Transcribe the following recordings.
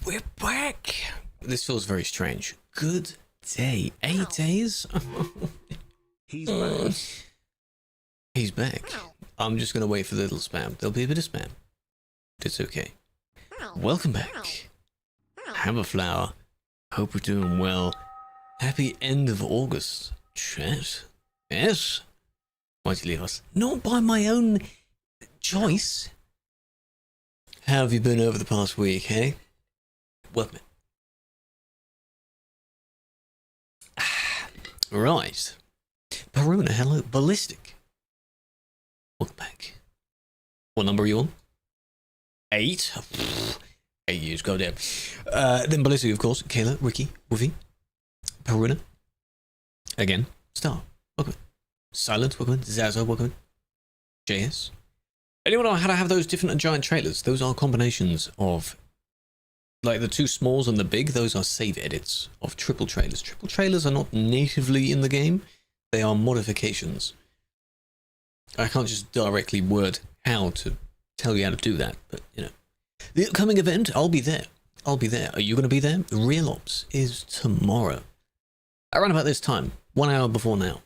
we're back. This feels very strange. Good day. 8 days? He's back. He's back. I'm just going to wait for the little spam. There'll be a bit of spam. It's okay. Welcome back. Hammerflower. Hope we're doing well. Happy end of August. Chat. Yes? Why'd you leave us? Not by my own choice. How have you been over the past week, hey? Welcome in. Right. Peruna, hello. Ballistic. Welcome back. What number are you on? 8? 8 years, go down. Then Ballistic, of course. Kayla, Ricky, Woofy. Peruna. Again. Star. Welcome in. Silent, welcome in. Zazo, welcome in. JS. Anyone know how to have those different giant trailers? Those are combinations of, like, the two smalls and the big. Those are save edits of triple trailers. Triple trailers are not natively in the game. They are modifications. I can't just directly word how to tell you how to do that, but, you know. The upcoming event, I'll be there. I'll be there. Are you going to be there? Real Ops is tomorrow. Around about this time. 1 hour before now,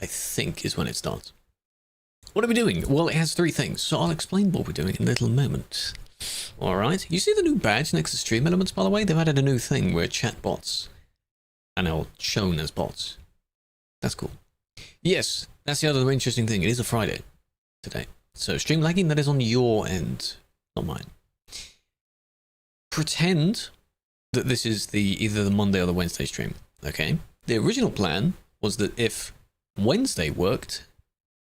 I think, is when it starts. What are we doing? Well, it has 3 things, so I'll explain what we're doing in a little moment. Alright, you see the new badge next to stream elements, by the way? They've added a new thing where chat bots are now shown as bots. That's cool. Yes, that's the other interesting thing. It is a Friday today. So stream lagging, that is on your end, not mine. Pretend that this is either the Monday or the Wednesday stream, okay? The original plan was that if Wednesday worked,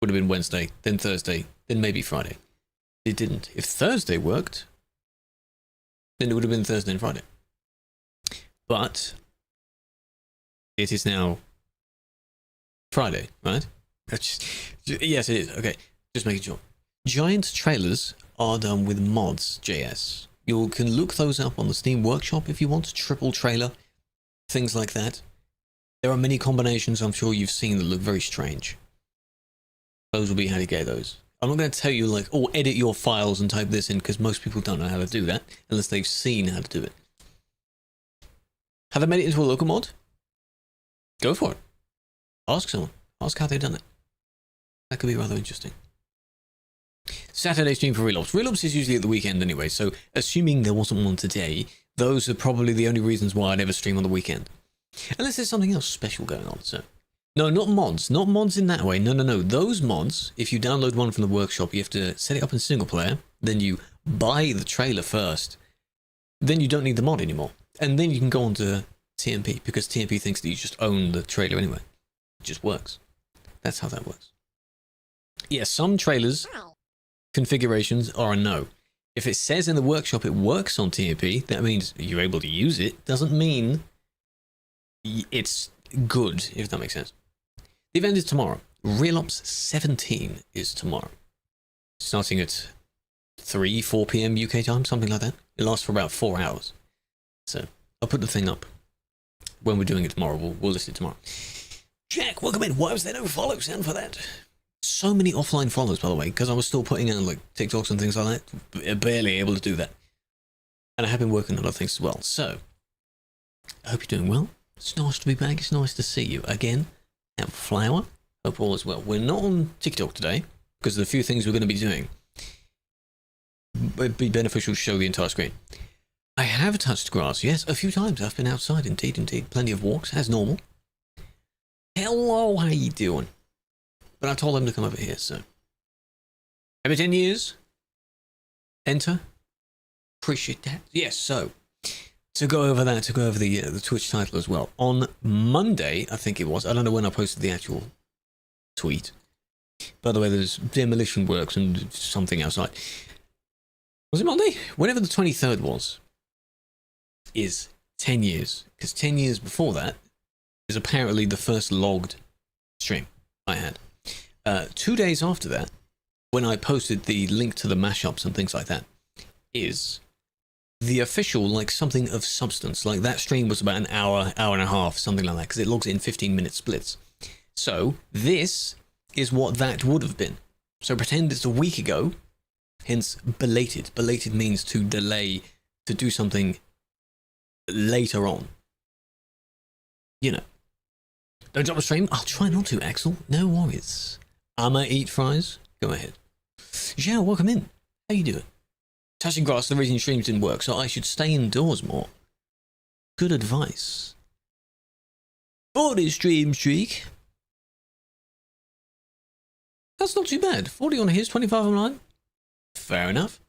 would have been Wednesday, then Thursday, then maybe Friday. It didn't. If Thursday worked, then it would have been Thursday and Friday. But it is now Friday, right? Yes, it is. Okay, just making sure. Giant trailers are done with mods, JS. You can look those up on the Steam Workshop if you want. Triple trailer, things like that. There are many combinations I'm sure you've seen that look very strange. Those will be how to get those. I'm not going to tell you, like, oh, edit your files and type this in, because most people don't know how to do that, unless they've seen how to do it. Have they made it into a local mod? Go for it. Ask someone. Ask how they've done it. That could be rather interesting. Saturday stream for Real Ops. Real Ops is usually at the weekend anyway, so assuming there wasn't one today, those are probably the only reasons why I'd ever stream on the weekend. Unless there's something else special going on, so... No, not mods. Not mods in that way. No, no, no. Those mods, if you download one from the workshop, you have to set it up in single player. Then you buy the trailer first. Then you don't need the mod anymore. And then you can go on to TMP, because TMP thinks that you just own the trailer anyway. It just works. That's how that works. Yeah, some trailers, configurations are a no. If it says in the workshop it works on TMP, that means you're able to use it. Doesn't mean it's good, if that makes sense. The event is tomorrow. Real Ops 17 is tomorrow. Starting at 4 p.m. UK time, something like that. It lasts for about 4 hours. So, I'll put the thing up. When we're doing it tomorrow, we'll list it tomorrow. Jack, welcome in. Why was there no follow sound for that? So many offline follows, by the way, because I was still putting out, like, TikToks and things like that. Barely able to do that. And I have been working on other things as well. So, I hope you're doing well. It's nice to be back. It's nice to see you again. Have flower. Hope all is well. We're not on TikTok today because of the few things we're going to be doing. It'd be beneficial to show the entire screen. I have touched grass. Yes, a few times. I've been outside. Indeed, indeed. Plenty of walks, as normal. Hello, how you doing? But I told them to come over here, so. Every 10 years. Enter. Appreciate that. Yes, so. To go over that, to go over the Twitch title as well. On Monday, I think it was. I don't know when I posted the actual tweet. By the way, there's demolition works and something outside. Was it Monday? Whenever the 23rd was, is 10 years. Because 10 years before that is apparently the first logged stream I had. 2 days after that, when I posted the link to the mashups and things like that, is the official, like, something of substance. Like, that stream was about an hour, hour and a half, something like that, because it logs it in 15-minute splits. So, this is what that would have been. So pretend it's a week ago, hence belated. Belated means to delay, to do something later on. You know. Don't drop a stream? I'll try not to, Axel. No worries. I'ma eat fries? Go ahead. Zhao, welcome in. How you doing? Touching grass, the reason streams didn't work, so I should stay indoors more. Good advice. 40 stream streak. That's not too bad. 40 on his, 25 on mine. Fair enough.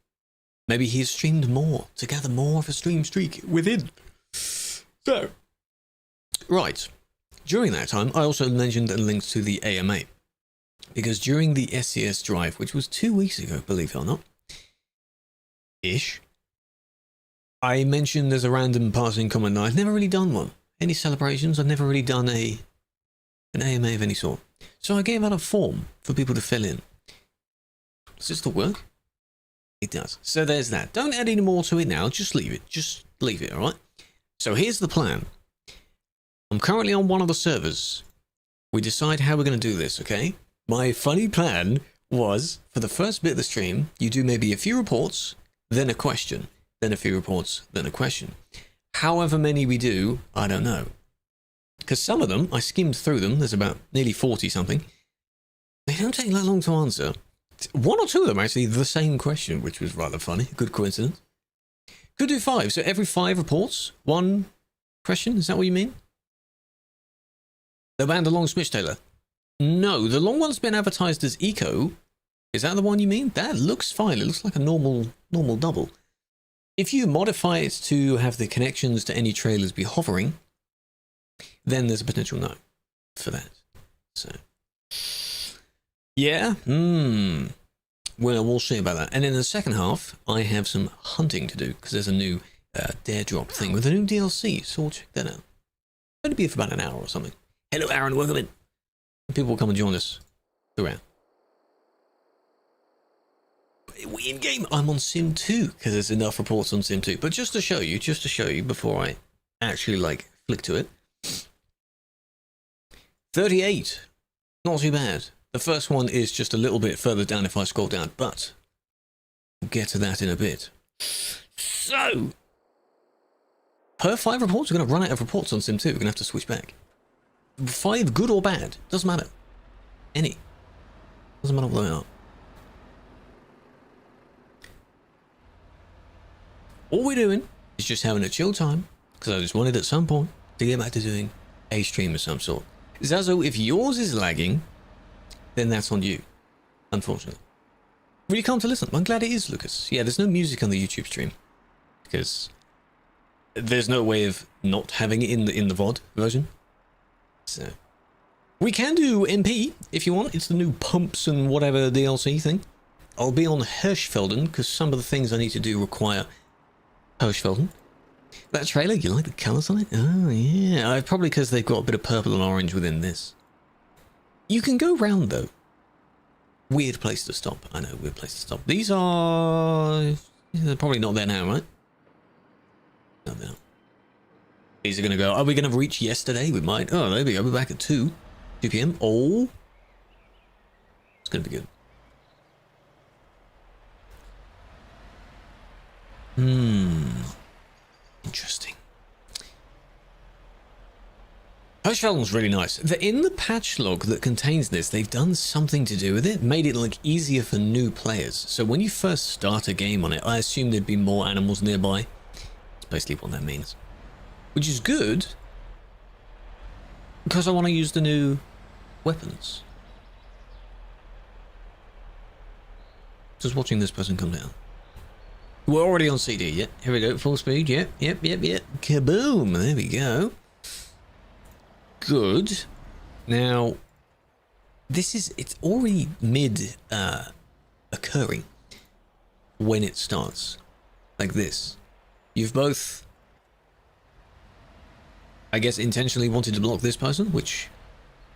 Maybe he's streamed more to gather more of a stream streak within. So, right. During that time, I also mentioned links to the AMA. Because during the SCS drive, which was 2 weeks ago, believe it or not, ish, I mentioned there's a random passing comment. I've never really done one. Any celebrations? I've never really done an AMA of any sort. So I gave out a form for people to fill in. Does this still work? It does. So there's that. Don't add any more to it now. Just leave it. Just leave it, alright? So here's the plan. I'm currently on one of the servers. We decide how we're going to do this, okay? My funny plan was, for the first bit of the stream, you do maybe a few reports, then a question, then a few reports, then a question. However many we do, I don't know. Because some of them, I skimmed through them, there's about nearly 40 something. They don't take that long to answer. One or two of them actually the same question, which was rather funny. Good coincidence. Could do 5, so every 5 reports, 1 question, is that what you mean? They banned a long Smitch Taylor. No, the long one's been advertised as Eco. Is that the one you mean? That looks fine. It looks like a normal double. If you modify it to have the connections to any trailers be hovering, then there's a potential no for that. So, yeah, well, we'll see about that. And in the second half, I have some hunting to do because there's a new dare drop thing with a new DLC. So we'll check that out. It'll be for about an hour or something. Hello, Aaron. Welcome in. People will come and join us throughout. We in game. I'm on Sim 2 because there's enough reports on Sim 2. But just to show you before I actually like flick to it. 38. Not too bad. The first one is just a little bit further down if I scroll down, but we'll get to that in a bit. So, per 5 reports, we're going to run out of reports on Sim 2. We're going to have to switch back. 5 good or bad, doesn't matter. Any. Doesn't matter what they are. All we're doing is just having a chill time, because I just wanted at some point to get back to doing a stream of some sort. Zazo, if yours is lagging, then that's on you, unfortunately. Really calm to listen. I'm glad it is, Lucas. Yeah, there's no music on the YouTube stream, because there's no way of not having it in the VOD version. So we can do MP if you want. It's the new pumps and whatever DLC thing. I'll be on Hirschfelden because some of the things I need to do require Hirschfelden. That trailer, you like the colours on it? Oh yeah, probably because they've got a bit of purple and orange within this. You can go round though. Weird place to stop. I know, weird place to stop. These are... they're probably not there now, right? No, they're not. These are going to go... are we going to reach yesterday? We might. Oh, there we go. We're back at 2 p.m. Oh. It's going to be good. Interesting. Hirschfelden's really nice. In the patch log that contains this, they've done something to do with it, made it look easier for new players. So when you first start a game on it, I assume there'd be more animals nearby. That's basically what that means. Which is good, because I want to use the new weapons. Just watching this person come down. We're already on CD, yeah. Here we go, full speed, yep. Kaboom, there we go. Good. Now, it's already mid occurring when it starts. Like this. You've both, I guess, intentionally wanted to block this person, which,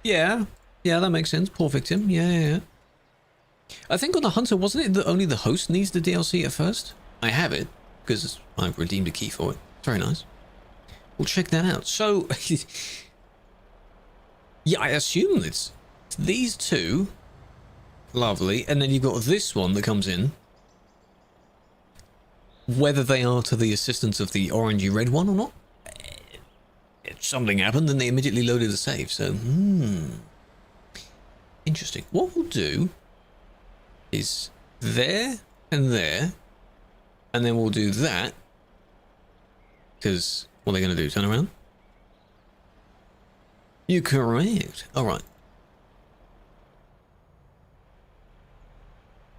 yeah, that makes sense. Poor victim, yeah. I think on the Hunter, wasn't it that only the host needs the DLC at first? I have it, because I've redeemed a key for it. Very nice. We'll check that out. So, yeah, I assume it's these two. Lovely. And then you've got this one that comes in. Whether they are to the assistance of the orangey red one or not, something happened, then they immediately loaded the save. So, interesting. What we'll do is there and there, and then we'll do that. Because what are they going to do? Turn around? You're correct. All right.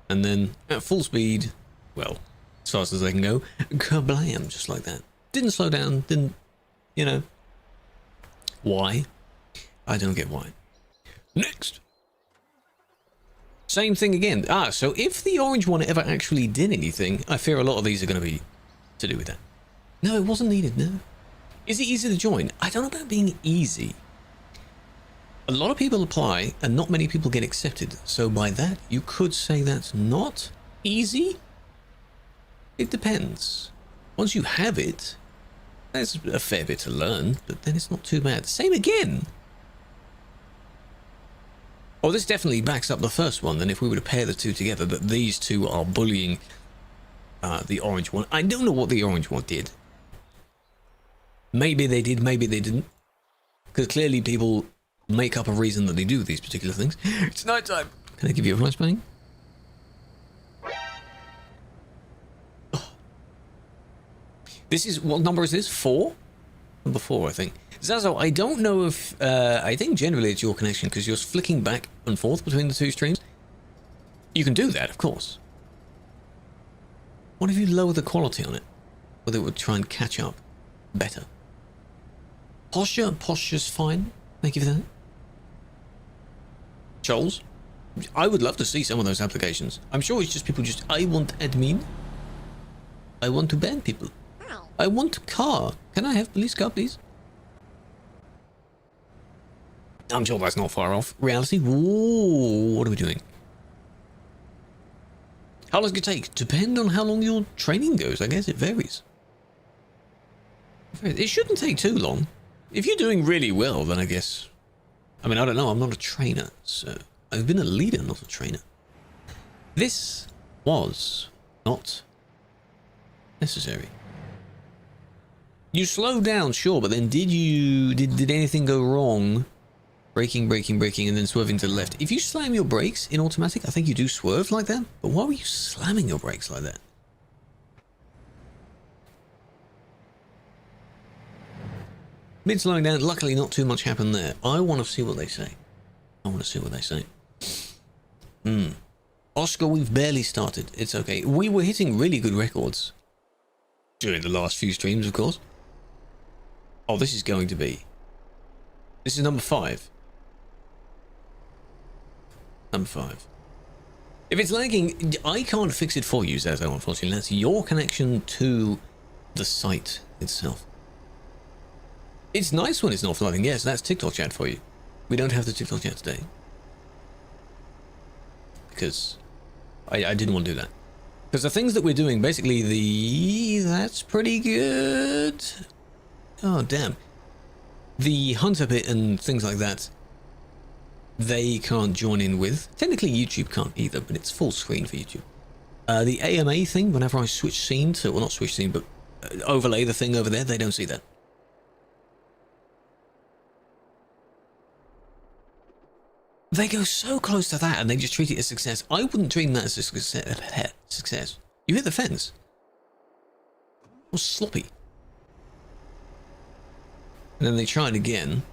And then at full speed, well, as fast as they can go, kablam, just like that. Didn't slow down, didn't, you know. Why? I don't get why. Next. Same thing again. So if the orange one ever actually did anything, I fear a lot of these are going to be to do with that. No, it wasn't needed, no. Is it easy to join? I don't know about being easy. A lot of people apply and not many people get accepted. So by that, you could say that's not easy. It depends. Once you have it, there's a fair bit to learn, but then it's not too bad. Same again. Oh, this definitely backs up the first one. Then if we were to pair the two together, that these two are bullying the orange one. I don't know what the orange one did. Maybe they did, maybe they didn't. Because clearly people make up a reason that they do these particular things. It's night time. Can I give you a flashbang? Oh. This is, what number is this? 4? Number 4, I think. Zazo, I don't know if, I think generally it's your connection because you're flicking back and forth between the two streams. You can do that, of course. What if you lower the quality on it? Whether it would try and catch up better. Posture's fine. Thank you for that. Charles, I would love to see some of those applications. I'm sure it's just people just, I want admin. I want to ban people. I want a car. Can I have police car, please? I'm sure that's not far off reality. Whoa, what are we doing? How long does it take? Depend on how long your training goes. I guess it varies. It shouldn't take too long. If you're doing really well, then I guess... I mean, I don't know. I'm not a trainer, so... I've been a leader, not a trainer. This was not necessary. You slowed down, sure, but then did anything go wrong? Braking, and then swerving to the left. If you slam your brakes in automatic, I think you do swerve like that. But why were you slamming your brakes like that? Mid slowing down, luckily not too much happened there. I want to see what they say. Oscar, we've barely started. It's okay. We were hitting really good records during the last few streams, of course. Oh, this is going to be... This is number 5. Number 5. If it's lagging, I can't fix it for you, Zazo, unfortunately. That's your connection to the site itself. It's nice when it's not flooding. Yes, that's TikTok chat for you. We don't have the TikTok chat today. Because I didn't want to do that. Because the things that we're doing, basically that's pretty good. Oh, damn. The Hunter bit and things like that, they can't join in with. Technically, YouTube can't either, but it's full screen for YouTube. The AMA thing, whenever I switch scene to, well, not switch scene, but overlay the thing over there, they don't see that. They go so close to that and they just treat it as success. I wouldn't treat that as a success. You hit the fence. It was sloppy. And then they tried again.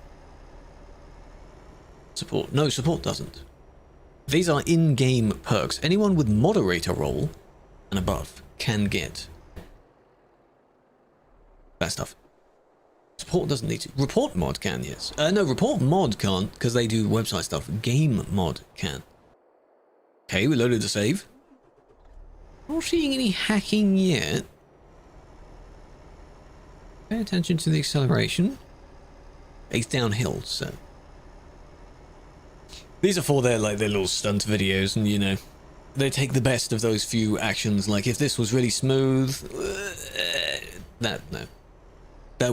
Support. No, support doesn't. These are in-game perks. Anyone with moderator role and above can get that stuff. Support doesn't need to. Report mod can, yes. No, report mod can't because they do website stuff. Game mod can. Okay, we loaded the save. Not seeing any hacking yet. Pay attention to the acceleration. It's downhill, so. These are for their little stunt videos, and you know, they take the best of those few actions. Like if this was really smooth, that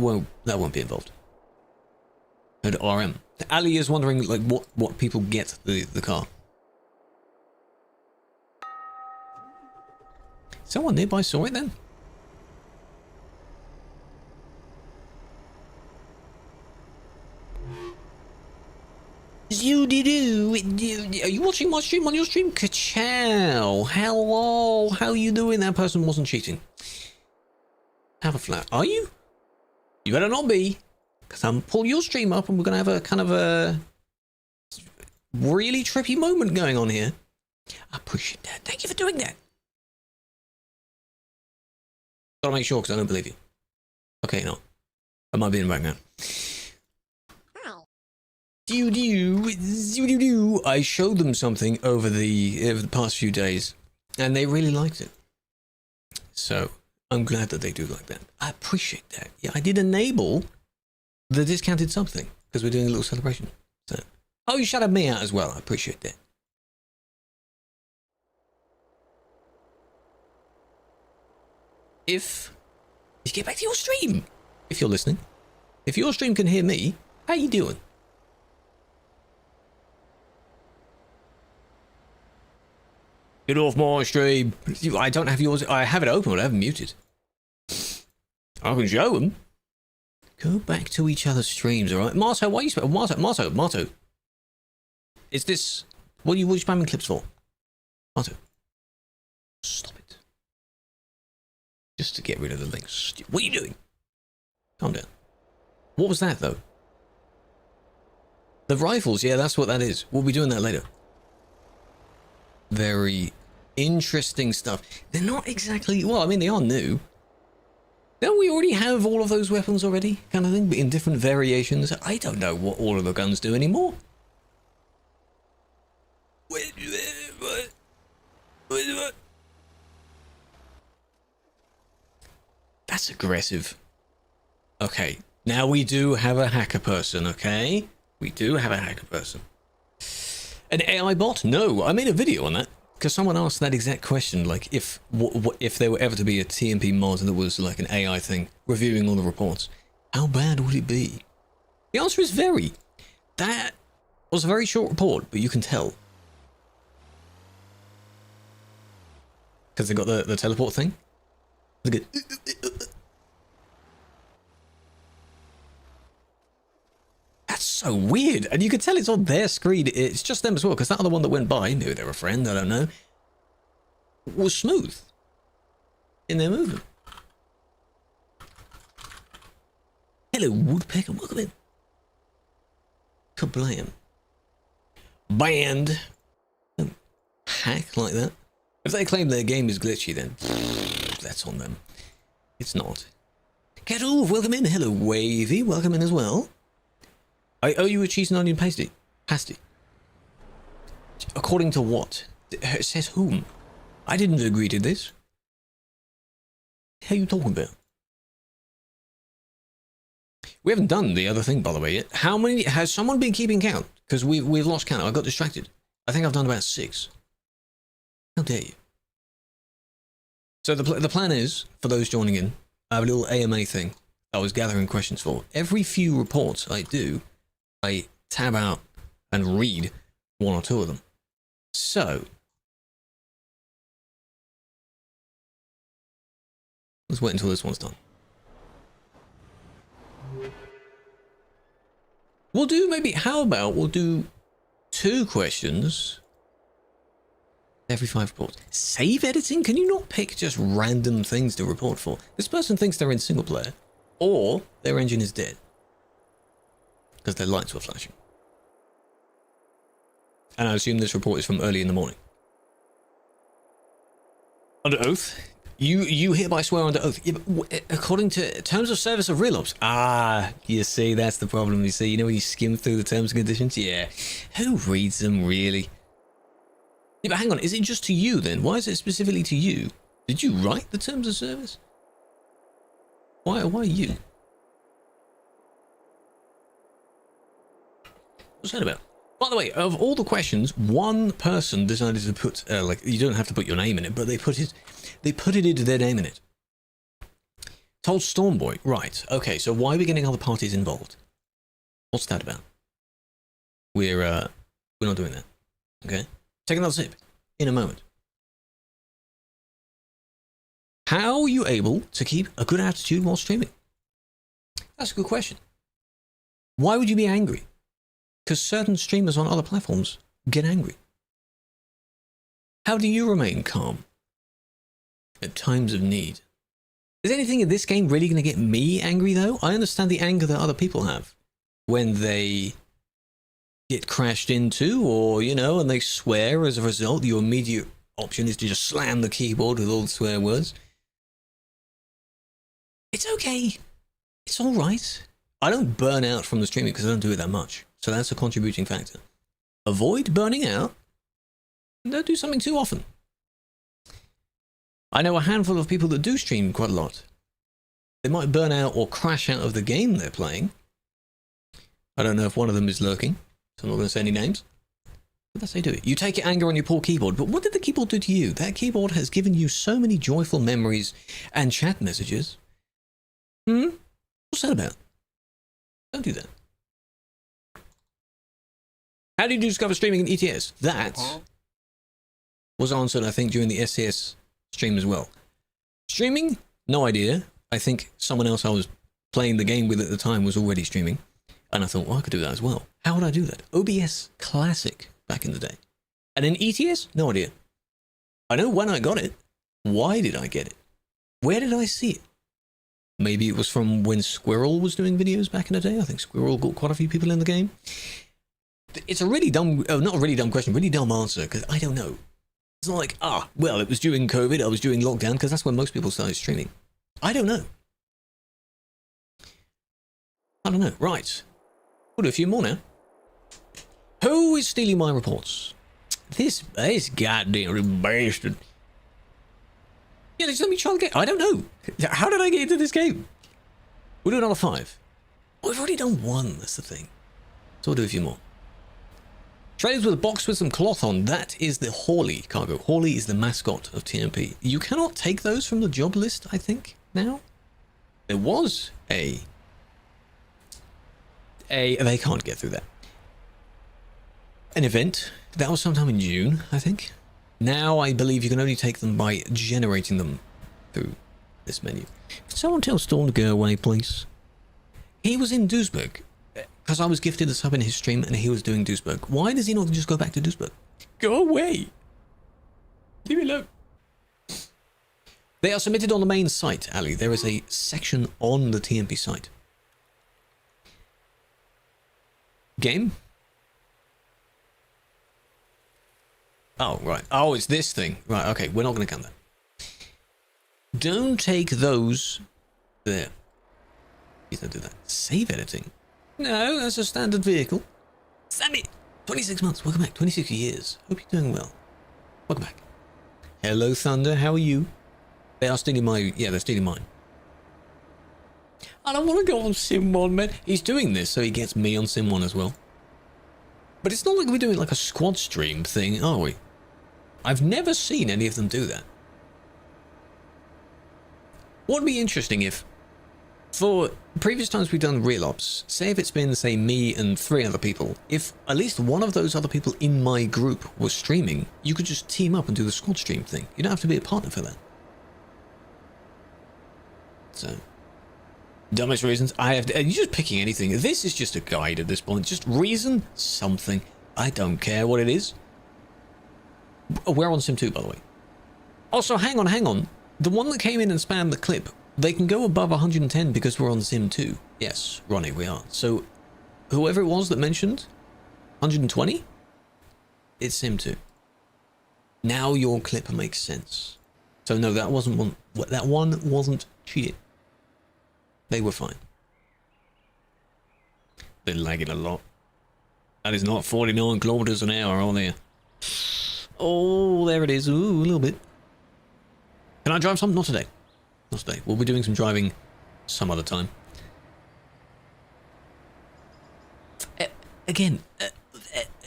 won't be involved. And RM. Ali is wondering like what people get the car. Someone nearby saw it then? Are you watching my stream on your stream? Ka-chow. Hello. How you doing? That person wasn't cheating. Have a flat. Are you? You better not be. Because I'm pull your stream up and we're going to have a kind of a really trippy moment going on here. I appreciate that. Thank you for doing that. Gotta make sure because I don't believe you. Okay, no. I might be in the background. I showed them something over the past few days and they really liked it. So I'm glad that they do like that. I appreciate that. Yeah, I did enable the discounted something because we're doing a little celebration. So, oh, you shouted me out as well. I appreciate that. If you get back to your stream, if you're listening, if your stream can hear me, how you doing? Get off my stream. I don't have yours. I have it open, but I haven't muted. I can show them. Go back to each other's streams, all right? Marto, why are you Marto. Is this what are you spamming clips for? Marto. Stop it. Just to get rid of the links. What are you doing? Calm down. What was that, though? The rifles, yeah, that's what that is. We'll be doing that later. Very interesting stuff. They're not exactly... Well, I mean, they are new. Don't we already have all of those weapons already? Kind of thing, but in different variations. I don't know what all of the guns do anymore. That's aggressive. Okay, now we do have a hacker person, okay? We do have a hacker person. An AI bot? No, I made a video on that because someone asked that exact question, like if there were ever to be a TMP mod that was like an AI thing reviewing all the reports, how bad would it be? The answer is very. That was a very short report, but you can tell because they got the teleport thing. Look at. That's so weird, and you can tell it's on their screen. It's just them as well, because that other one that went by, maybe they're a friend, I don't know, was smooth in their movement. Hello, Woodpecker, welcome in. Kablam. Banned. Don't hack like that. If they claim their game is glitchy, then that's on them. It's not. Krew, welcome in. Hello, Wavy, welcome in as well. I owe you a cheese and onion pasty. According to what? It says whom? I didn't agree to this. What are you talking about? We haven't done the other thing, by the way, yet. How many... Has someone been keeping count? Because we've lost count. I got distracted. I think I've done about 6. How dare you? So the plan is, for those joining in, I have a little AMA thing I was gathering questions for. Every few reports I do, I tab out and read 1 or 2 of them. So, let's wait until this one's done. We'll do maybe, how about we'll do 2 questions every 5 reports. Save editing? Can you not pick just random things to report for? This person thinks they're in single player, or their engine is dead because their lights were flashing. And I assume this report is from early in the morning. Under oath? You hereby swear under oath. Yeah, but according to terms of service of real ops. Ah, you see, that's the problem. You see, you know when you skim through the terms and conditions? Yeah. Who reads them, really? Yeah, but hang on, is it just to you then? Why is it specifically to you? Did you write the terms of service? Why you? What's that about? By the way, of all the questions, one person decided to put, like, you don't have to put your name in it, but they put it into their name in it. Told Stormboy, right, okay, so why are we getting other parties involved? What's that about? We're not doing that, okay? Take another sip, in a moment. How are you able to keep a good attitude while streaming? That's a good question. Why would you be angry? because certain streamers on other platforms get angry. How do you remain calm at times of need? Is anything in this game really going to get me angry, though? I understand the anger that other people have when they get crashed into, or, you know, and they swear as a result. Your immediate option is to just slam the keyboard with all the swear words. It's okay. It's all right. I don't burn out from the streaming because I don't do it that much. So that's a contributing factor. Avoid burning out. Don't do something too often. I know a handful of people that do stream quite a lot. They might burn out or crash out of the game they're playing. I don't know if one of them is lurking, so I'm not going to say any names. But that's how you do it. You take your anger on your poor keyboard, but what did the keyboard do to you? That keyboard has given you so many joyful memories and chat messages. What's that about? Don't do that. How did you discover streaming in ETS? That was answered, I think, during the SCS stream as well. Streaming? No idea. I think someone else I was playing the game with at the time was already streaming. And I thought, well, I could do that as well. How would I do that? OBS Classic back in the day. And in ETS? No idea. I know when I got it. Why did I get it? Where did I see it? Maybe it was from when Squirrel was doing videos back in the day. I think Squirrel got quite a few people in the game. It's a really dumb, not a really dumb question, really dumb answer, because I don't know. It's not like, well, it was during COVID, I was doing lockdown, because that's when most people started streaming. I don't know. I don't know. Right. We'll do a few more now. Who is stealing my reports? This goddamn bastard. Yeah, just let me try the game. I don't know. How did I get into this game? We'll do another 5. Oh, we've already done 1, that's the thing. So we'll do a few more. Traders with a box with some cloth on. That is the Hawley cargo. Hawley is the mascot of TMP. You cannot take those from the job list, I think, now. There was a they can't get through that. An event. That was sometime in June, I think. Now I believe you can only take them by generating them through this menu. Can someone tell Storm to go away, please? He was in Duisburg. Because I was gifted a sub in his stream and he was doing Duisburg. Why does he not just go back to Duisburg? Go away! Leave me alone. They are submitted on the main site, Ali. There is a section on the TMP site. Game? Oh, right. Oh, it's this thing. Right, okay. We're not going to count that. Don't take those there. Please don't do that. Save editing. No, that's a standard vehicle. Sammy! 26 months. Welcome back. 26 years. Hope you're doing well. Welcome back. Hello, Thunder. How are you? They are stealing my... Yeah, they're stealing mine. I don't want to go on Sim 1, man. He's doing this so he gets me on Sim 1 as well. But it's not like we're doing like a squad stream thing, are we? I've never seen any of them do that. What would be interesting if... For previous times we've done real ops, say if it's been, say, me and 3 other people, if at least one of those other people in my group was streaming, you could just team up and do the squad stream thing. You don't have to be a partner for that. So, dumbest reasons. You're just picking anything. This is just a guide at this point. Just reason something. I don't care what it is. We're on Sim 2, by the way. Also, hang on. The one that came in and spammed the clip, they can go above 110 because we're on Sim 2. Yes, Ronnie, we are. So, whoever it was that mentioned 120, it's Sim 2. Now your clip makes sense. So no, that wasn't one. That one wasn't cheating. They were fine. They're lagging a lot. That is not 49 kilometers an hour on there. Oh, there it is. Ooh, a little bit. Can I drive some? Not today. Not today. We'll be doing some driving some other time. Again,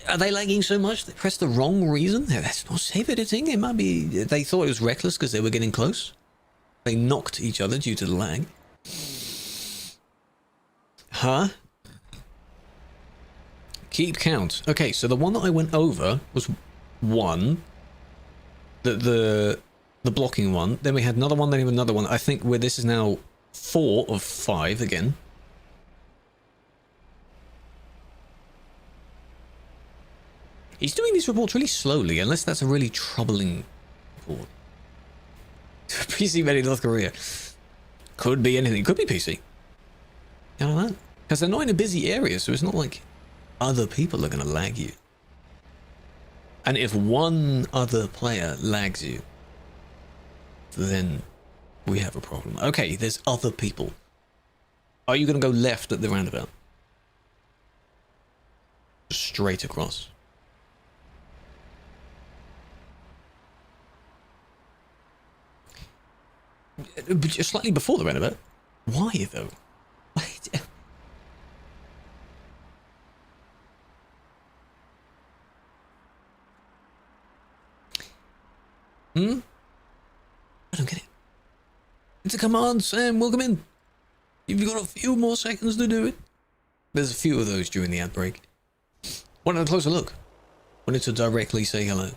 are they lagging so much they pressed the wrong reason? That's not safe editing. It might be they thought it was reckless because they were getting close. They knocked each other due to the lag. Huh? Keep count. Okay, so the one that I went over was 1. The blocking one. Then we had another one, then another one. I think where this is now 4 of 5 again. He's doing these reports really slowly, unless that's a really troubling report. PC made in North Korea. Could be anything. Could be PC. I don't know. Because they're not in a busy area, so it's not like other people are going to lag you. And if one other player lags you, then we have a problem. Okay, there's other people. Are you going to go left at the roundabout? Straight across. But just slightly before the roundabout. Why though? I don't get it. It's a command, Sam. Welcome in. You've got a few more seconds to do it. There's a few of those during the outbreak. Want a closer look? Wanted to directly say hello.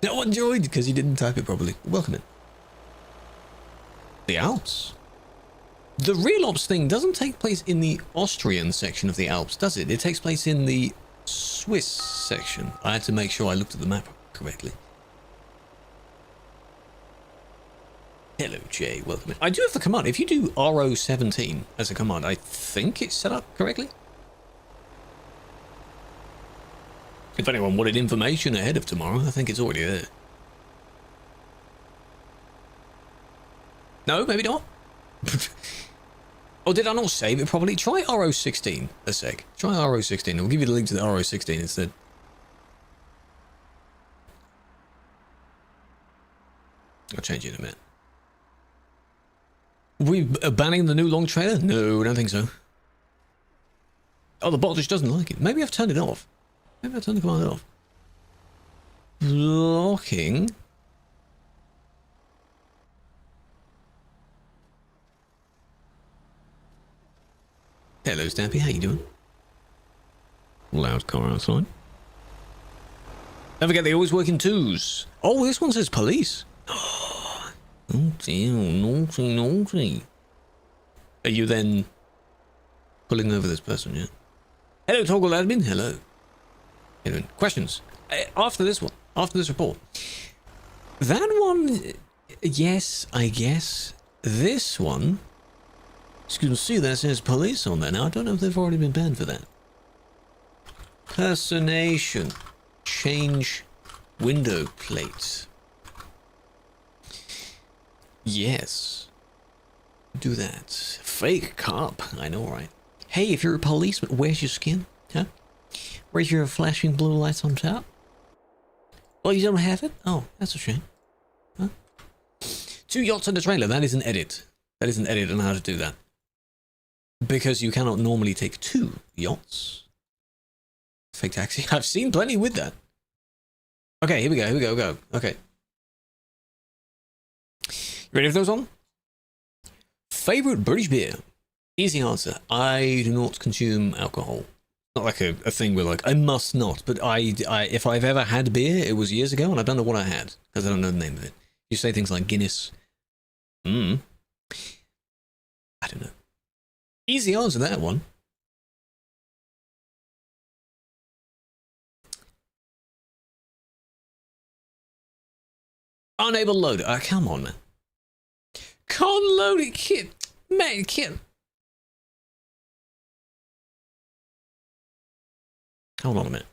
No one joined because you didn't type it properly. Welcome in. The Alps. The real Alps thing doesn't take place in the Austrian section of the Alps, does it? It takes place in the Swiss section. I had to make sure I looked at the map correctly. Hello, Jay. Welcome in. I do have the command. If you do RO17 as a command, I think it's set up correctly. If anyone wanted information ahead of tomorrow, I think it's already there. No, maybe not. Or did I not save it properly? Try RO16 a sec. Try RO16. I'll give you the link to the RO16 instead. I'll change it in a minute. We banning the new long trailer? No, I don't think so. Oh, the bot just doesn't like it. Maybe I've turned it off. Maybe I've turned the command off. Blocking. Hello, Stampy. How you doing? Loud car outside. Don't forget, they always work in twos. Oh, this one says police. Naughty, naughty, naughty. Are you then pulling over this person, yeah? Hello, Toggle Admin. Hello. Questions? After this one, after this report. That one, yes, I guess. This one, as you can see, that says police on there. Now, I don't know if they've already been banned for that. Personation. Change window plate. Yes. Do that. Fake cop. I know, right? Hey, if you're a policeman, where's your skin? Huh? Where's your flashing blue lights on top? Oh, you don't have it? Oh, that's a shame. Huh? 2 yachts and a trailer. That is an edit. That is an edit on how to do that. Because you cannot normally take 2 yachts. Fake taxi. I've seen plenty with that. Okay, here we go. Okay. You ready for those on? Favorite British beer? Easy answer. I do not consume alcohol. Not like a thing where like I must not, but I if I've ever had beer, it was years ago, and I don't know what I had because I don't know the name of it. You say things like Guinness. I don't know. Easy answer that one. Unable to load. Come on, man. Can't load it, kid. Man, kid. Hold on a minute.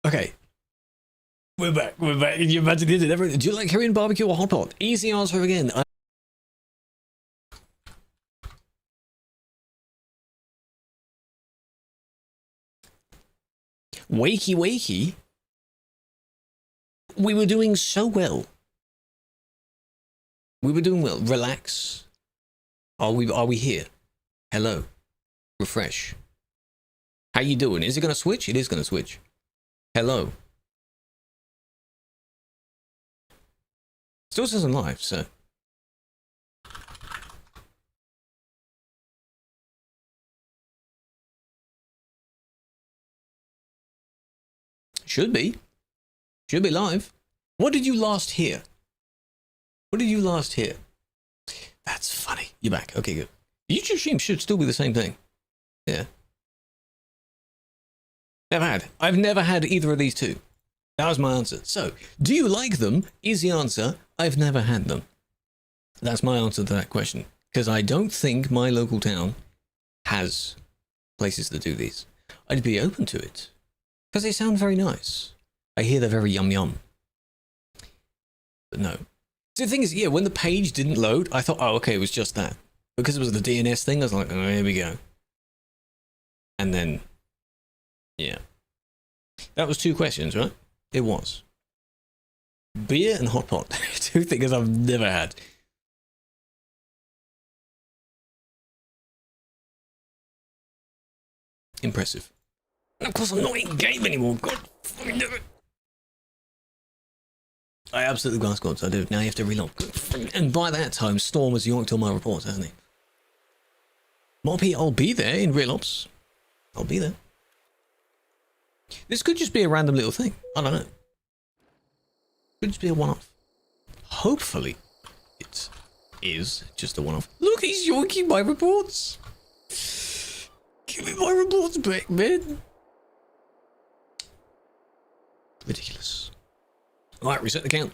Okay. We're back. You're about to get it. Do you like Korean barbecue or hot pot? Easy answer again. Wakey. We were doing so well. We were doing well. Relax. Are we here? Hello. Refresh. How you doing? Is it going to switch? It is going to switch. Hello. Still says I'm live, so. Should be. Should be live. What did you last hear? What did you last hear? That's funny. You're back. Okay, good. YouTube stream should still be the same thing. Yeah. Never had. I've never had either of these two. That was my answer. So, do you like them? Is the answer. I've never had them. That's my answer to that question. Because I don't think my local town has places that do these. I'd be open to it. Because they sound very nice. I hear they're very yum yum. But no. So the thing is, yeah, when the page didn't load, I thought, oh, okay, it was just that. Because it was the DNS thing, I was like, oh, here we go. And then, yeah. That was 2 questions, right? It was. Beer and hot pot. 2 things I've never had. Impressive. And of course, I'm not in game anymore. God fucking damn it. I absolutely glass gods, I do. Now you have to reload. And by that time, Storm has yoinked all my reports, hasn't he? Moppy, I'll be there in real ops. I'll be there. This could just be a random little thing. I don't know. Could just be a one-off. Hopefully, it is just a one-off. Look, he's yoinking my reports. Give me my reports back, man. Ridiculous. Alright, reset the count.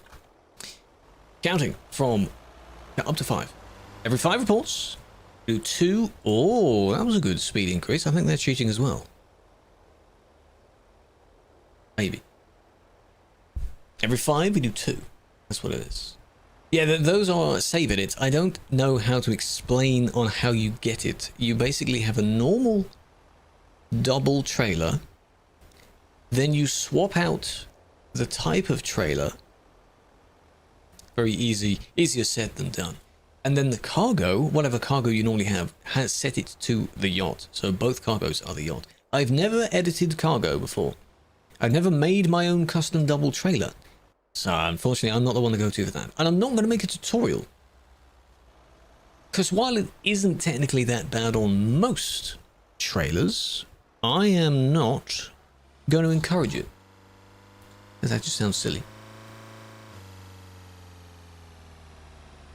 Counting from up to 5. Every 5 reports, do 2. Oh, that was a good speed increase. I think they're cheating as well. Maybe. Every 5, we do 2. That's what it is. Yeah, those are save edits. I don't know how to explain on how you get it. You basically have a normal double trailer. Then you swap out the type of trailer. Very easy. Easier said than done. And then the cargo, whatever cargo you normally have, has set it to the yacht. So both cargoes are the yacht. I've never edited cargo before. I've never made my own custom double trailer. So unfortunately, I'm not the one to go to for that. And I'm not going to make a tutorial. Because while it isn't technically that bad on most trailers, I am not going to encourage it. Because that just sounds silly.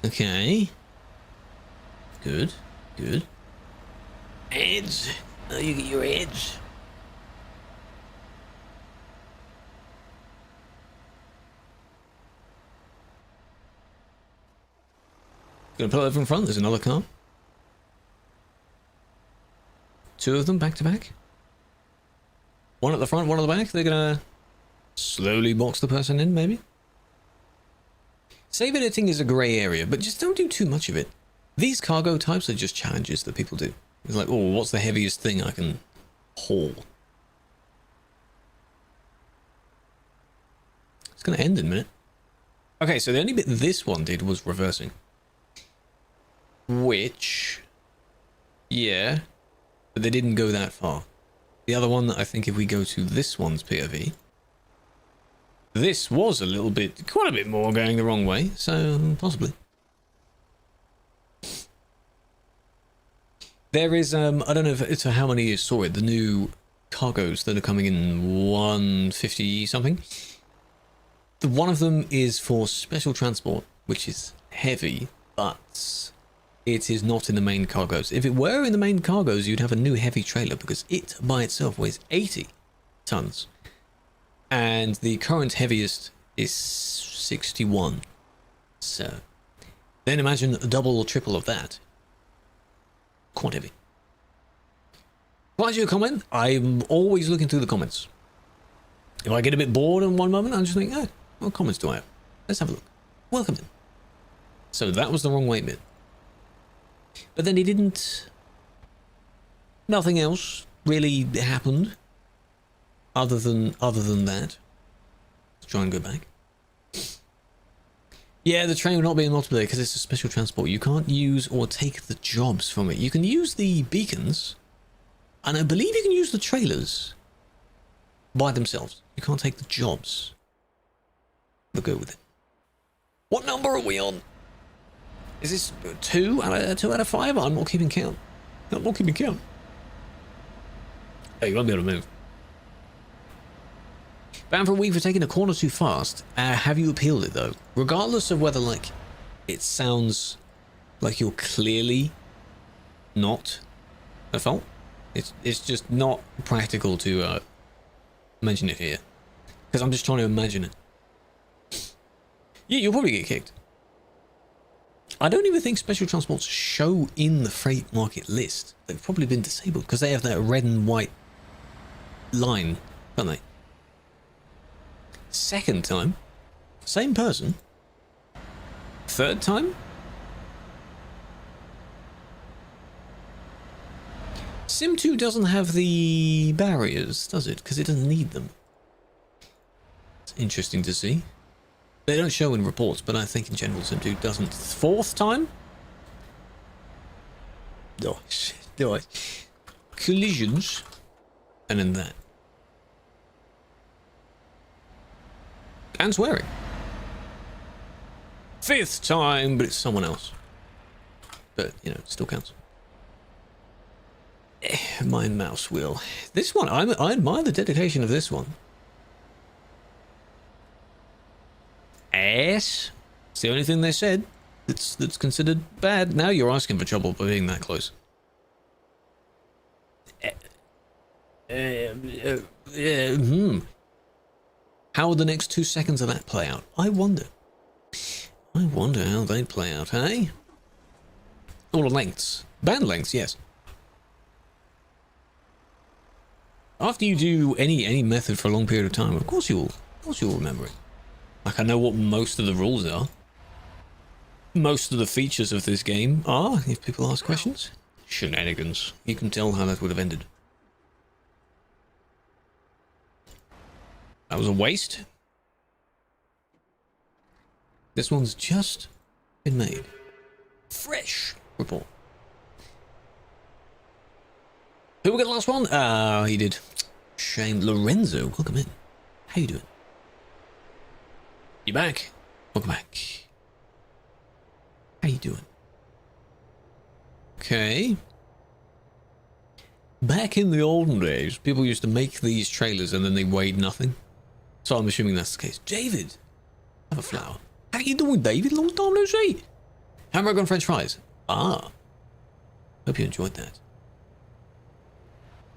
Okay. Good. Good. Edge. Oh, you get your edge. Gonna pull over in front. There's another car. 2 of them back to back. 1 at the front, 1 at the back. They're gonna slowly box the person in, maybe. Save editing is a grey area, but just don't do too much of it. These cargo types are just challenges that people do. It's like, oh, what's the heaviest thing I can haul? It's gonna end in a minute. Okay, so the only bit this one did was reversing. Which, yeah, but they didn't go that far. The other one, I think if we go to this one's POV, this was a little bit, quite a bit more going the wrong way, so possibly. There is, I don't know if it's how many you saw it, the new cargoes that are coming in 150 something. One of them is for special transport, which is heavy, but it is not in the main cargoes. If it were in the main cargoes, you'd have a new heavy trailer because it by itself weighs 80 tons. And the current heaviest is 61. So then imagine a double or triple of that. Quite heavy. Write you a comment. I'm always looking through the comments. If I get a bit bored in one moment, I'm just thinking, oh, what comments do I have? Let's have a look. Welcome in. So that was the wrong way bit. But then he didn't. Nothing else really happened. Other than that. Let's try and go back. Yeah, the train will not be in multiplayer because it's a special transport. You can't use or take the jobs from it. You can use the beacons, and I believe you can use the trailers by themselves. You can't take the jobs. We'll go with it. What number are we on? Is this 2 out of 5? I'm not keeping count. I'm not keeping count. Oh, you won't be able to move. Banned for a week for taking a corner too fast. Have you appealed it though? Regardless of whether like it sounds like you're clearly not at fault. It's just not practical to mention it here. Because I'm just trying to imagine it. Yeah, you'll probably get kicked. I don't even think special transports show in the freight market list. They've probably been disabled because they have that red and white line, don't they? Second time, same person. Third time, Sim 2 doesn't have the barriers, does it? Because it doesn't need them. It's interesting to see. They don't show in reports, but I think in general Sim 2 doesn't. Fourth time? Nice. Nice. Collisions. And then that. And swearing. Fifth time, but it's someone else. But, you know, it still counts. My mouse wheel. This one, I admire the dedication of this one. Ass. It's the only thing they said that's considered bad. Now you're asking for trouble for being that close. How would the next 2 seconds of that play out? I wonder. I wonder how they'd play out, hey? All the lengths. Band lengths, yes. After you do any method for a long period of time, of course you'll remember it. Like, I know what most of the rules are. Most of the features of this game are, if people ask questions, shenanigans. You can tell how that would have ended. That was a waste. This one's just been made. Fresh report. Who will get the last one? Ah, he did. Shame. Lorenzo, welcome in. How you doing? You back? Welcome back. How you doing? Okay. Back in the olden days, people used to make these trailers and then they weighed nothing. So I'm assuming that's the case. David, have a flower. How you doing, David? Long time no see. Hamburger and French fries. Ah. Hope you enjoyed that.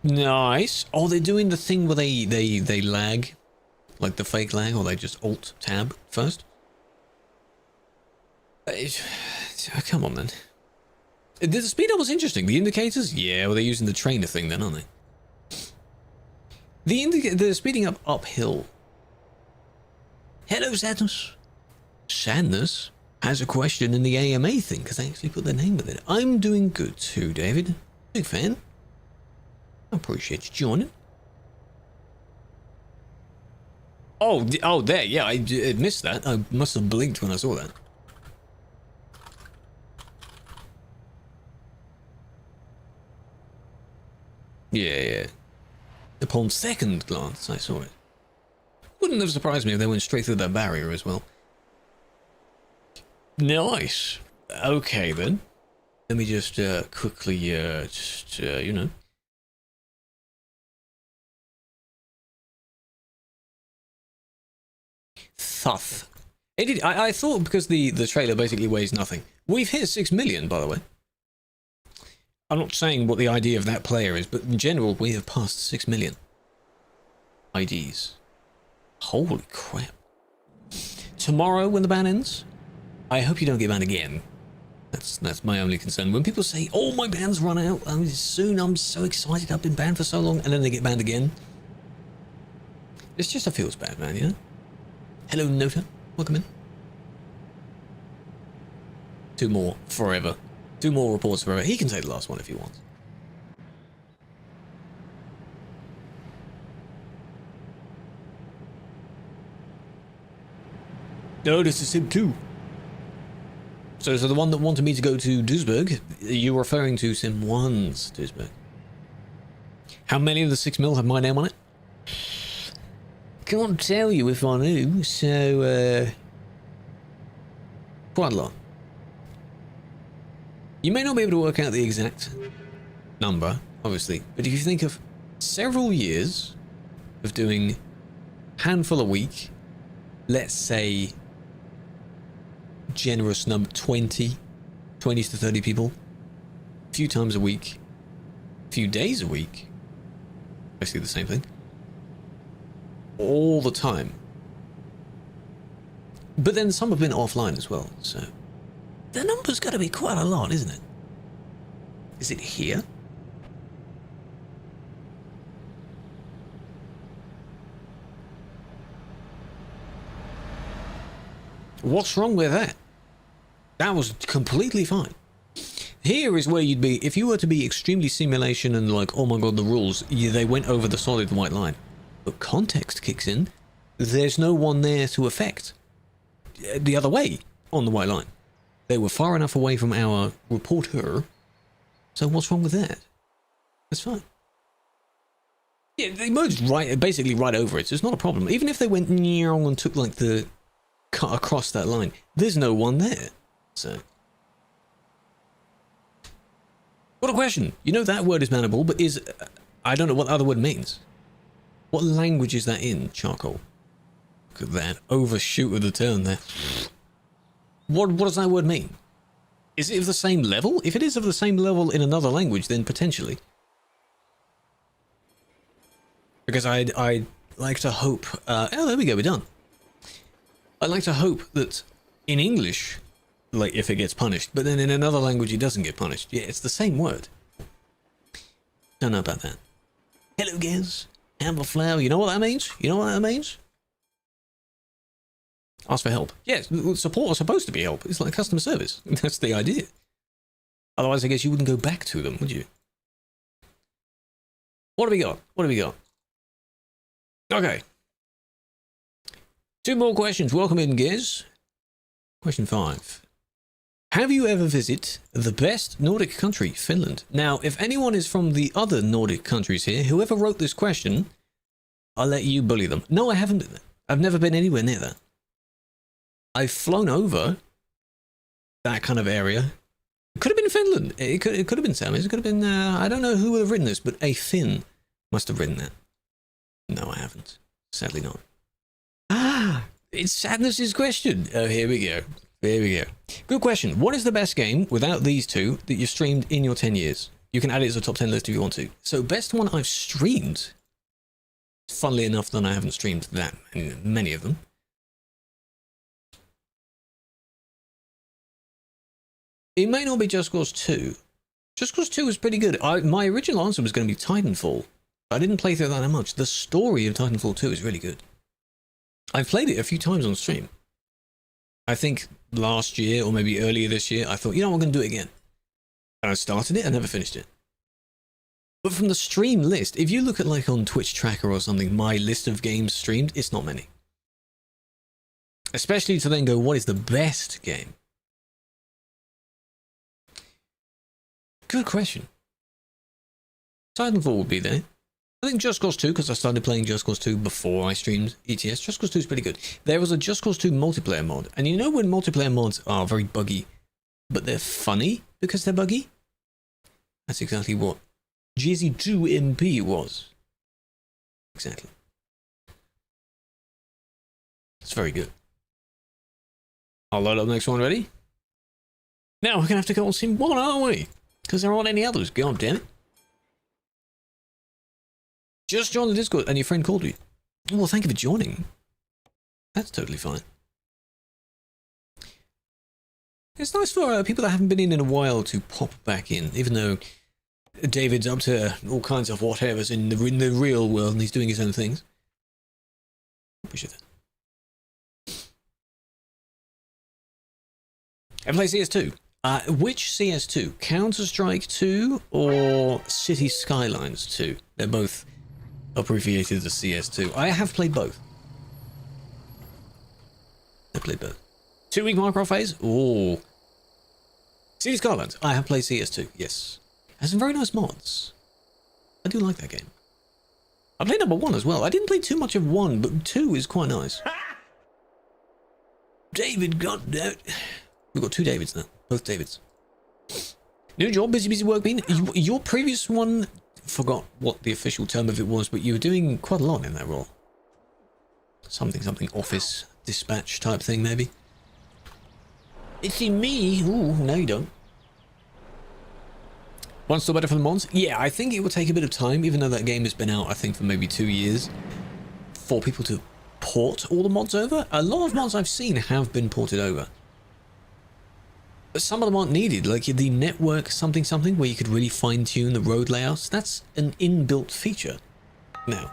Nice. Oh, they're doing the thing where they lag. Like the fake lag, or they just Alt-Tab first? Come on, then. The speed up was interesting. The indicators? Yeah, well, they're using the trainer thing then, aren't they? They're speeding up uphill. Hello, Sadness. Sadness has a question in the AMA thing, because they actually put their name with it. I'm doing good too, David. Big fan. I appreciate you joining. Oh, there, yeah, I missed that. I must have blinked when I saw that. Yeah. Upon second glance, I saw it. Wouldn't have surprised me if they went straight through that barrier as well. Nice. Okay, then. Let me just quickly, you know. Thuff. I thought because the trailer basically weighs nothing. We've hit 6 million, by the way. I'm not saying what the ID of that player is, but in general, we have passed 6 million IDs. Holy crap. Tomorrow, when the ban ends, I hope you don't get banned again. That's my only concern. When people say, oh, my ban's run out, soon, I'm so excited, I've been banned for so long, and then they get banned again. It's just, it feels bad, man, you know? Hello, Nota. Welcome in. 2 more forever. 2 more reports forever. He can take the last one if he wants. No, this is Sim 2. So the one that wanted me to go to Duisburg, you're referring to Sim 1's Duisburg. How many of the 6 mil have my name on it? Can't tell you if I knew, so quite a lot. You may not be able to work out the exact number, obviously, but if you think of several years of doing handful a week, let's say generous number 20 to 30 people, a few times a week, a few days a week, basically the same thing. all the time. But then some have been offline as well, so the number's got to be quite a lot, isn't it? Is it here? What's wrong with that? That was completely fine. Here is where you'd be, if you were to be extremely simulation and like, oh my god, the rules, they went over the solid white line. But context kicks in. There's no one there to affect. The other way on the white line. They were far enough away from our reporter. So what's wrong with that? That's fine. Yeah, they merged right, basically right over it, so it's not a problem. Even if they went and took like the cut across that line, there's no one there. So, what a question. You know that word is bannable, but is I don't know what the other word means. What language is that in, Charcoal? Look at that overshoot of the turn there. What does that word mean? Is it of the same level? If it is of the same level in another language, then potentially. Because I'd like to hope... oh, there we go, we're done. I'd like to hope that in English, like, if it gets punished, but then in another language it doesn't get punished. Yeah, it's the same word. Don't know about that. Hello, guys. Have a flower. You know what that means? You know what that means? Ask for help. Yes, support is supposed to be help. It's like customer service. That's the idea. Otherwise, I guess you wouldn't go back to them, would you? What have we got? What have we got? Okay. 2 more questions. Welcome in, Giz. Question 5. Have you ever visited the best Nordic country, Finland? Now, if anyone is from the other Nordic countries here, whoever wrote this question, I'll let you bully them. No, I haven't been there. I've never been anywhere near that. I've flown over that kind of area. It could have been Finland. It could have been Samis. It could have been, I don't know who would have written this, but a Finn must have written that. No, I haven't. Sadly not. Ah, it's Sadness's question. Oh, here we go. Here we go. Good question. What is the best game without these two that you've streamed in your 10 years? You can add it as a top 10 list if you want to. So, best one I've streamed. Funnily enough, then I haven't streamed that many of them. It may not be Just Cause 2. Just Cause 2 was pretty good. My original answer was going to be Titanfall. I didn't play through that much. The story of Titanfall 2 is really good. I've played it a few times on stream. I think last year or maybe earlier this year, I thought, you know, I'm going to do it again. And I started it and never finished it. But from the stream list, if you look at like on Twitch Tracker or something, my list of games streamed, it's not many. Especially to then go, what is the best game? Good question. Titanfall would be there. I think Just Cause 2, because I started playing Just Cause 2 before I streamed ETS. Just Cause 2 is pretty good. There was a Just Cause 2 multiplayer mod. And you know when multiplayer mods are very buggy, but they're funny because they're buggy? That's exactly what JTDevil was. Exactly. It's very good. I'll load up the next one. Ready? Now we're going to have to go on Sim 1, aren't we? Because there aren't any others. God damn it. Just join the Discord and your friend called you. Well, thank you for joining. That's totally fine. It's nice for people that haven't been in a while to pop back in, even though David's up to all kinds of whatevers in the real world and he's doing his own things. Appreciate that. I play CS2. Which CS2? Counter-Strike 2 or City Skylines 2? They're both abbreviated as CS2. I have played both. I played both. 2-week Minecraft phase? Oh. City Skylines. I have played CS2, yes. Has some very nice mods. I do like that game. I played number 1 as well. I didn't play too much of 1, but 2 is quite nice. David, goddammit. We've got 2 Davids now. Both Davids. New job, busy work been. Your previous one, forgot what the official term of it was, but you were doing quite a lot in that role. Something office dispatch type thing, maybe. It's in me. Ooh, no you don't. One still better for the mods? Yeah, I think it will take a bit of time, even though that game has been out, I think, for maybe 2 years. for people to port all the mods over. A lot of mods I've seen have been ported over. But some of them aren't needed, like the network something where you could really fine-tune the road layouts. That's an inbuilt feature now.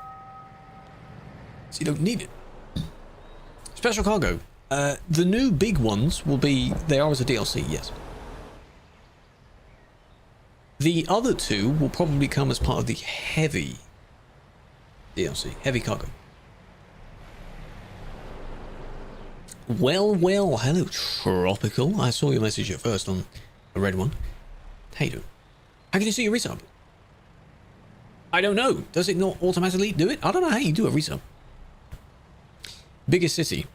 So you don't need it. Special cargo. The new big ones will be, they are as a DLC, yes. The other two will probably come as part of the heavy DLC, heavy cargo. Well, hello Tropical. I saw your message at first on a red one. How you doing? How can you see your resub? I don't know. Does it not automatically do it? I don't know how you do a resub. Biggest city.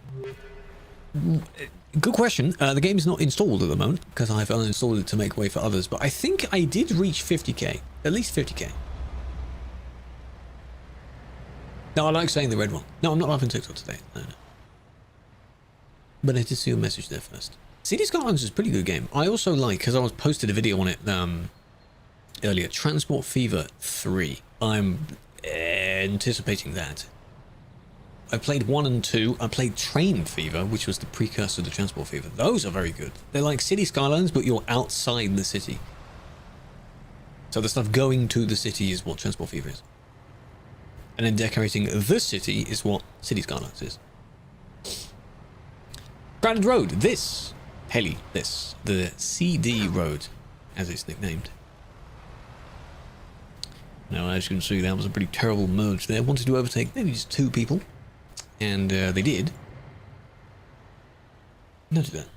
Good question. The game is not installed at the moment because I've uninstalled it to make way for others, but I think I did reach 50k. At least 50k. No, I like saying the red one. No, I'm not live on TikTok today. No. But I did see your message there first. City Skylines is a pretty good game. I also like, because I was posted a video on it earlier, Transport Fever 3. I'm anticipating that. I played 1 and 2. I played Train Fever, which was the precursor to Transport Fever. Those are very good. They're like City Skylines, but you're outside the city. So the stuff going to the city is what Transport Fever is. And then decorating the city is what City Skylines is. Crowded Road, the CD Road, as it's nicknamed. Now, as you can see, that was a pretty terrible merge there. Wanted to overtake maybe just 2 people, and they did. Noted that.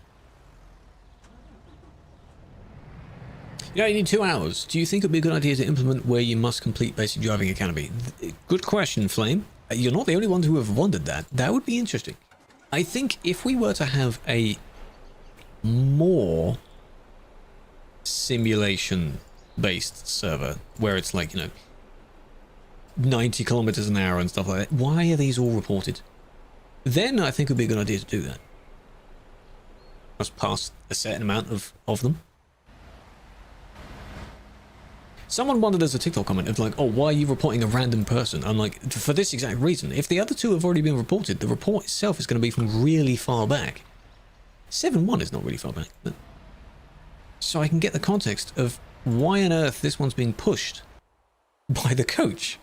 You need 2 hours. Do you think it would be a good idea to implement where you must complete Basic Driving Academy? Good question, Flame. You're not the only ones who have wondered that. That would be interesting. I think if we were to have a more simulation-based server, where it's like, 90 kilometers an hour and stuff like that, why are these all reported? Then I think it would be a good idea to do that. Must pass a certain amount of them. Someone wondered as a TikTok comment of like, oh, why are you reporting a random person? I'm like, for this exact reason. If the other 2 have already been reported, the report itself is going to be from really far back. 7.1 is not really far back. But... So I can get the context of why on earth this one's being pushed by the coach.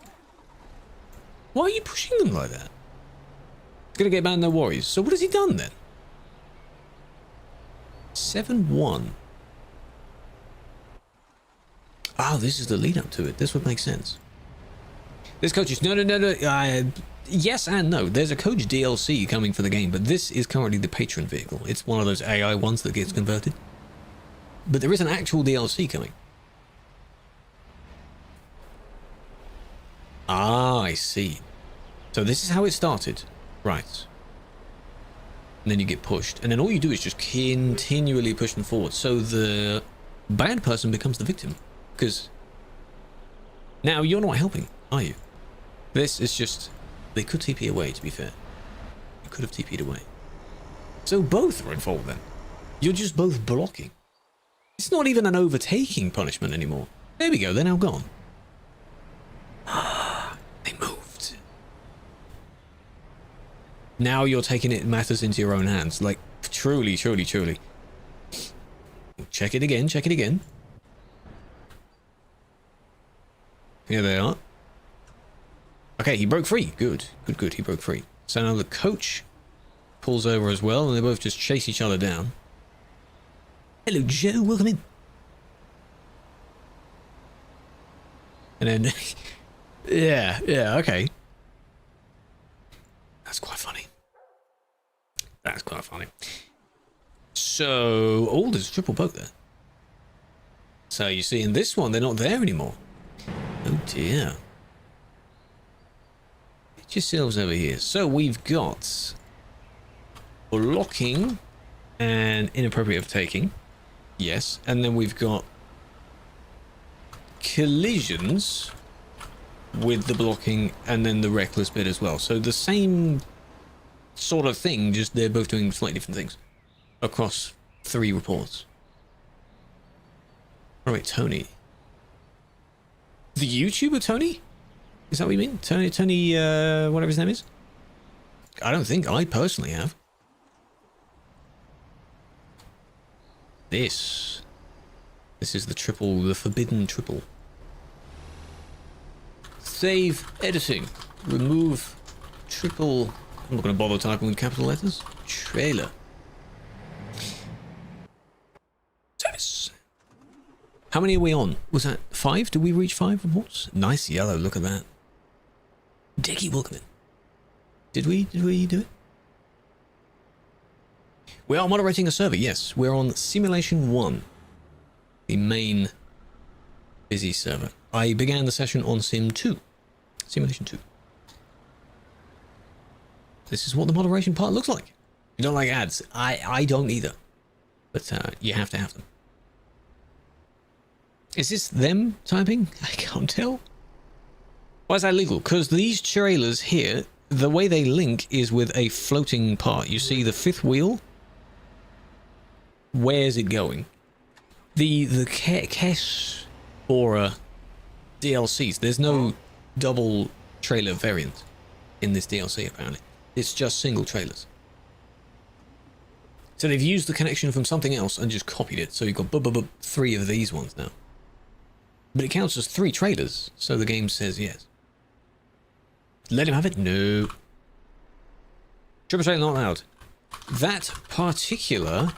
Why are you pushing them like that? Gonna get banned, no worries. So what has he done then? 7.1. Oh, this is the lead up to it. This would make sense. This coach is... No. Yes and no. There's a coach DLC coming for the game, but this is currently the patron vehicle. It's one of those AI ones that gets converted. But there is an actual DLC coming. Ah, I see. So this is how it started. Right. And then you get pushed. And then all you do is just continually push them forward. So the bad person becomes the victim. Because now you're not helping, are you? This is just... They could TP away, to be fair. You could have TP'd away. So both are involved then. You're just both blocking. It's not even an overtaking punishment anymore. There we go, they're now gone. They moved. Now you're taking it matters into your own hands. Like, truly. Check it again. Here they are. Okay, he broke free. Good. He broke free. So now the coach pulls over as well, and they both just chase each other down. Hello, Joe. Welcome in. And then... yeah, okay. That's quite funny. So... Oh, there's a triple poke there. So you see, in this one, they're not there anymore. Oh dear. Get yourselves over here. So we've got blocking and inappropriate overtaking. Yes. And then we've got collisions with the blocking and then the reckless bit as well. So the same sort of thing, just they're both doing slightly different things across 3 reports. Oh wait, Tony. The YouTuber Tony? Is that what you mean? Tony, whatever his name is? I don't think I personally have. This is the triple, the forbidden triple. Save editing. Remove triple. I'm not going to bother typing with capital letters. Trailer. Service. How many are we on? Was that 5? Did we reach 5 reports? Nice yellow. Look at that. Dicky, welcome in. Did we do it? We are moderating a server. Yes, we're on Simulation 1, the main busy server. I began the session on Sim 2. Simulation 2. This is what the moderation part looks like. You don't like ads. I don't either. But you have to have them. Is this them typing? I can't tell. Why is that legal? Because these trailers here, the way they link is with a floating part. You see the fifth wheel? Where's it going? The Kesh or DLCs, there's no double trailer variant in this DLC apparently. It's just single trailers. So they've used the connection from something else and just copied it. So you've got 3 of these ones now. But it counts as 3 trailers, so the game says yes. Let him have it? No. Triple trailer not allowed. That particular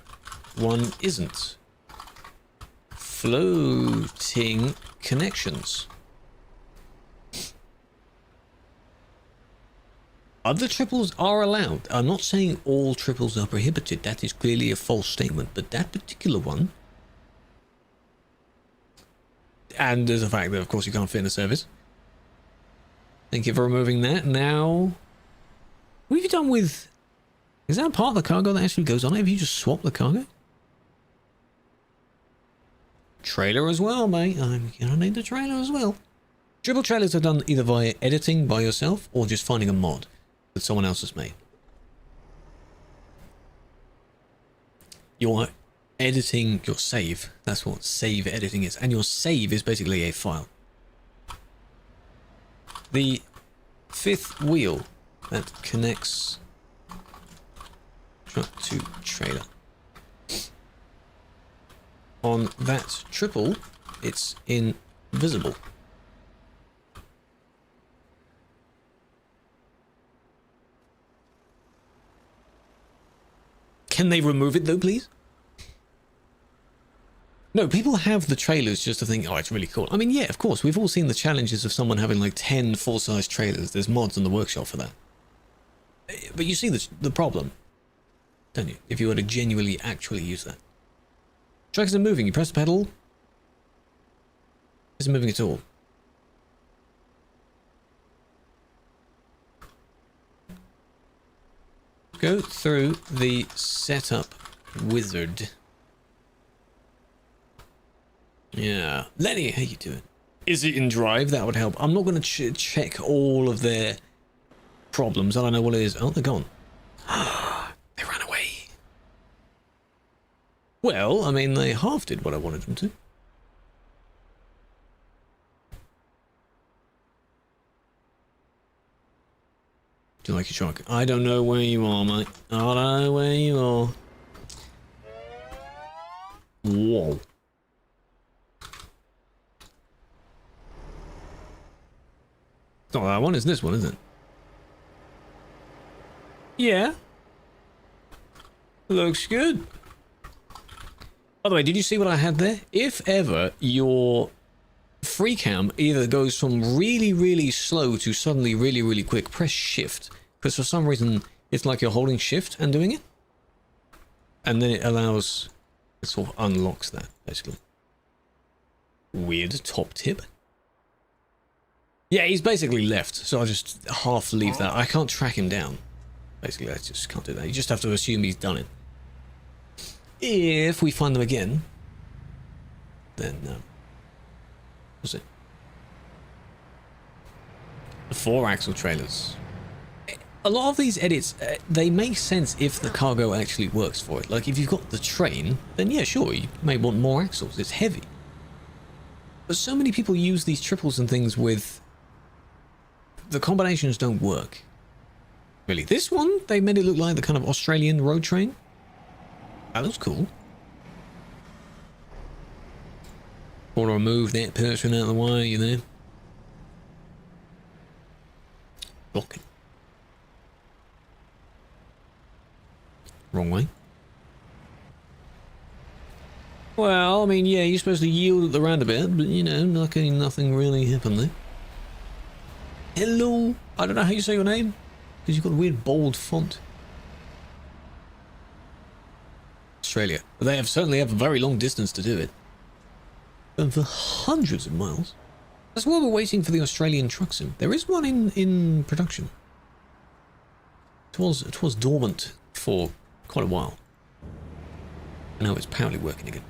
one isn't. Floating connections. Other triples are allowed. I'm not saying all triples are prohibited. That is clearly a false statement. But that particular one... And there's the fact that, of course, you can't fit in a service. Thank you for removing that. Now... What have you done with... Is that part of the cargo that actually goes on it? Have you just swapped the cargo? Trailer as well, mate. I'm gonna need the trailer as well. Triple trailers are done either via editing by yourself or just finding a mod that someone else has made. You're editing your save. That's what save editing is. And your save is basically a file. The fifth wheel that connects truck to trailer. On that triple, it's invisible. Can they remove it though, please? No, people have the trailers just to think, oh, it's really cool. I mean, yeah, of course, we've all seen the challenges of someone having like 10 full-size trailers. There's mods in the workshop for that. But you see the problem, don't you? If you were to genuinely actually use that. Truck isn't moving. You press the pedal. It isn't moving at all. Go through the setup wizard. Yeah. Lenny, how you doing? Is it in drive? That would help. I'm not going to check all of their problems. I don't know what it is. Oh, they're gone. They ran away. Well, I mean, they half did what I wanted them to. Do you like your truck? I don't know where you are, mate. I don't know where you are. Whoa. It's not that one, it's this one, isn't it? Yeah. Looks good. By the way, did you see what I had there? If ever your free cam either goes from really, really slow to suddenly really, really quick, press shift. Because for some reason, it's like you're holding shift and doing it. And then it allows, it sort of unlocks that, basically. Weird top tip. Yeah, he's basically left, so I'll just half leave that. I can't track him down. Basically, I just can't do that. You just have to assume he's done it. If we find them again, then what's it? The 4-axle trailers. A lot of these edits, they make sense if the cargo actually works for it. Like if you've got the train, then yeah, sure, you may want more axles. It's heavy. But so many people use these triples and things with the combinations don't work. Really? This one, they made it look like the kind of Australian road train. That looks cool. Want to remove that person out of the way, you know? Blocking. Wrong way. Well, I mean, yeah, you're supposed to yield at the roundabout, but, you know, nothing really happened there. Hello. I don't know how you say your name, because you've got a weird bold font. Australia. But they certainly have a very long distance to do it. And for hundreds of miles. That's why we're waiting for the Australian truck sim. There is one in production. It was dormant for quite a while. And now it's apparently working again.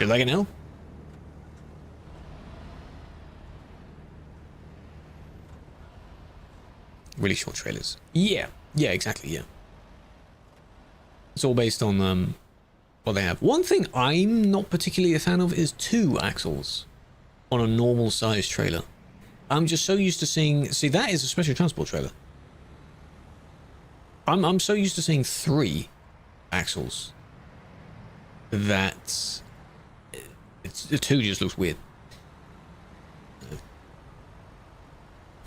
You like it now? Really short trailers. Yeah, exactly, yeah. It's all based on what they have. One thing I'm not particularly a fan of is 2 axles on a normal size trailer. I'm just so used to seeing... See, that is a special transport trailer. I'm so used to seeing 3 axles that the 2 just looks weird.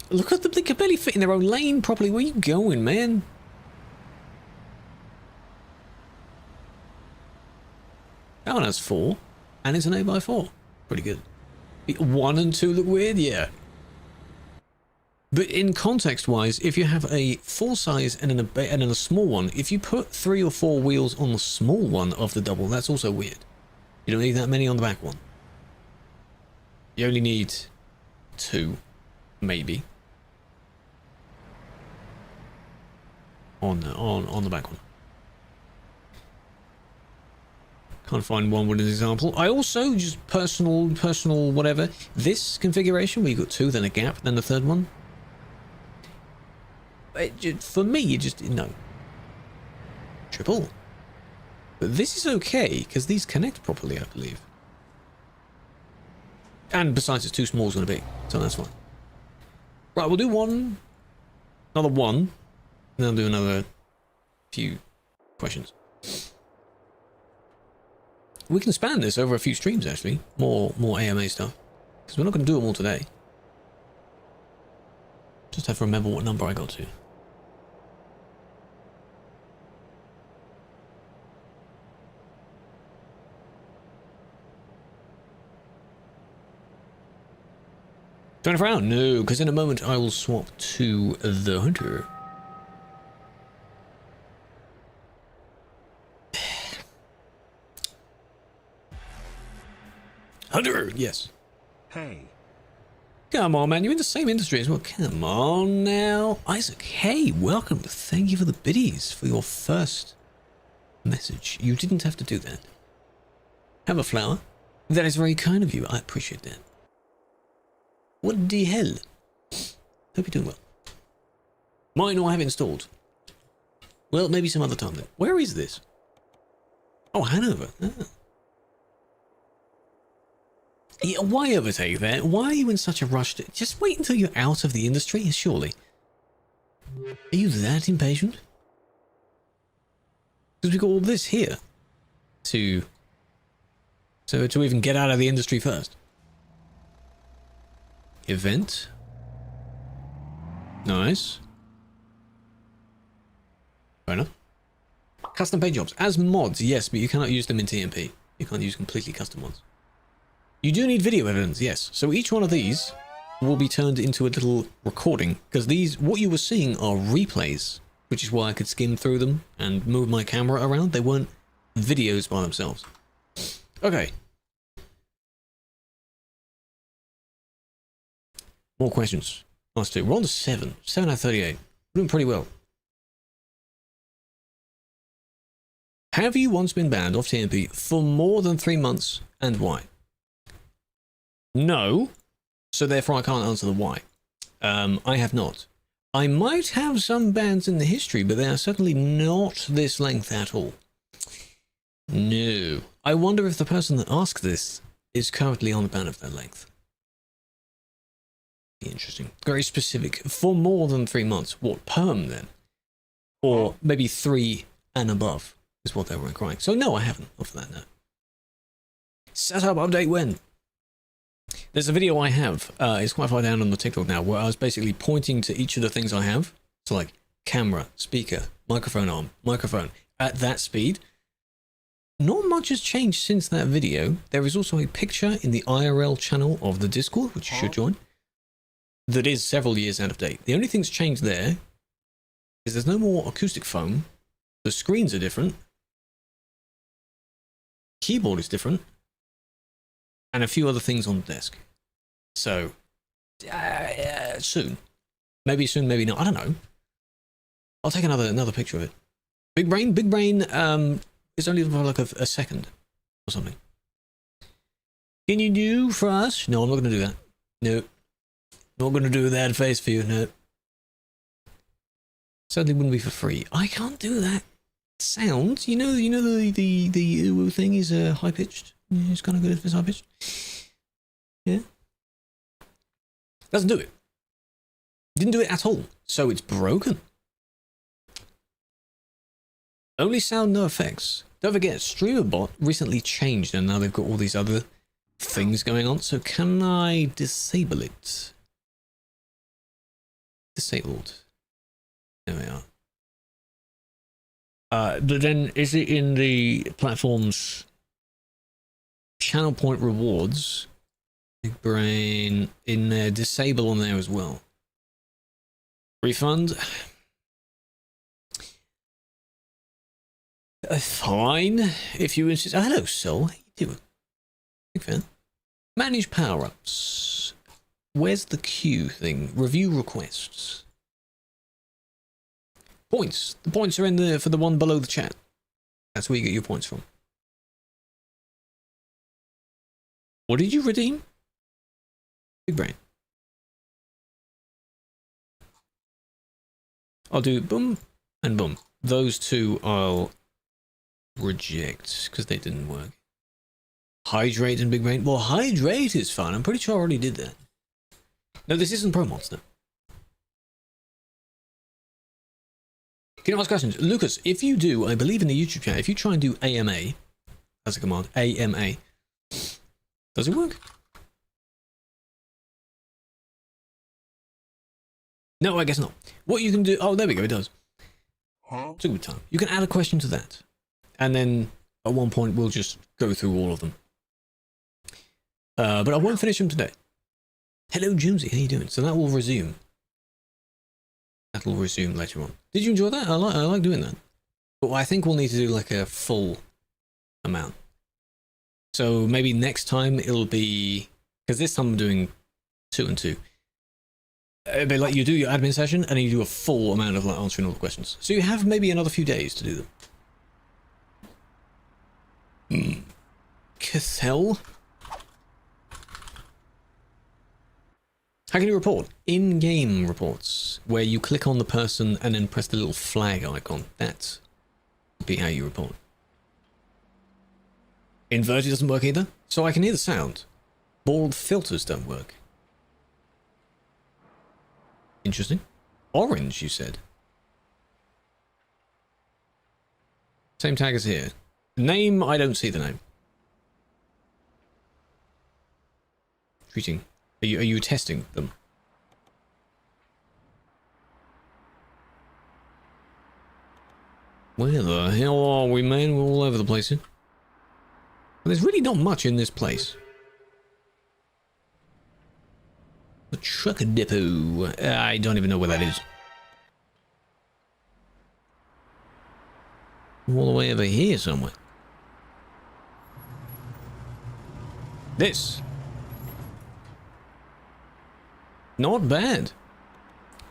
Look at them, they can barely fit in their own lane properly. Where are you going, man? That one has 4, and it's an 8x4. Pretty good. 1 and 2 look weird, yeah. But in context-wise, if you have a full size and then a small one, if you put 3 or 4 wheels on the small one of the double, that's also weird. You don't need that many on the back one. You only need 2, maybe, on the back one. Can't find one with an example. I also, just personal whatever, this configuration where you got 2, then a gap, then the third one. For me, no. Triple. But this is okay, because these connect properly, I believe. And besides, it's too small and big, so that's fine. Right, we'll do another one, and then I'll do another few questions. We can span this over a few streams, actually. More AMA stuff. Because we're not going to do them all today. Just have to remember what number I got to. Turn it around? No, because in a moment I will swap to the Hunter. Hunter, yes. Hey. Come on, man, you're in the same industry as well. Come on now. Isaac, hey, welcome. Thank you for the biddies for your first message. You didn't have to do that. Have a flower. That is very kind of you. I appreciate that. What the hell? Hope you're doing well. Mine or I have installed. Well, maybe some other time then. Where is this? Oh, Hanover. Ah. Yeah, why overtake that? Why are you in such a rush? Just wait until you're out of the industry, surely. Are you that impatient? Because we've got all this here to even get out of the industry first. Event. Nice. Fair enough. Custom paint jobs. As mods, yes, but you cannot use them in TMP. You can't use completely custom ones. You do need video evidence, yes. So each one of these will be turned into a little recording, because these, what you were seeing are replays, which is why I could skim through them and move my camera around. They weren't videos by themselves. Okay. More questions. Last 2. We're on to 7. 7 out of 38. We're doing pretty well. Have you once been banned off TMP for more than 3 months, and why? No, so therefore I can't answer the why. I have not. I might have some bans in the history, but they are certainly not this length at all. No. I wonder if the person that asked this is currently on a ban of that length. Interesting. Very specific. For more than 3 months. What, perm then? Or maybe 3 and above is what they were requiring. So no, I haven't. Not for that, no. Setup update when? There's a video I have. It's quite far down on the TikTok now, where I was basically pointing to each of the things I have. So like camera, speaker, microphone arm, microphone at that speed. Not much has changed since that video. There is also a picture in the IRL channel of the Discord, which you should join, that is several years out of date. The only thing's changed there is there's no more acoustic foam. The screens are different. Keyboard is different. And a few other things on the desk. So, soon. Maybe soon, maybe not. I don't know. I'll take another picture of it. Big Brain is only for like a second or something. Can you do for us? No, I'm not going to do that. No. Not going to do that face for you, no. Certainly wouldn't be for free. I can't do that. Sound, you know the ooh thing is high pitched. Yeah, it's kind of good if it's high pitched. Yeah. Doesn't do it. Didn't do it at all. So it's broken. Only sound, no effects. Don't forget, StreamerBot recently changed and now they've got all these other things going on. So can I disable it? Disabled. There we are. But then is it in the platform's channel point rewards? Big Brain in there, disable on there as well. Refund. Fine, if you insist. Oh, hello, Soul. How you doing? Big fan. Manage power-ups. Where's the queue thing? Review requests. Points. The points are in there for the one below the chat. That's where you get your points from. What did you redeem? Big Brain. I'll do boom and boom. Those two I'll reject because they didn't work. Hydrate and Big Brain. Well, hydrate is fun. I'm pretty sure I already did that. No, this isn't Pro Monster. Can you ask questions? Lucas, if you do, I believe in the YouTube chat, if you try and do AMA as a command, AMA, does it work? No, I guess not. What you can do, oh, there we go, it does. It's a good time. You can add a question to that. And then at one point, we'll just go through all of them. But I won't finish them today. Hello, Jonesy, how you doing? So that will resume. That'll resume later on. Did you enjoy that? I like doing that. But I think we'll need to do like a full amount. So maybe next time it'll be, because this time I'm doing 2 and 2. It'll be like you do your admin session and then you do a full amount of like answering all the questions. So you have maybe another few days to do them. Cathel. How can you report? In-game reports, where you click on the person and then press the little flag icon. That would be how you report. Inverted doesn't work either, so I can hear the sound. Bald filters don't work. Interesting. Orange, you said. Same tag as here. Name, I don't see the name. Treating. Are you testing them? Where the hell are we, man? We're all over the place here. But there's really not much in this place. The trucker depot. I don't even know where that is. All the way over here somewhere. This. Not bad.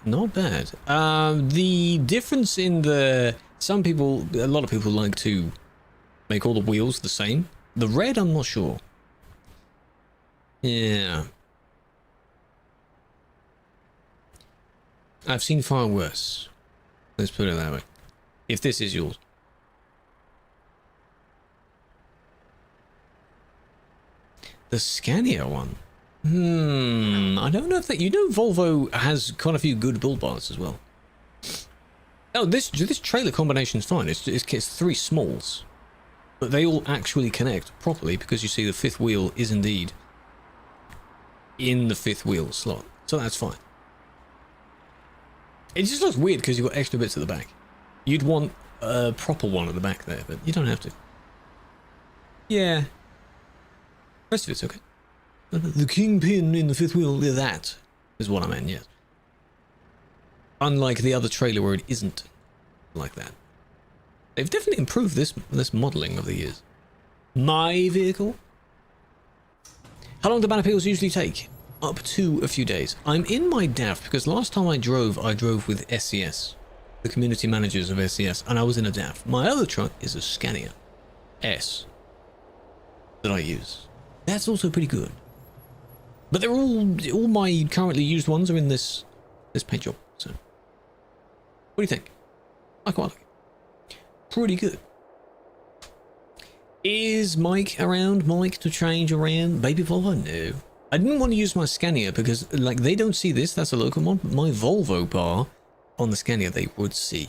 Not bad. The difference in the... Some people, a lot of people like to make all the wheels the same. The red, I'm not sure. Yeah. I've seen far worse. Let's put it that way. If this is yours. The Scania one. I don't know if that... You know Volvo has quite a few good build bars as well. Oh, this trailer combination is fine. It's 3 smalls. But they all actually connect properly because you see the 5th wheel is indeed in the 5th wheel slot. So that's fine. It just looks weird because you've got extra bits at the back. You'd want a proper one at the back there, but you don't have to. Yeah. Rest of it's okay. The kingpin in the 5th wheel, that is what I meant, yes. Unlike the other trailer where it isn't like that. They've definitely improved this modelling over the years. My vehicle? How long do ban appeals usually take? Up to a few days. I'm in my DAF because last time I drove with SCS. The community managers of SCS, and I was in a DAF. My other truck is a Scania S that I use. That's also pretty good. But they're all my currently used ones are in this paint job. So, what do you think? I quite like it. Pretty good. Is Mike around? Mike to change around? Baby Volvo? No. I didn't want to use my Scania because, like, they don't see this. That's a local mod. But my Volvo bar on the Scania they would see.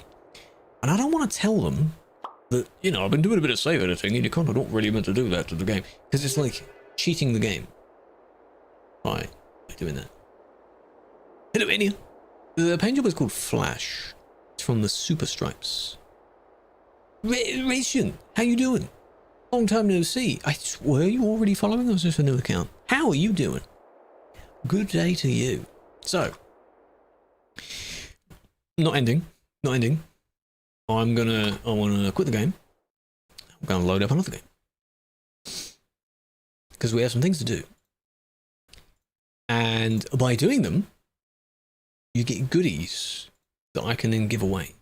And I don't want to tell them that, you know, I've been doing a bit of save editing and you're kind of not really meant to do that to the game. Because it's like cheating the game. By doing that. Hello, Enya. The paint job is called Flash. It's from the Super Stripes. Ration, how you doing? Long time no see. Were you already following or was this a new account? How are you doing? Good day to you. So, not ending. I want to quit the game. I'm gonna load up another game. Because we have some things to do. And by doing them, you get goodies that I can then give away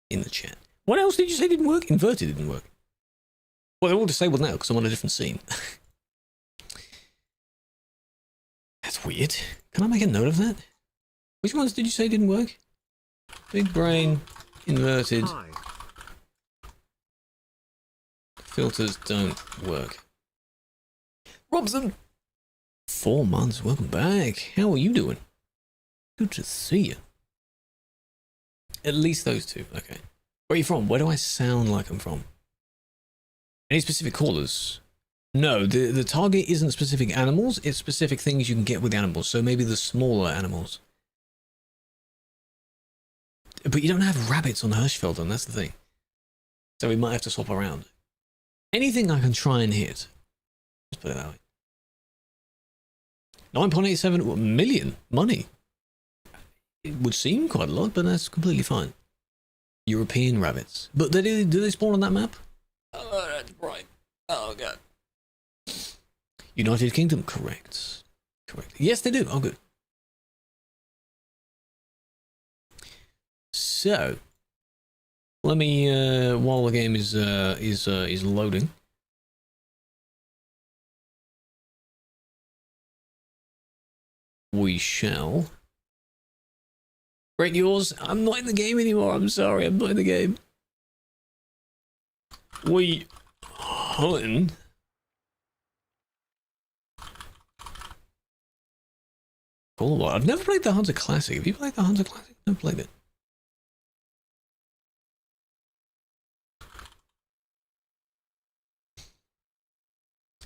in the chat. What else did you say didn't work? Inverted didn't work. Well, they're all disabled now because I'm on a different scene. That's weird. Can I make a note of that? Which ones did you say didn't work? Big brain, inverted. Hi. Filters don't work. Robson! 4 months, welcome back. How are you doing? Good to see you. At least those two, okay. Where are you from? Where do I sound like I'm from? Any specific callers? No, the target isn't specific animals, it's specific things you can get with animals, so maybe the smaller animals. But you don't have rabbits on Hirschfelden, that's the thing. So we might have to swap around. Anything I can try and hit. Let's put it that way. 9.87 million money. It would seem quite a lot, but that's completely fine. European rabbits. But do they spawn on that map? Oh, that's right. Oh, God. United Kingdom, correct. Correct. Yes, they do. Oh, good. So, let me, while the game is loading. We shall. Great yours. I'm not in the game anymore. I'm sorry. I'm not in the game. We hunting. Cool. I've never played the Hunter Classic. Have you played the Hunter Classic? Never played it.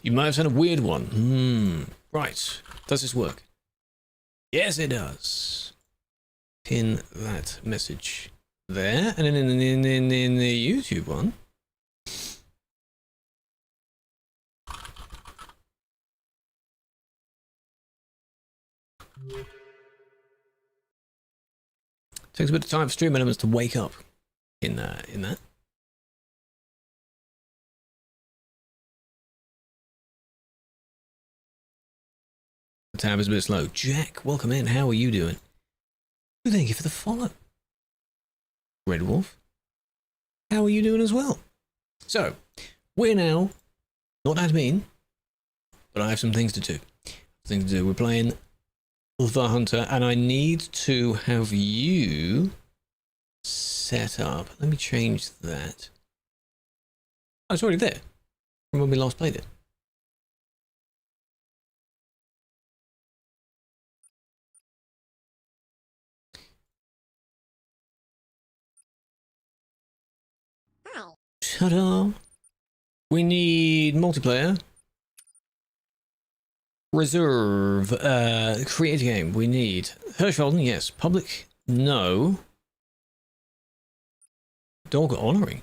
You might have sent a weird one. Right. Does this work? Yes, it does. Pin that message there, and then in the YouTube one. Takes a bit of time for stream elements to wake up in that. The tab is a bit slow. Jack, welcome in. How are you doing? Thank you for the follow. Red Wolf, how are you doing as well? So, we're now not admin, but I have some things to do. We're playing the Hunter, and I need to have you set up. Let me change that. Oh, it's already there from when we last played it. Ta-da! We need multiplayer. Reserve. Create a game. We need Hirschfelden, yes. Public, no. Dog honoring.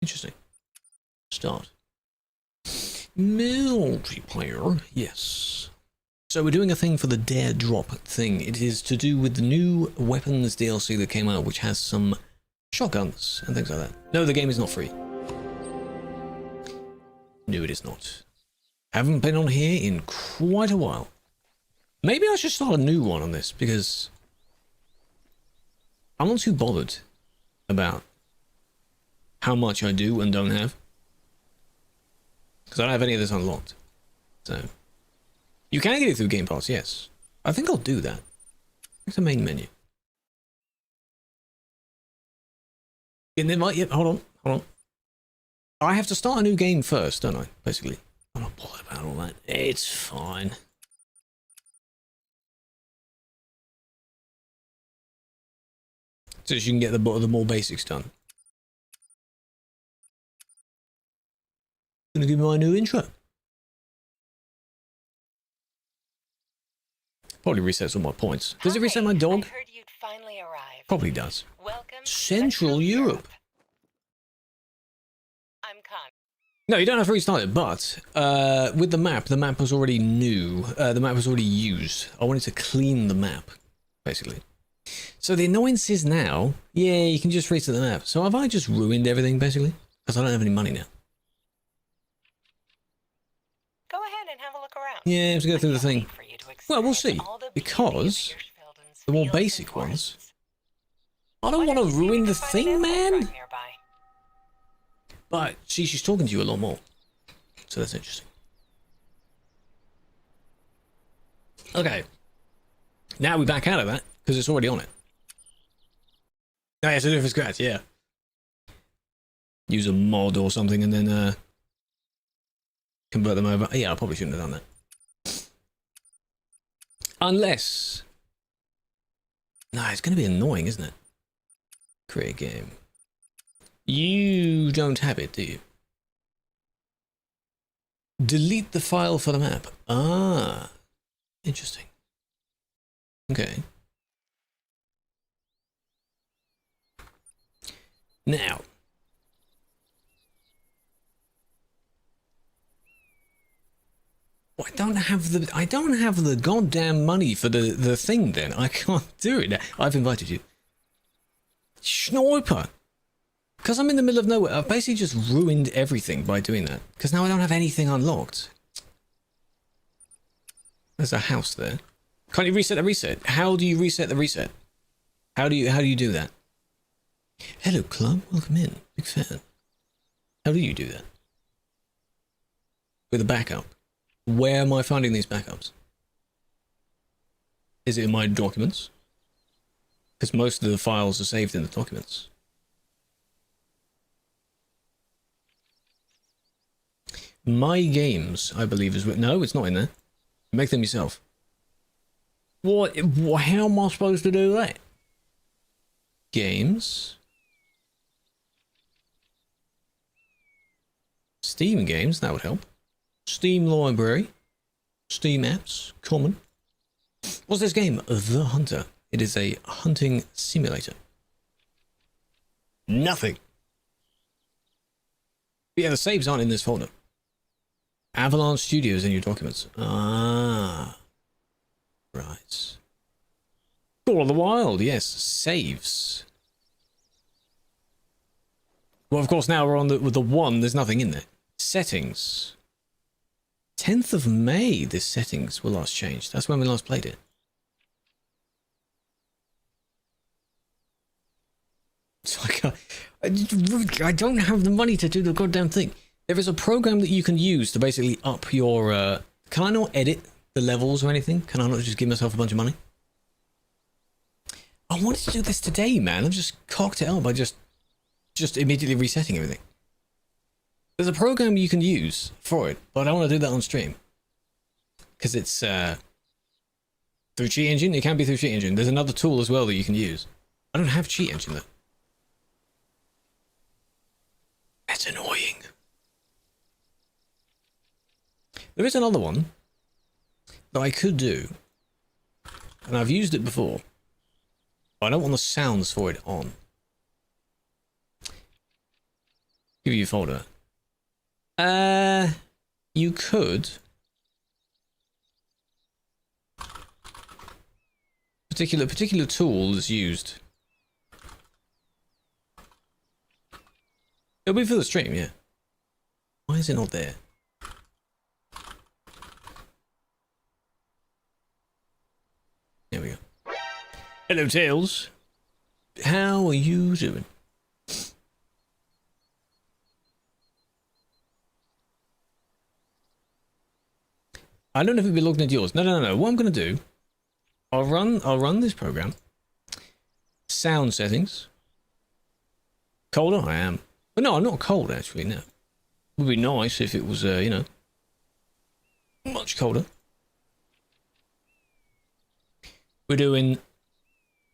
Interesting. Start. Multiplayer, yes. So we're doing a thing for the Dare Drop thing. It is to do with the new weapons DLC that came out, which has some shotguns and things like that. No, the game is not free. No, it is not. Haven't been on here in quite a while. Maybe I should start a new one on this, because I'm not too bothered about how much I do and don't have. Because I don't have any of this unlocked. So, you can get it through Game Pass, yes. I think I'll do that. It's the main menu. Get an invite? Yep, hold on. I have to start a new game first, don't I? Basically. I'm not bothered about all that. It's fine. So you can get the more basics done. Gonna give me my new intro. Probably resets all my points. Does it reset my dog? I heard you'd finally arrived. Probably does. Welcome Central Europe. I'm Con. No, you don't have to restart it, but with the map was already new. The map was already used. I wanted to clean the map, basically. So the annoyance is now, yeah, you can just reset the map. So have I just ruined everything, basically? Because I don't have any money now. Go ahead and have a look around. Yeah, let's go through the thing. Well, we'll see. All the Because the more basic ones, I don't Why want to don't you ruin the find an thing, animal man. truck nearby? But see, she's talking to you a lot more. So that's interesting. Okay. Now we back out of that, because it's already on it. Oh, yeah, so do it from scratch, yeah. Use a mod or something and then convert them over. Yeah, I probably shouldn't have done that. Unless... No, it's going to be annoying, isn't it? Create game. You don't have it, do you? Delete the file for the map. Ah, interesting. Okay. Now. I don't have the goddamn money for the thing then. I can't do it. I've invited you. Sniper! Because I'm in the middle of nowhere, I've basically just ruined everything by doing that. Because now I don't have anything unlocked. There's a house there. Can't you reset the reset? How do you reset the reset? How do you do that? Hello club, welcome in. Big fan. How do you do that? With a backup. Where am I finding these backups? Is it in my documents? Because most of the files are saved in the documents. My games, I believe, is... No, it's not in there. Make them yourself. What? How am I supposed to do that? Games. Steam games, that would help. Steam library. Steam apps. Common. What's this game? The Hunter. It is a hunting simulator. Nothing. But yeah, the saves aren't in this folder. Avalanche Studios in your documents. Ah. Right. Call of the Wild, yes. Saves. Well, of course, now we're on with the one. There's nothing in there. Settings. 10th of May, this settings were last changed. That's when we last played it. So I don't have the money to do the goddamn thing. There is a program that you can use to basically up your... Can I not edit the levels or anything? Can I not just give myself a bunch of money? I wanted to do this today, man. I've just cocked it up by just immediately resetting everything. There's a program you can use for it, but I don't want to do that on stream. Because it's through Cheat Engine. It can be through Cheat Engine. There's another tool as well that you can use. I don't have Cheat Engine though. That's annoying. There is another one that I could do, and I've used it before, but I don't want the sounds for it on. Give you a folder. You could. Particular tool is used. It'll be for the stream, yeah. Why is it not there? There we go. Hello, Tails. How are you doing? I don't know if it'll be logged into yours. No. What I'm gonna do, I'll run this program. Sound settings. Colder? I am. But no, I'm not cold actually, no. It would be nice if it was, you know, much colder. We're doing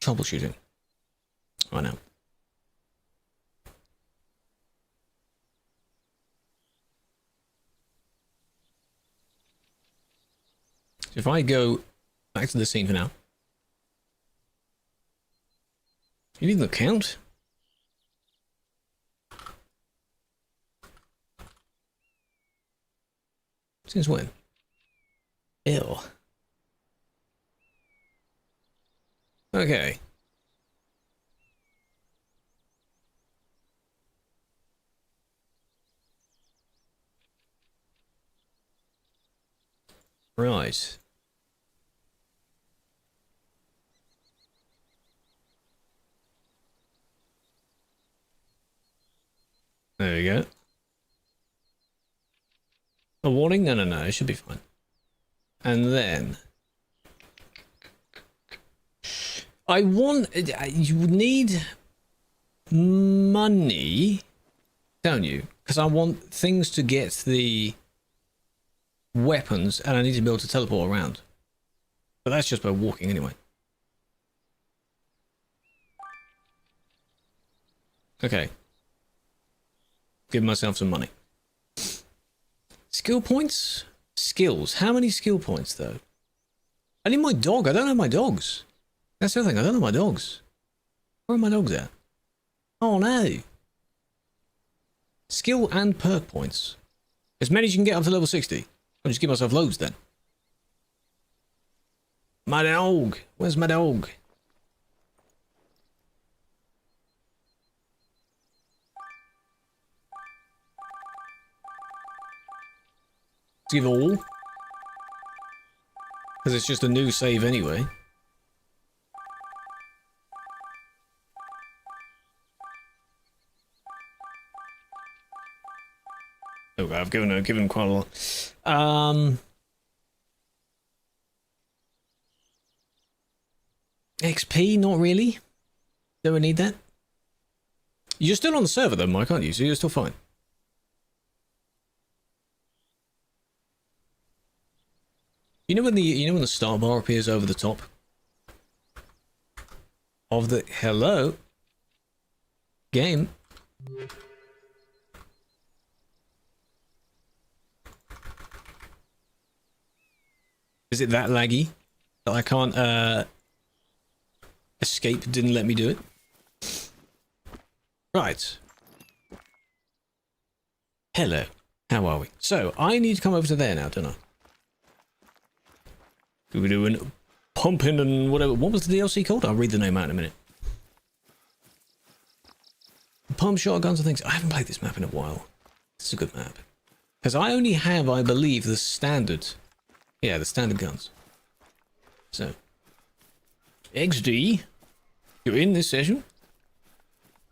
troubleshooting right now. So if I go back to the scene for now. You need the count? Since when? Ew. Okay. Right. There we go. A warning? No, it should be fine. And then I want, you need money, don't you? Because I want things to get the weapons and I need to be able to teleport around. But that's just by walking anyway. Okay. Give myself some money. Skill points? Skills. How many skill points, though? I need my dog. I don't have my dogs. That's the other thing. I don't have my dogs. Where are my dogs at? Oh, no. Skill and perk points. As many as you can get up to level 60. I'll just give myself loads, then. My dog. Where's my dog? Give all. Because it's just a new save anyway. Oh, I've given quite a lot. XP, not really. Don't we need that? You're still on the server though, Mike, aren't you? So you're still fine. You know when the star bar appears over the top of the hello game? Is it that laggy that I can't escape? Didn't let me do it. Right. Hello. How are we? So I need to come over to there now, don't I? We were doing pumping and whatever. What was the DLC called? I'll read the name out in a minute. Pump shotguns and things. I haven't played this map in a while. It's a good map. Because I only have, I believe, the standard. Yeah, the standard guns. So. XD. You're in this session.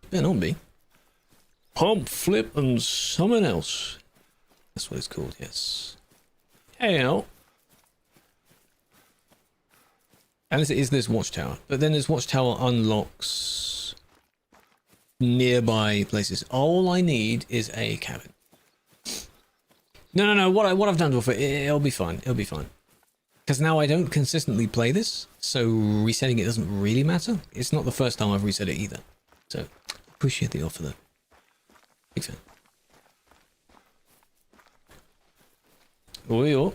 Better not be. Pump, flip, and something else. That's what it's called, yes. Hell. And this is this watchtower. But then this watchtower unlocks nearby places. All I need is a cabin. No. What I've done before, it'll be fine. It'll be fine. Because now I don't consistently play this, so resetting it doesn't really matter. It's not the first time I've reset it either. So, appreciate the offer though. Big fan. Where you?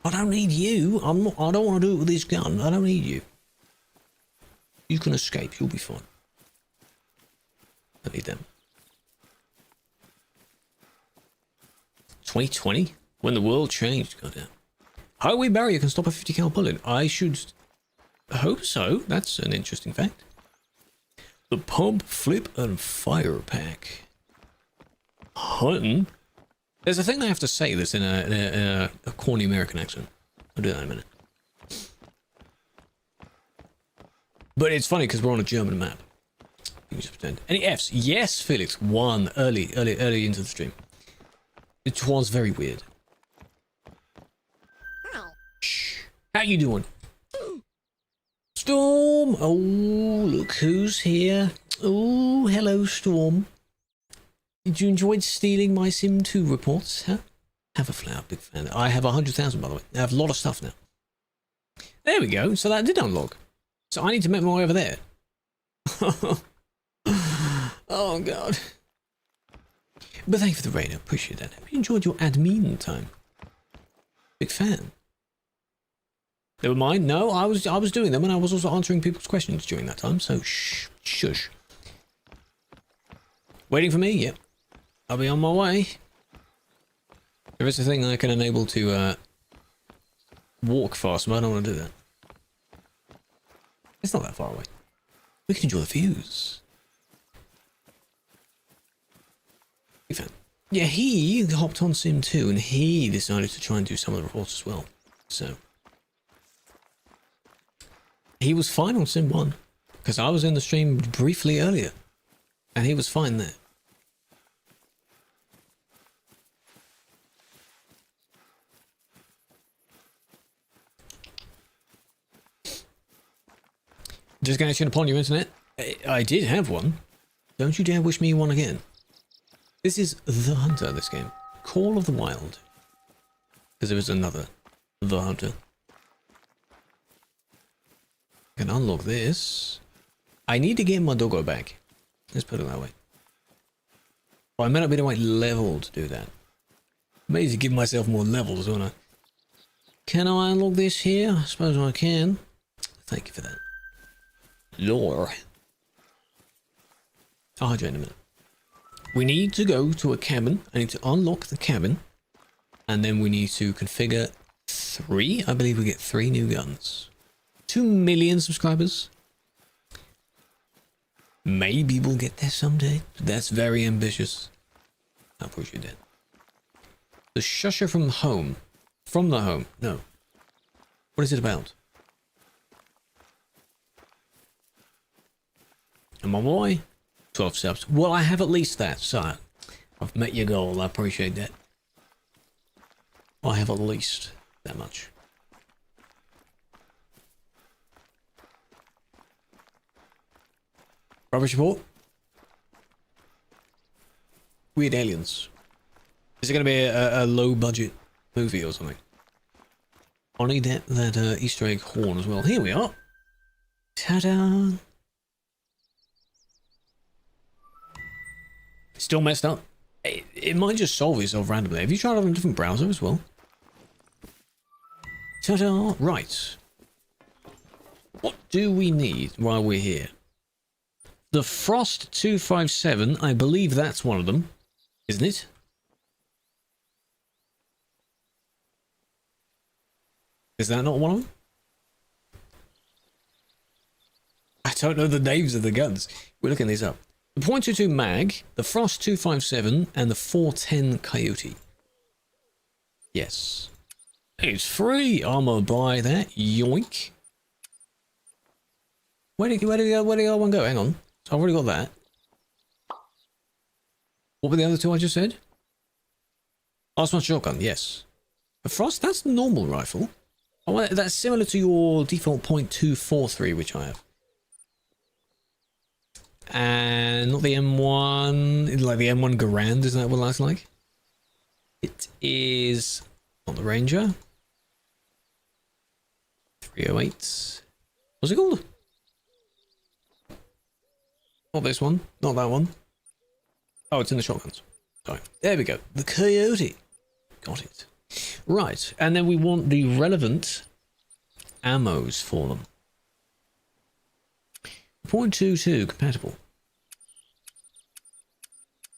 I don't need you. I don't want to do it with this gun. I don't need you. You can escape. You'll be fine. I need them. 2020? When the world changed. Goddamn. Highway barrier can stop a 50 cal bullet. I should hope so. That's an interesting fact. The pump, flip, and fire pack. Hunting? There's a thing I have to say this in a corny American accent. I'll do that in a minute. But it's funny because we're on a German map. You can just pretend. Any Fs? Yes, Felix. One early into the stream. It was very weird. Shh. How you doing? Storm. Oh, look who's here. Oh, hello, Storm. Did you enjoy stealing my Sim 2 reports? Huh? Have a flower, big fan. I have 100,000, by the way. I have a lot of stuff now. There we go. So that did unlock. So I need to make my way over there. Oh, God. But thank you for the raid. I appreciate that. Hope you enjoyed your admin time. Big fan. Never mind. No, I was doing them, and I was also answering people's questions during that time. So shush. Waiting for me? Yep. I'll be on my way. There is a thing I can enable to walk fast, but I don't want to do that. It's not that far away. We can enjoy the views. Big fan. Yeah, he hopped on Sim 2 and he decided to try and do some of the reports as well. So he was fine on Sim 1 because I was in the stream briefly earlier and he was fine there. Disconnection upon your internet? I did have one. Don't you dare wish me one again. This is The Hunter, this game. Call of the Wild. Because there is another The Hunter. I can unlock this. I need to get my doggo back. Let's put it that way. Well, I may not be the right level to do that. I may need to give myself more levels, don't I? Can I unlock this here? I suppose I can. Thank you for that. Lore. I'll hide you in a minute. We need to go to a cabin. I need to unlock the cabin. And then we need to configure 3. I believe we get 3 new guns. 2 million subscribers. Maybe we'll get there someday. That's very ambitious. I appreciate that. The Shusher from home. From the home. No. What is it about? And my boy, 12 subs. Well, I have at least that, so I've met your goal. I appreciate that. I have at least that much. Rubbish report. Weird aliens. Is it going to be a low budget movie or something? I need that Easter egg horn as well. Here we are. Ta-da! Still messed up. It might just solve itself randomly. Have you tried on a different browser as well? Ta-da! Right. What do we need while we're here? The Frost 257, I believe that's one of them, isn't it? Is that not one of them? I don't know the names of the guns. We're looking these up. The .22 mag, the Frost 257, and the 410 Coyote. Yes. It's free! I'm gonna buy that. Yoink. Where did the other one go? Hang on. So I've already got that. What were the other 2 I just said? Last one shotgun, yes. The Frost, that's the normal rifle. Oh, that's similar to your default .243, which I have. And not the M1, like the M1 Garand, isn't that what that's like? It is not the Ranger. 308. What's it called? Not this one, not that one. Oh, it's in the shotguns. Sorry. There we go. The Coyote. Got it. Right, and then we want the relevant ammos for them. 0.22 compatible.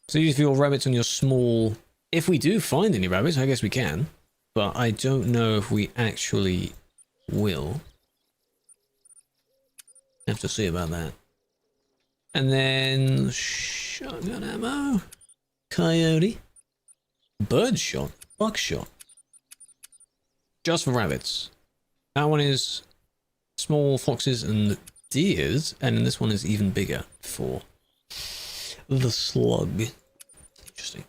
So use for your rabbits on your small... If we do find any rabbits, I guess we can. But I don't know if we actually will. Have to see about that. And then... Shotgun ammo. Coyote. Birdshot. Buckshot. Just for rabbits. That one is small foxes and deers. And then this one is even bigger for the slug. Interesting.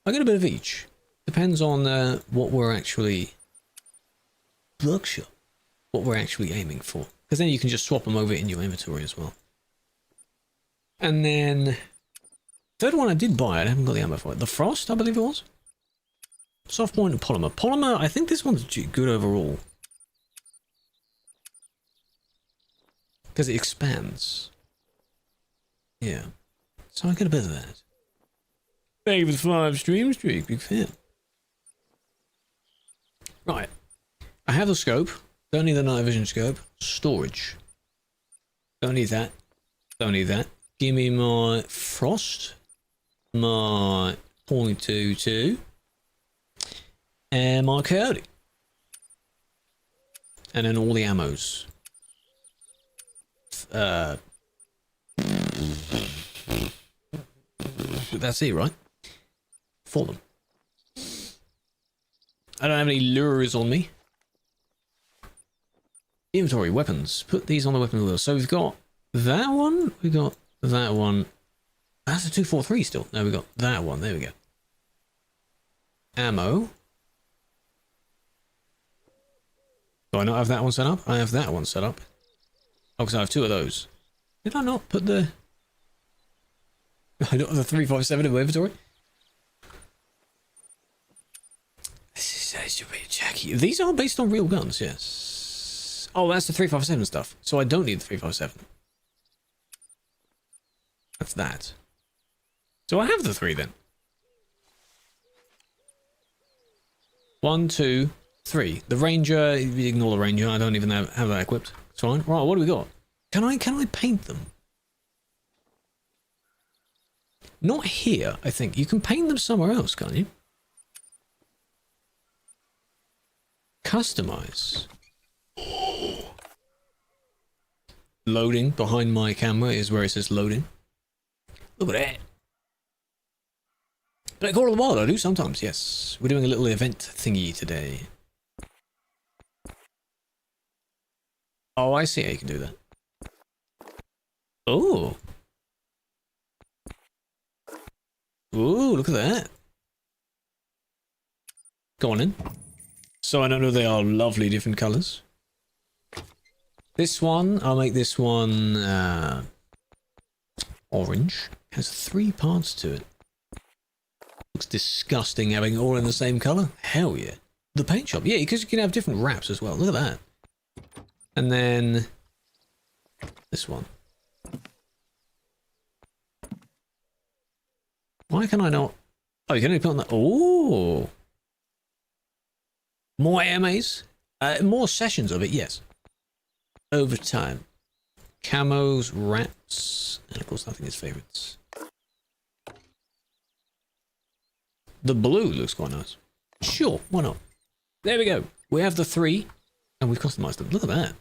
I get a bit of each. Depends on what we're actually... Buckshot. What we're actually aiming for. Because then you can just swap them over in your inventory as well. And then... Third one I did buy. I haven't got the ammo for it. The Frost, I believe it was. Soft point and Polymer. Polymer, I think this one's good overall. Because it expands. Yeah. So I get a bit of that. Thank you for the 5 stream streak, big fan. Right. I have the scope. Don't need the night vision scope. Storage. Don't need that. Don't need that. Give me my Frost. My .22. And my Coyote. And then all the ammos. That's it, right? For them. I don't have any lures on me. Inventory, weapons. Put these on the weapon wheel. So we've got that one. We got that one. That's a 243 still. No, we got that one. There we go. Ammo. Do I not have that one set up? I have that one set up. Oh, because I have 2 of those. Did I not put the... I don't have the 357 in my inventory? This is a bit jacky. These are based on real guns, yes. Oh, that's the 357 stuff. So I don't need the 357. That's that. So I have the 3 then. 1, 2, 3. The Ranger, ignore the Ranger. I don't even have that equipped. It's fine. Right, what do we got? Can I paint them? Not here, I think. You can paint them somewhere else, can't you? Customize. Loading. Behind my camera is where it says loading. Look at that. Play Call of the Wild, I do sometimes, yes. We're doing a little event thingy today. Oh, I see how you can do that. Oh. Ooh, look at that. Go on in. So I don't know, they are lovely different colours. This one, I'll make this one orange. Has 3 parts to it. Looks disgusting having it all in the same colour. Hell yeah. The paint shop, yeah, because you can have different wraps as well. Look at that. And then this one. Why can I not? Oh, you can only put on that. Oh, more AMAs, more sessions of it. Yes, over time. Camos, wraps, and of course nothing is favorites. The blue looks quite nice. Sure, why not? There we go. We have the 3, and we've customized them. Look at that.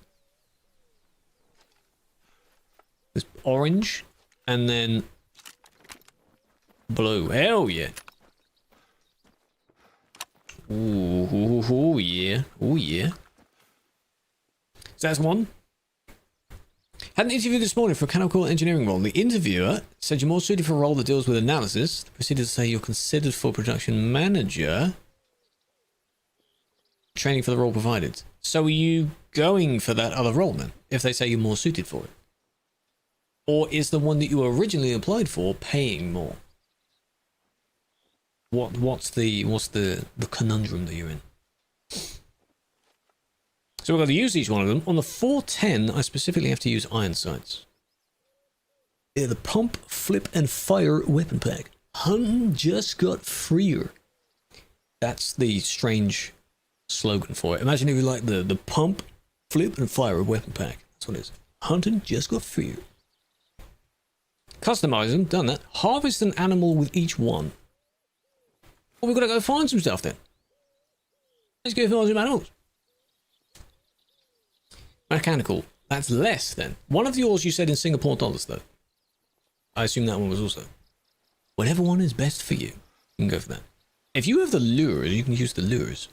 There's orange, and then blue. Hell yeah. Ooh, yeah. Oh, yeah. So that's one. Had an interview this morning for a chemical engineering role. The interviewer said you're more suited for a role that deals with analysis. Proceeded to say you're considered for production manager. Training for the role provided. So are you going for that other role then? If they say you're more suited for it? Or is the one that you originally applied for paying more? What's the conundrum that you're in? So we've got to use each one of them. On the 410, I specifically have to use iron sights. Yeah, the pump, flip, and fire weapon pack. Hunting just got freer. That's the strange slogan for it. Imagine if you like the pump, flip, and fire a weapon pack. That's what it is. Hunting just got fear. Customize them, done that. Harvest an animal with each one. Well, we've got to go find some stuff then. Let's go find some animals. Mechanical. That's less then. One of yours you said in Singapore dollars though. I assume that one was also. Whatever one is best for you, you can go for that. If you have the lures, you can use the lures.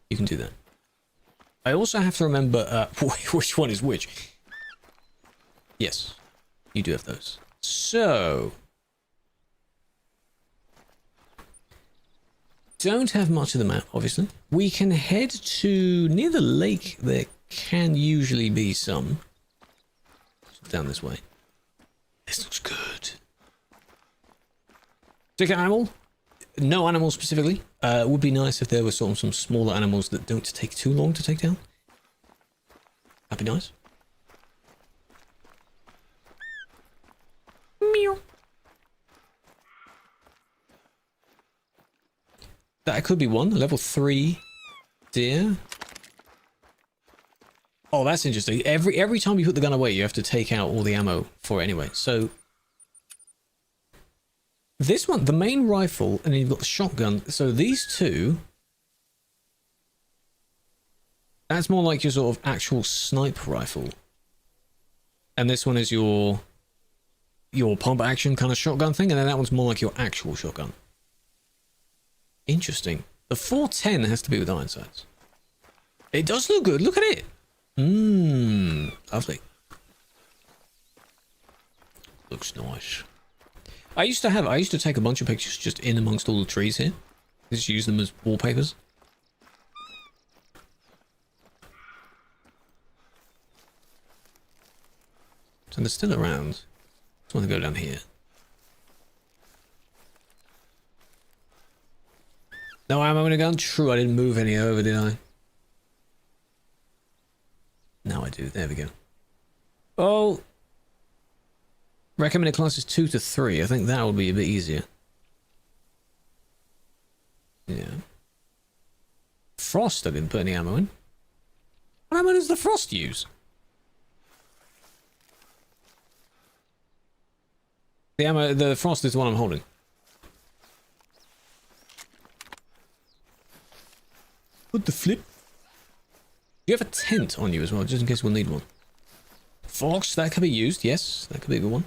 You can do that. I also have to remember which one is which. Yes, you do have those. So, don't have much of the map, obviously. We can head to near the lake. There can usually be some. Down this way. This looks good. Ticket animal? No animal specifically. It would be nice if there were some smaller animals that don't take too long to take down. That'd be nice. Meow. That could be one. Level 3 deer. Oh, that's interesting. Every time you put the gun away, you have to take out all the ammo for it anyway. So this one, the main rifle, and then you've got the shotgun. So these two, that's more like your sort of actual sniper rifle. And this one is your pump action kind of shotgun thing, and then that one's more like your actual shotgun. Interesting. The 410 has to be with iron sights. It does look good. Look at it. Lovely. Looks nice. I used to take a bunch of pictures just in amongst all the trees here. Just use them as wallpapers. So they're still around. Just want to go down here. No ammo in a gun? True, I didn't move any over, did I? Now I do. There we go. Oh. Recommended class is 2 to 3. I think that would be a bit easier. Yeah. Frost, I didn't put any ammo in. What ammo does the Frost use? The Frost is the one I'm holding. Put the flip. You have a tent on you as well, just in case we'll need one. Fox, that could be used. Yes, that could be a good one.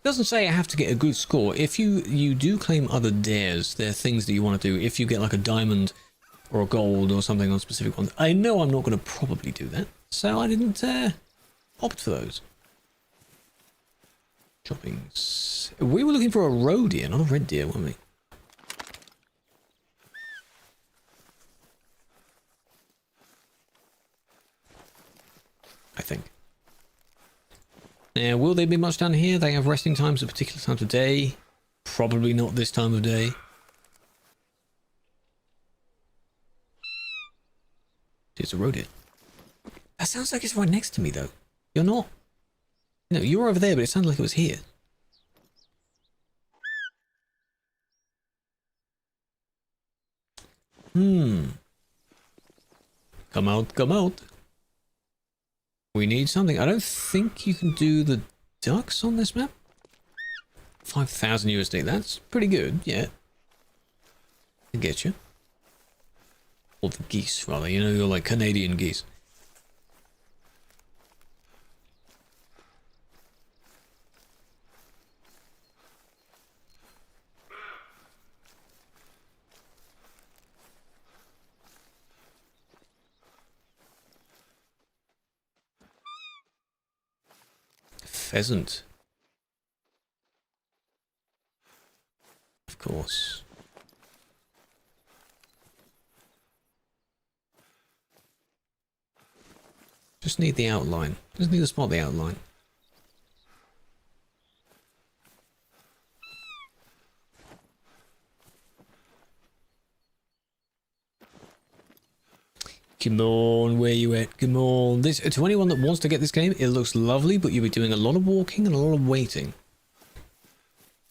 Doesn't say I have to get a good score. If you do claim other dares, there are things that you want to do. If you get like a diamond or a gold or something on specific ones, I know I'm not going to probably do that, so I didn't opt for those. Droppings. We were looking for a roe deer, not a red deer, weren't we? I think. Now, will there be much down here? They have resting times at particular times of day. Probably not this time of day. It's a roe deer. That sounds like it's right next to me, though. You're not. No, you were over there, but it sounded like it was here. Come out, come out. We need something. I don't think you can do the ducks on this map. 5,000 USD. That's pretty good, yeah. I get you. Or the geese, rather. You know, you're like Canadian geese. Pheasant. Of course. Just need the outline. Just need to spot the outline. Come on, where you at? Come on. This, to anyone that wants to get this game, it looks lovely, but you'll be doing a lot of walking and a lot of waiting.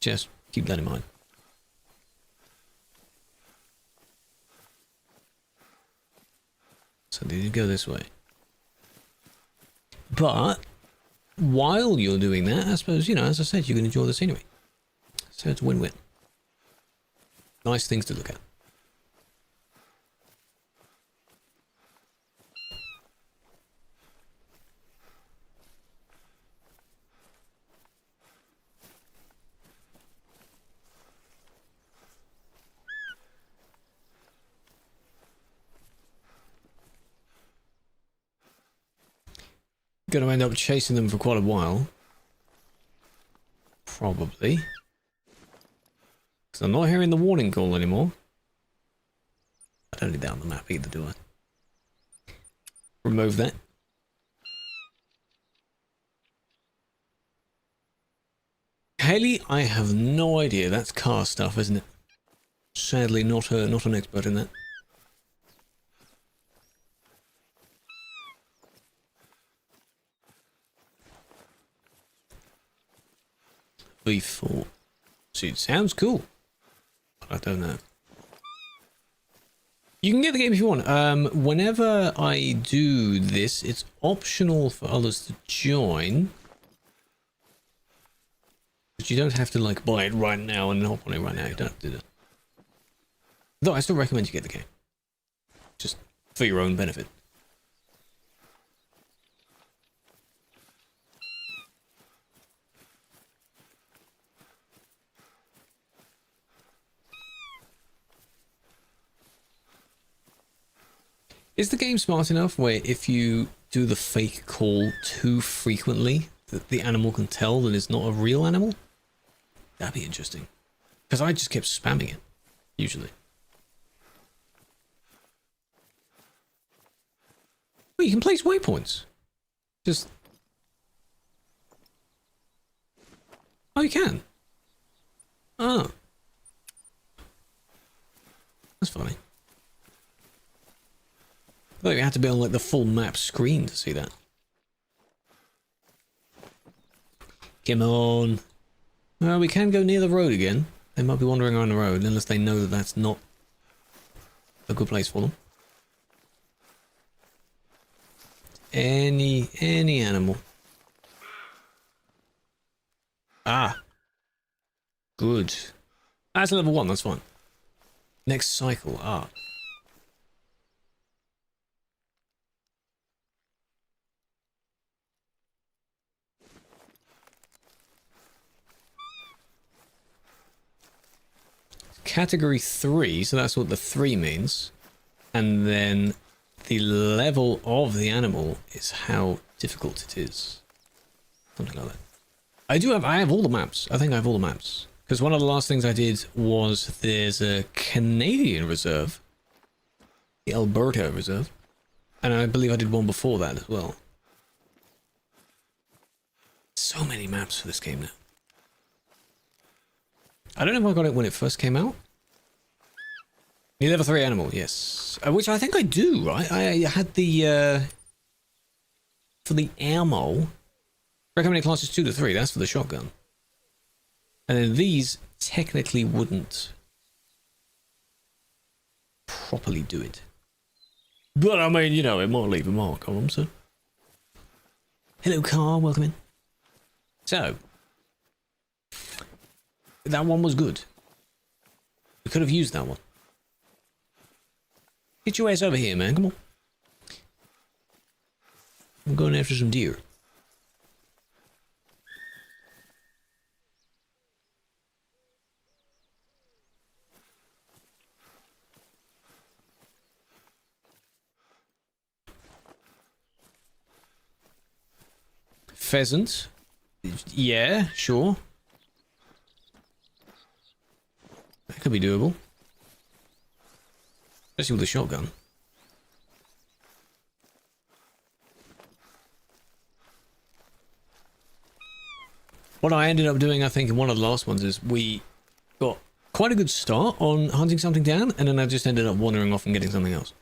Just keep that in mind. So they did go this way. But while you're doing that, I suppose, you know, as I said, you can enjoy the scenery. So it's win-win. Nice things to look at. Going to end up chasing them for quite a while. Probably. Because I'm not hearing the warning call anymore. I don't need that on the map either, do I? Remove that. Haley, I have no idea. That's car stuff, isn't it? Sadly, not an expert in that. V4. See, it sounds cool. I don't know. You can get the game if you want. Whenever I do this, it's optional for others to join. But you don't have to, like, buy it right now and hop on it right now. You don't have to do that. Though I still recommend you get the game. Just for your own benefit. Is the game smart enough where if you do the fake call too frequently, that the animal can tell that it's not a real animal? That'd be interesting. Because I just kept spamming it, usually. Well, you can place waypoints. Just... Oh, you can? Oh. That's funny. I thought you had to be on like the full map screen to see that. Come on. Well, we can go near the road again. They might be wandering around the road unless they know that that's not a good place for them. Any animal. Ah. Good. That's level 1, that's fine. Next cycle, ah. Category 3, so that's what the 3 means. And then the level of the animal is how difficult it is. Something like that. I have all the maps. I think I have all the maps. Because one of the last things I did was there's a Canadian reserve. The Alberta reserve. And I believe I did one before that as well. So many maps for this game now. I don't know if I got it when it first came out. You level 3 animal, yes. Which I think I do, right? I had the, for the ammo, recommended classes 2 to 3, that's for the shotgun. And then these technically wouldn't properly do it. But I mean, you know, it might leave a mark on them, so. Hello, car, welcome in. So. That one was good. We could have used that one. Get your ass over here, man. Come on. I'm going after some deer. Pheasant. Yeah, sure. That could be doable. Especially with a shotgun. What I ended up doing, I think, in one of the last ones is we got quite a good start on hunting something down, and then I just ended up wandering off and getting something else.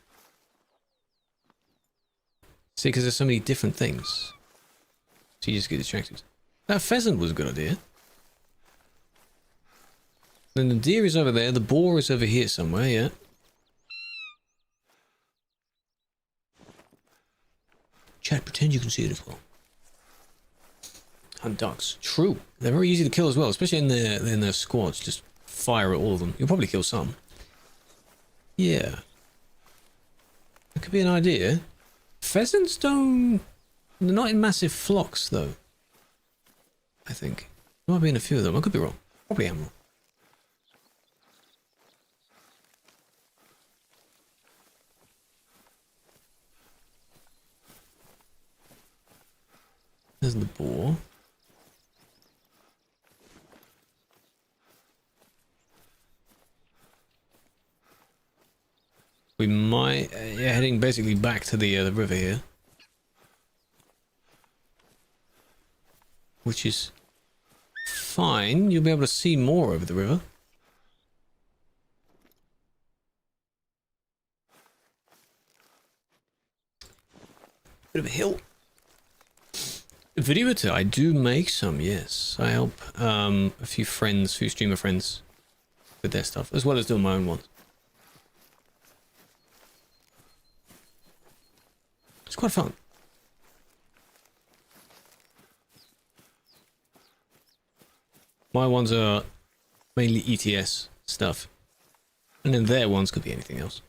See, because there's so many different things. So you just get distracted. That pheasant was a good idea. Then the deer is over there, the boar is over here somewhere, yeah. Chat, pretend you can see it as well. Hunt ducks. True. They're very easy to kill as well, especially in their squads. Just fire at all of them. You'll probably kill some. Yeah. That could be an idea. Pheasants don't... They're not in massive flocks, though. I think. There might be in a few of them. I could be wrong. Probably am wrong. There's the boar. We might... yeah, heading basically back to the river here. Which is fine. You'll be able to see more over the river. Bit of a hill. Video editor, I do make some, yes. I help a few streamer friends with their stuff, as well as doing my own ones. It's quite fun. My ones are mainly ETS stuff. And then their ones could be anything else.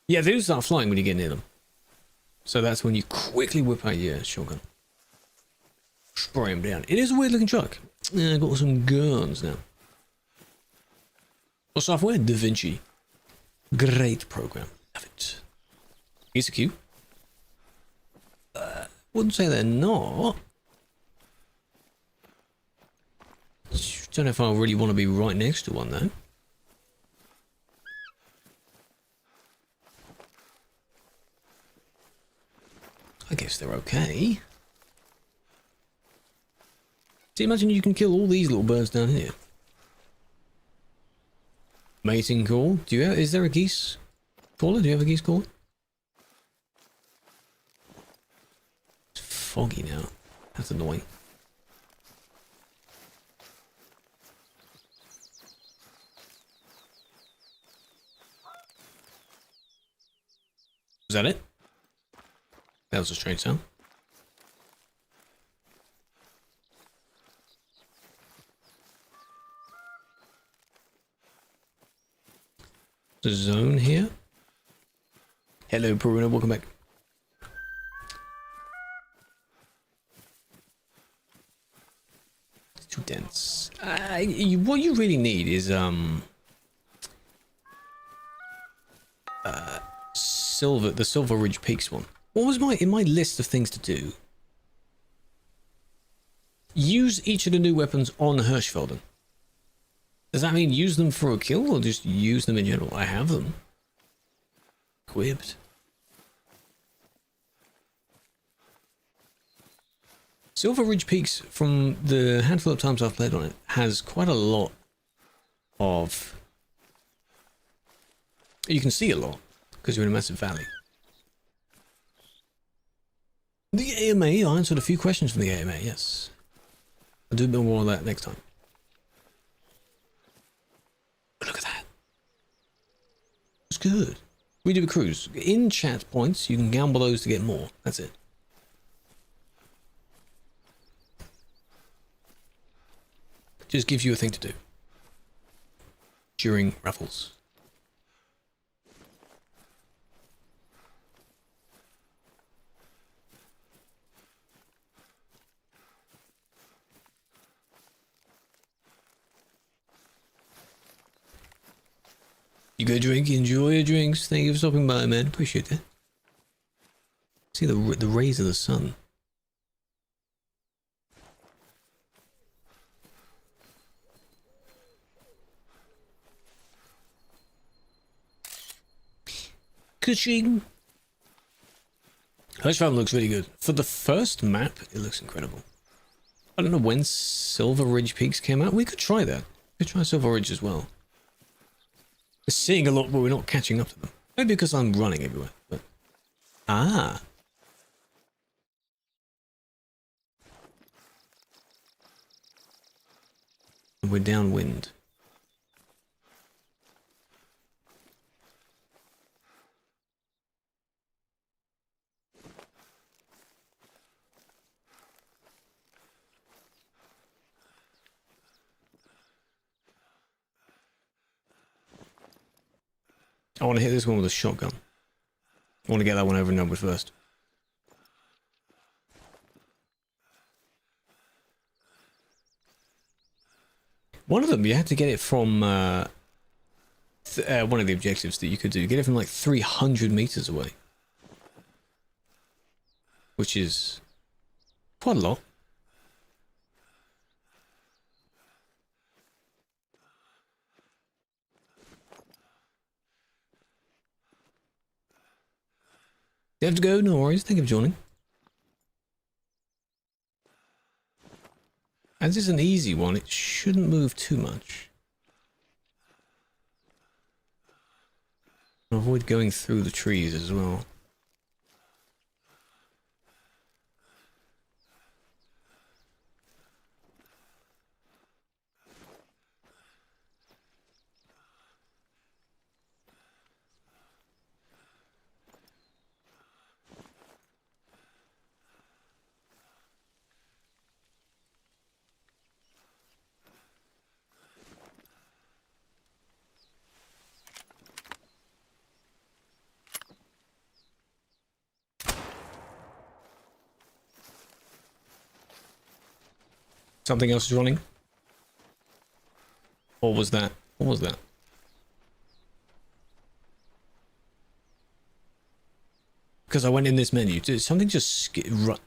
Yeah, they do start flying when you get near them. So that's when you quickly whip out your shotgun. Spray them down. It is a weird looking truck. Yeah, I've got some guns now. What software? DaVinci. Great program. Love it. Here's a queue. Wouldn't say they're not. Don't know if I really want to be right next to one though. I guess they're okay. See, imagine you can kill all these little birds down here. Mating call. Do you have, is there a geese caller? Do you have a geese caller? It's foggy now. That's annoying. Was that it? That was a strange sound. The zone here. Hello, Peruna, welcome back. It's too dense. What you really need is the Silver Ridge Peaks one. What was in my list of things to do? Use each of the new weapons on Hirschfelden. Does that mean use them for a kill or just use them in general? I have them. Equipped. Silver Ridge Peaks, from the handful of times I've played on it, has quite a lot of... You can see a lot because you're in a massive valley. The AMA, I answered a few questions from the AMA, yes. I'll do a bit more of that next time. But look at that. It's good. We do a cruise. In chat points, you can gamble those to get more. That's it. Just gives you a thing to do. During raffles. You go drink, enjoy your drinks. Thank you for stopping by, man. Appreciate it. See the rays of the sun. Kuching. Hirschfelden looks really good. For the first map, it looks incredible. I don't know when Silver Ridge Peaks came out. We could try that. We could try Silver Ridge as well. We're seeing a lot, but we're not catching up to them. Maybe because I'm running everywhere, but... Ah! We're downwind. I want to hit this one with a shotgun. I want to get that one over and done with first. One of them, you had to get it from one of the objectives that you could do. Get it from like 300 meters away. Which is quite a lot. You have to go? No worries. Thank you for joining. As it's an easy one, it shouldn't move too much. Avoid going through the trees as well. Something else is running? Or was that? What was that? Because I went in this menu. Did something just run?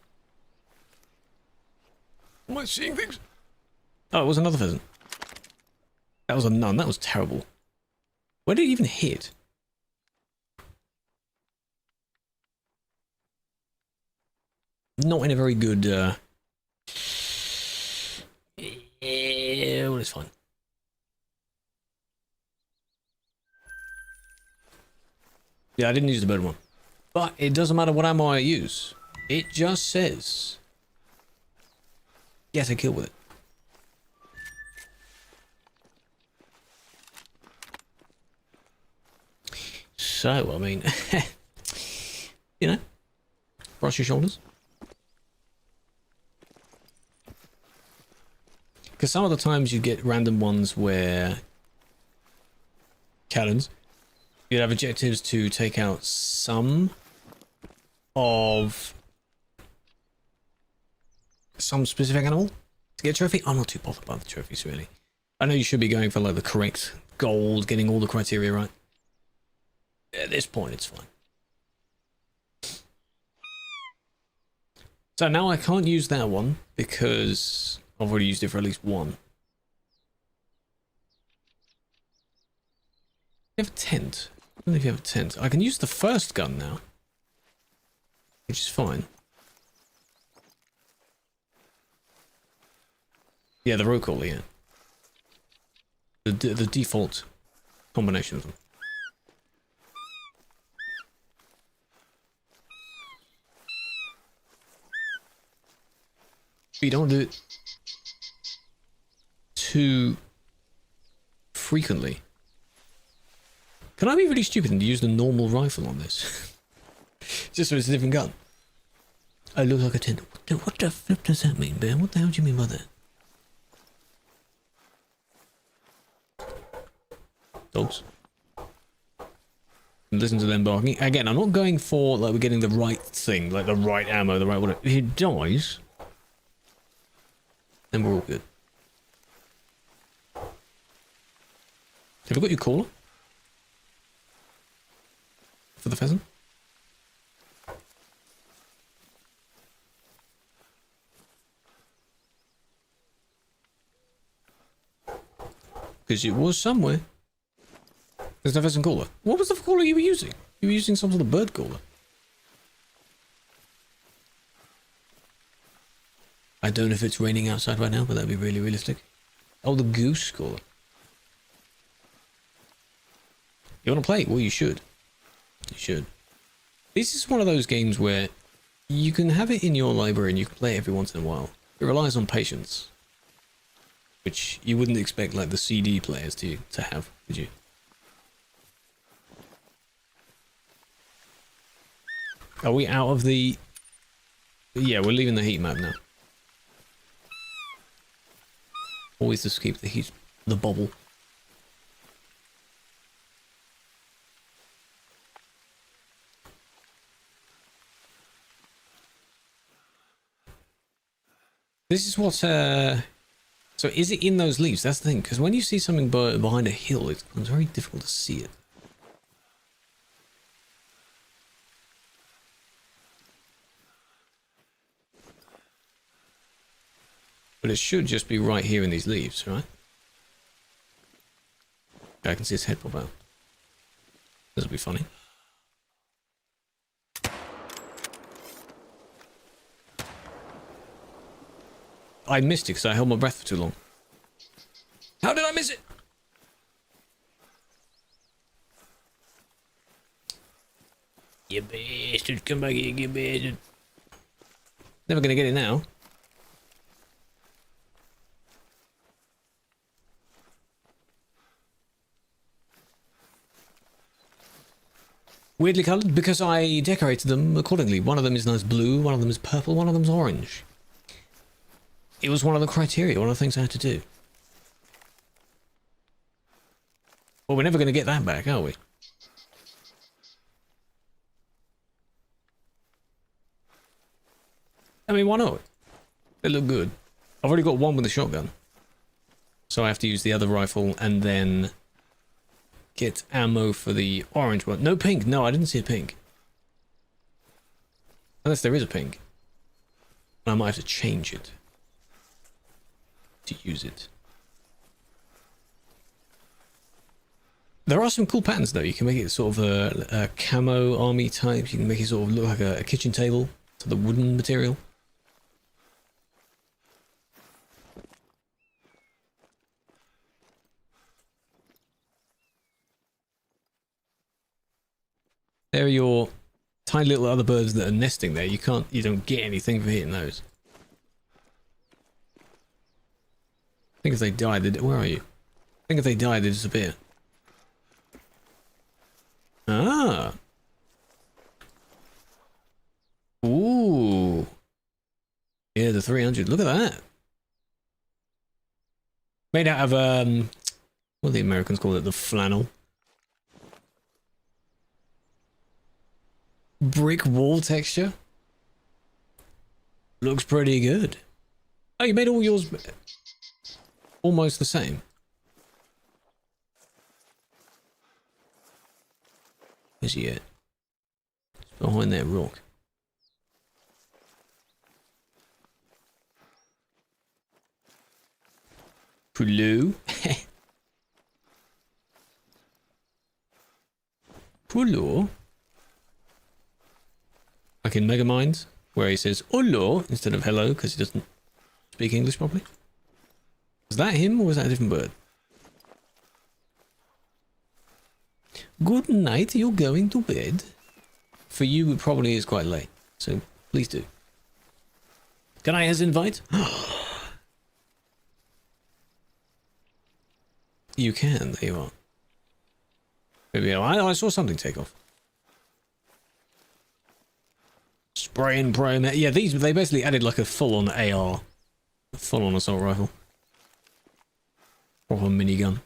Am I seeing things? Oh, it was another pheasant. That was a nun. That was terrible. Where did it even hit? Not in a very good, well, it's fine. Yeah, I didn't use the bird one. But it doesn't matter what ammo I use. It just says, get a kill with it. So, I mean, you know, brush your shoulders. Because some of the times you get random ones where cannons, you'd have objectives to take out some of some specific animal to get a trophy. I'm not too bothered by the trophies, really. I know you should be going for like the correct gold, getting all the criteria right. At this point, it's fine. So now I can't use that one because I've already used it for at least one. You have a tent. I don't know if you have a tent. I can use the first gun now, which is fine. Yeah, the roll call, yeah. The default combination of them. But you don't do it too frequently. Can I be really stupid and use the normal rifle on this? Just so it's a different gun. I look like a tent. What the flip does that mean, Bear? What the hell do you mean by that? Dogs. Listen to them barking. Again, I'm not going for, like, we're getting the right thing, like the right ammo, the right whatever. If he dies, then we're all good. Have you got your caller? For the pheasant? Because it was somewhere. There's no pheasant caller. What was the caller you were using? You were using some sort of bird caller. I don't know if it's raining outside right now, but that'd be really realistic. Oh, the goose caller. You want to play? Well, you should. You should. This is one of those games where you can have it in your library and you can play it every once in a while. It relies on patience, which you wouldn't expect like the CD players to have, would you? Are we out of the... Yeah, we're leaving the heat map now. Always just keep the heat, the bubble. This is what, so is it in those leaves? That's the thing, because when you see something behind a hill, it's very difficult to see it. But it should just be right here in these leaves, right? I can see his head pop out. This will be funny. I missed it because I held my breath for too long. How did I miss it? You bastard, come back here, you bastard. Never gonna get it now. Weirdly coloured because I decorated them accordingly. One of them is nice blue, one of them is purple, one of them is orange. It was one of the criteria, one of the things I had to do. Well, we're never going to get that back, are we? I mean, why not? They look good. I've already got one with a shotgun. So I have to use the other rifle and then get ammo for the orange one. No pink. No, I didn't see a pink. Unless there is a pink. I might have to change it to use it. There are some cool patterns though. You can make it sort of a camo army type. You can make it sort of look like a kitchen table to the wooden material. There are your tiny little other birds that are nesting there. You don't get anything for hitting those. I think if they die, where are you? I think if they die, they disappear. Ah. Ooh. Yeah, the 300. Look at that. Made out of, what do the Americans call it? The flannel. Brick wall texture. Looks pretty good. Oh, you made all yours almost the same. Where's he at? It's behind that rock. Krew. Krew. Like in Megamind, where he says "hello" instead of "hello" because he doesn't speak English properly. Was that him or was that a different bird? Good night, you're going to bed. For you, it probably is quite late, so please do. Can I as invite? You can, there you are. Maybe I saw something take off. Spray and pray. Yeah, they basically added like a full-on AR. A full-on assault rifle. Proper minigun.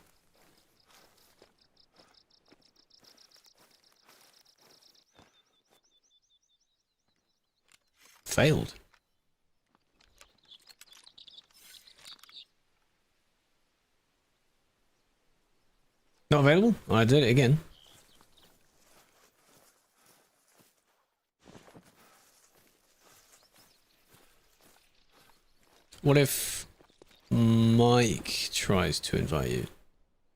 Failed. Not available? I did it again. What if Mike tries to invite you?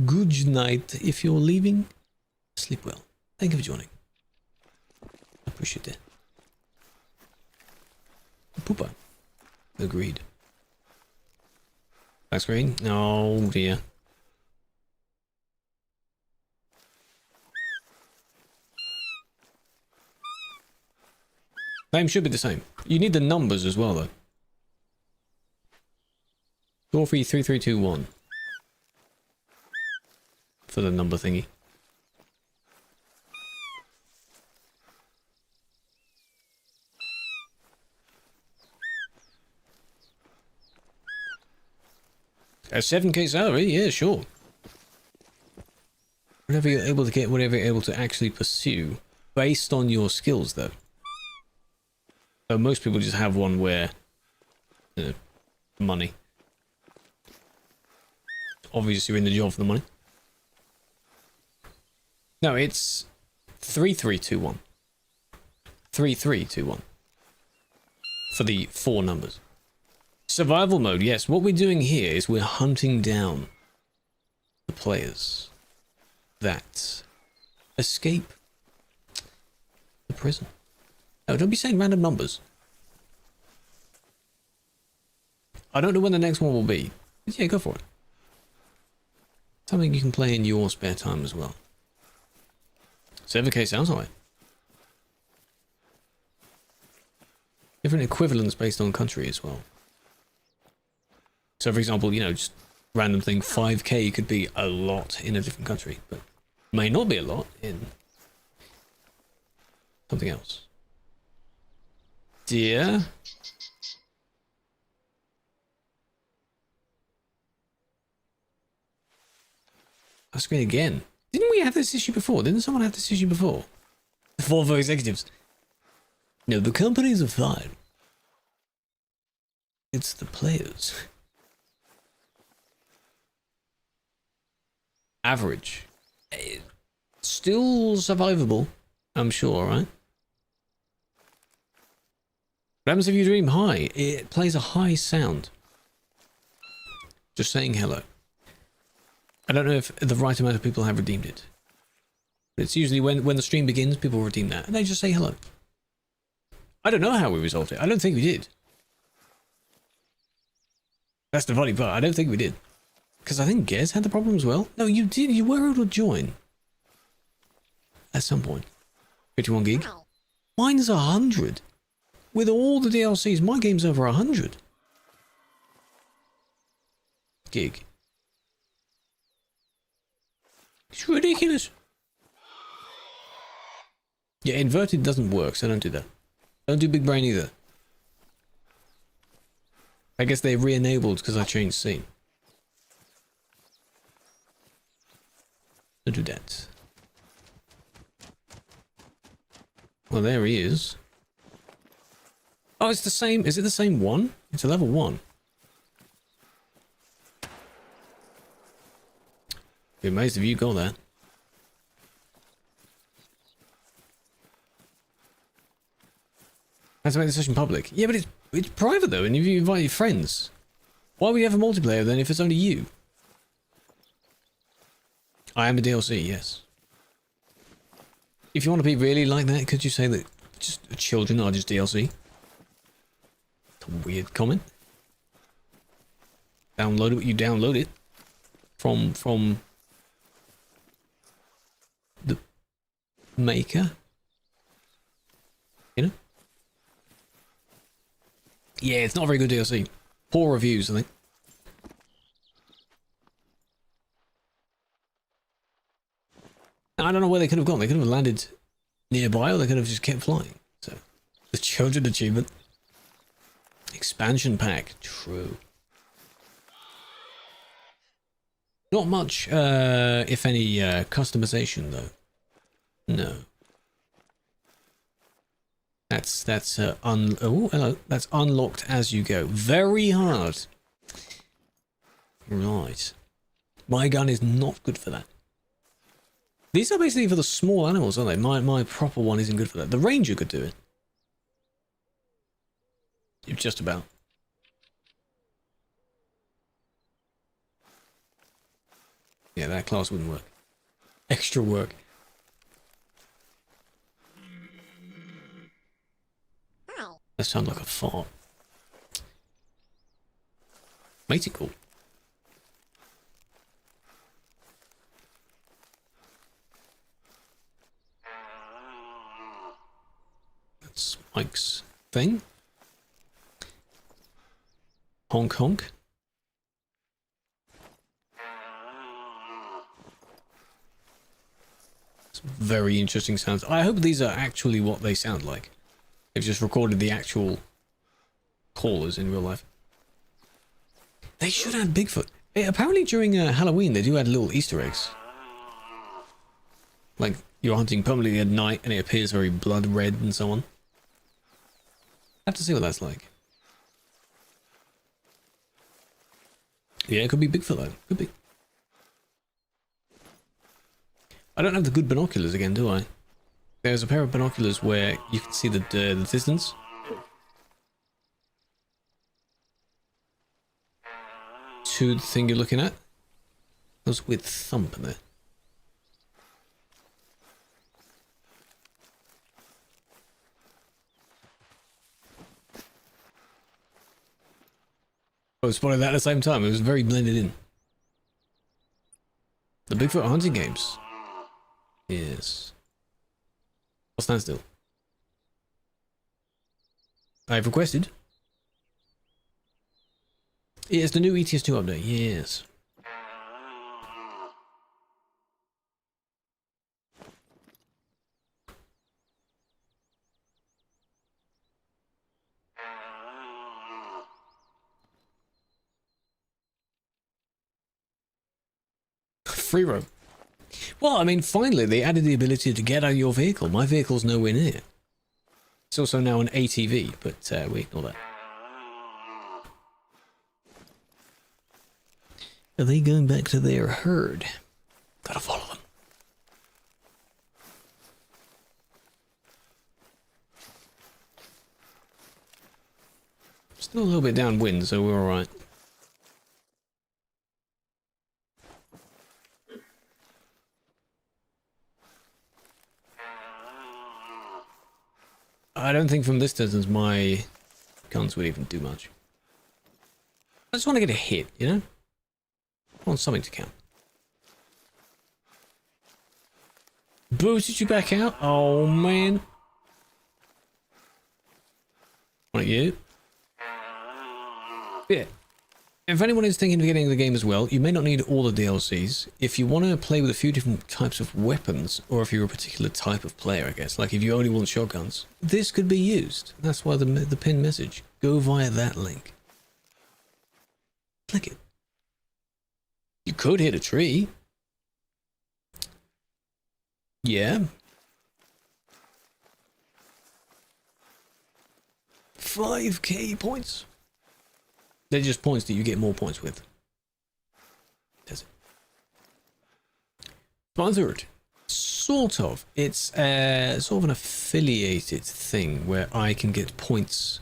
Good night. If you're leaving, sleep well. Thank you for joining. I appreciate it. Poopa. Agreed. Back screen? Oh dear. Name should be the same. You need the numbers as well though. Dwarfi 3321 for the number thingy. A 7k salary? Yeah, sure. Whatever you're able to get, whatever you're able to actually pursue, based on your skills though. So most people just have one where, you know, money. Obviously, you're in the job for the money. No, it's 3321. 3321. For the 4 numbers. Survival mode, yes. What we're doing here is we're hunting down the players that escape the prison. No, don't be saying random numbers. I don't know when the next one will be. But yeah, go for it. Something you can play in your spare time as well. 7K sounds like. Different equivalents based on country as well. So for example, you know, just random thing, 5K could be a lot in a different country, but may not be a lot in something else. Dear. I'll screen again. Didn't we have this issue before? Didn't someone have this issue before? The Volvo executives. No, the companies are fine. It's the players. Average. Still survivable, I'm sure, right? What happens if you dream high? It plays a high sound. Just saying hello. I don't know if the right amount of people have redeemed it. But it's usually when the stream begins, people redeem that. And they just say hello. I don't know how we resolved it. I don't think we did. That's the funny part. I don't think we did. Because I think Gez had the problem as well. No, you did. You were able to join. At some point. 51 gig. Mine's 100. With all the DLCs, my game's over 100 gig. It's ridiculous. Yeah, inverted doesn't work, so don't do that. Don't do big brain either. I guess they re-enabled because I changed scene. Don't do that. Well, there he is. Oh, it's the same. Is it the same one? It's a level 1. Be amazed if you got that. Has to make the session public. Yeah, but it's private though, and if you invite your friends, why would you have a multiplayer then if it's only you? I am a DLC, yes. If you want to be really like that, could you say that just children are just DLC? It's a weird comment. Download it, you download it from the maker. You know? Yeah, it's not a very good DLC. Poor reviews, I think. I don't know where they could have gone. They could have landed nearby, or they could have just kept flying. So, the children achievement. Expansion pack. True. Not much, if any, customization, though. No. That's oh, hello. That's unlocked as you go. Very hard. Right. My gun is not good for that. These are basically for the small animals, aren't they? My proper one isn't good for that. The Ranger could do it. Just about. Yeah, that class wouldn't work. Extra work. That sounds like a fart. Mating call. That's Mike's thing. Honk honk. Some very interesting sounds. I hope these are actually what they sound like. They've just recorded the actual callers in real life. They should add Bigfoot. Apparently during Halloween they do add little Easter eggs. Like you're hunting permanently at night and it appears very blood red and so on. I have to see what that's like. Yeah, it could be Bigfoot though. Could be. I don't have the good binoculars again, do I? There's a pair of binoculars where you can see the distance. To the thing you're looking at. There's a weird thump in there. I was spotting that at the same time. It was very blended in. The Bigfoot hunting games. Yes. I'll stand still. I've requested. It's the new ETS2 update. Yes. Free roam. Well, I mean, finally, they added the ability to get out of your vehicle. My vehicle's nowhere near. It's also now an ATV, but we ignore that. Are they going back to their herd? Gotta follow them. Still a little bit downwind, so we're alright. I don't think from this distance my guns would even do much. I just want to get a hit, you know? I want something to count. Boosted you back out? Oh, man. Want you? Yeah. If anyone is thinking of getting the game as well, you may not need all the DLCs. If you want to play with a few different types of weapons, or if you're a particular type of player, I guess, like if you only want shotguns, this could be used. That's why the pinned message. Go via that link. Click it. You could hit a tree. Yeah. 5k points. They're just points that you get more points with. Does it? Sponsored. Sort of. It's sort of an affiliated thing where I can get points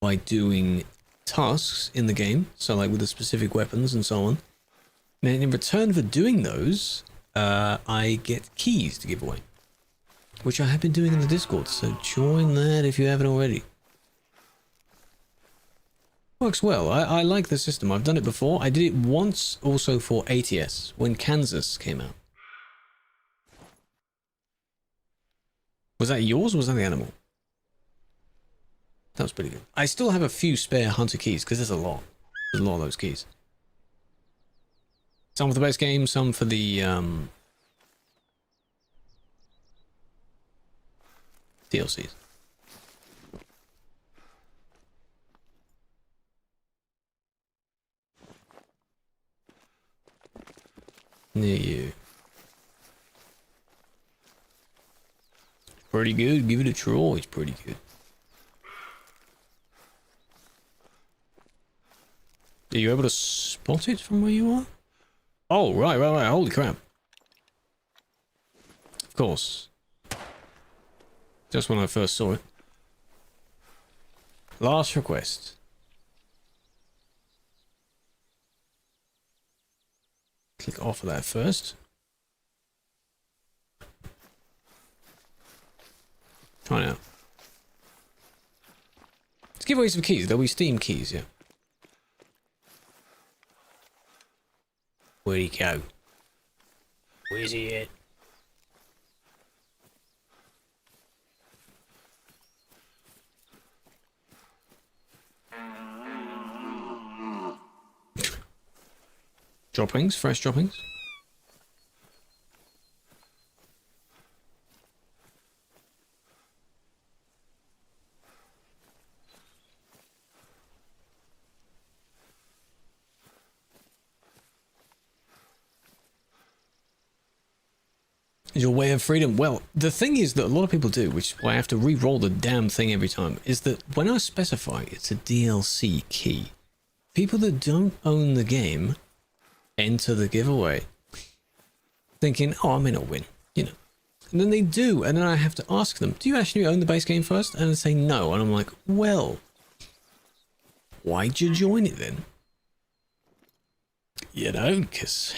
by doing tasks in the game. So like with the specific weapons and so on. And in return for doing those, I get keys to give away. Which I have been doing in the Discord. So join that if you haven't already. Works well. I like the system. I've done it before. I did it once also for ATS when Kansas came out. Was that yours or was that the animal? That was pretty good. I still have a few spare hunter keys because there's a lot. There's a lot of those keys. Some for the base game, some for the DLCs. Near you. Pretty good. Give it a try. It's pretty good. Are you able to spot it from where you are? Oh, right. Holy crap. Of course. Just when I first saw it. Last request. Click off of that first. Try now. Let's give away some keys. There'll be Steam keys, yeah. Where'd he go? Where's he at? Droppings, fresh droppings. Is your way of freedom? Well, the thing is that a lot of people do, which is why I have to re-roll the damn thing every time, is that when I specify it's a DLC key, people that don't own the game enter the giveaway, thinking, oh, I may not win, you know. And then they do, and then I have to ask them, do you actually own the base game first? And they say no, and I'm like, well, why'd you join it then? You know, because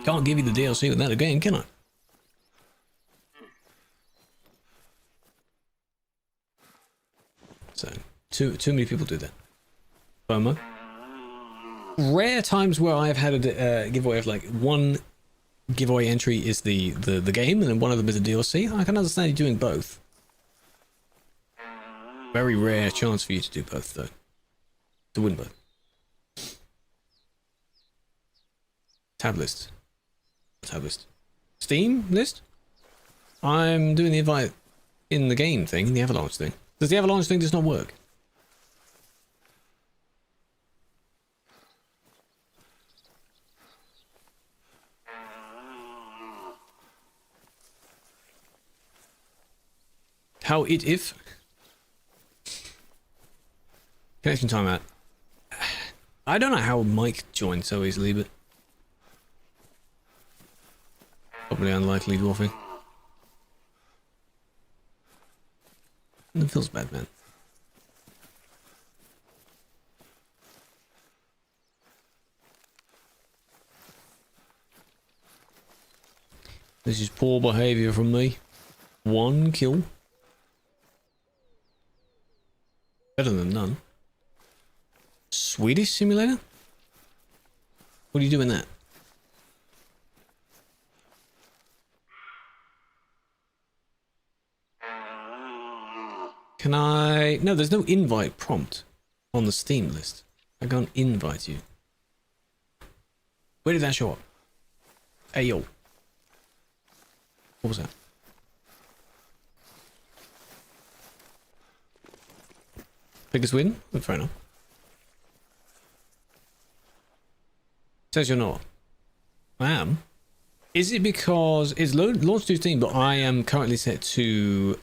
can't give you the DLC without a game, can I? So, too many people do that. FOMO. Rare times where I've had a giveaway of like one giveaway entry is the game, and then one of them is a DLC. I can understand you doing both. Very rare chance for you to do both, though. To win both. Tab list. Tab list. Steam list? I'm doing the invite in the game thing, the Avalanche thing. Does the Avalanche thing just not work? How if connection timeout. I don't know how Mike joined so easily, but probably unlikely, Dwarfi. It feels bad, man. This is poor behavior from me. 1 kill. Better than none. Swedish simulator? What are you doing that? Can I... No, there's no invite prompt on the Steam list. I can't invite you. Where did that show up? Hey, yo. What was that? Biggest win? Oh, fair enough. Says you're not. I am. Is it because it's launched to Steam, but I am currently set to...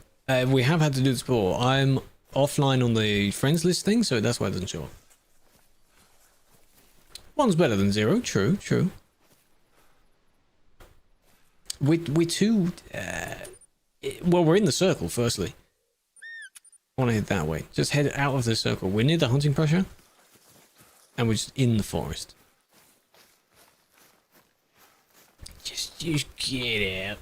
we have had to do this before. I'm offline on the friends list thing, so that's why it doesn't show up. 1's better than 0. True, true. We're too... well, we're in the circle, firstly. I want to head that way. Just head out of the circle. We're near the hunting pressure. And we're just in the forest. Just get out.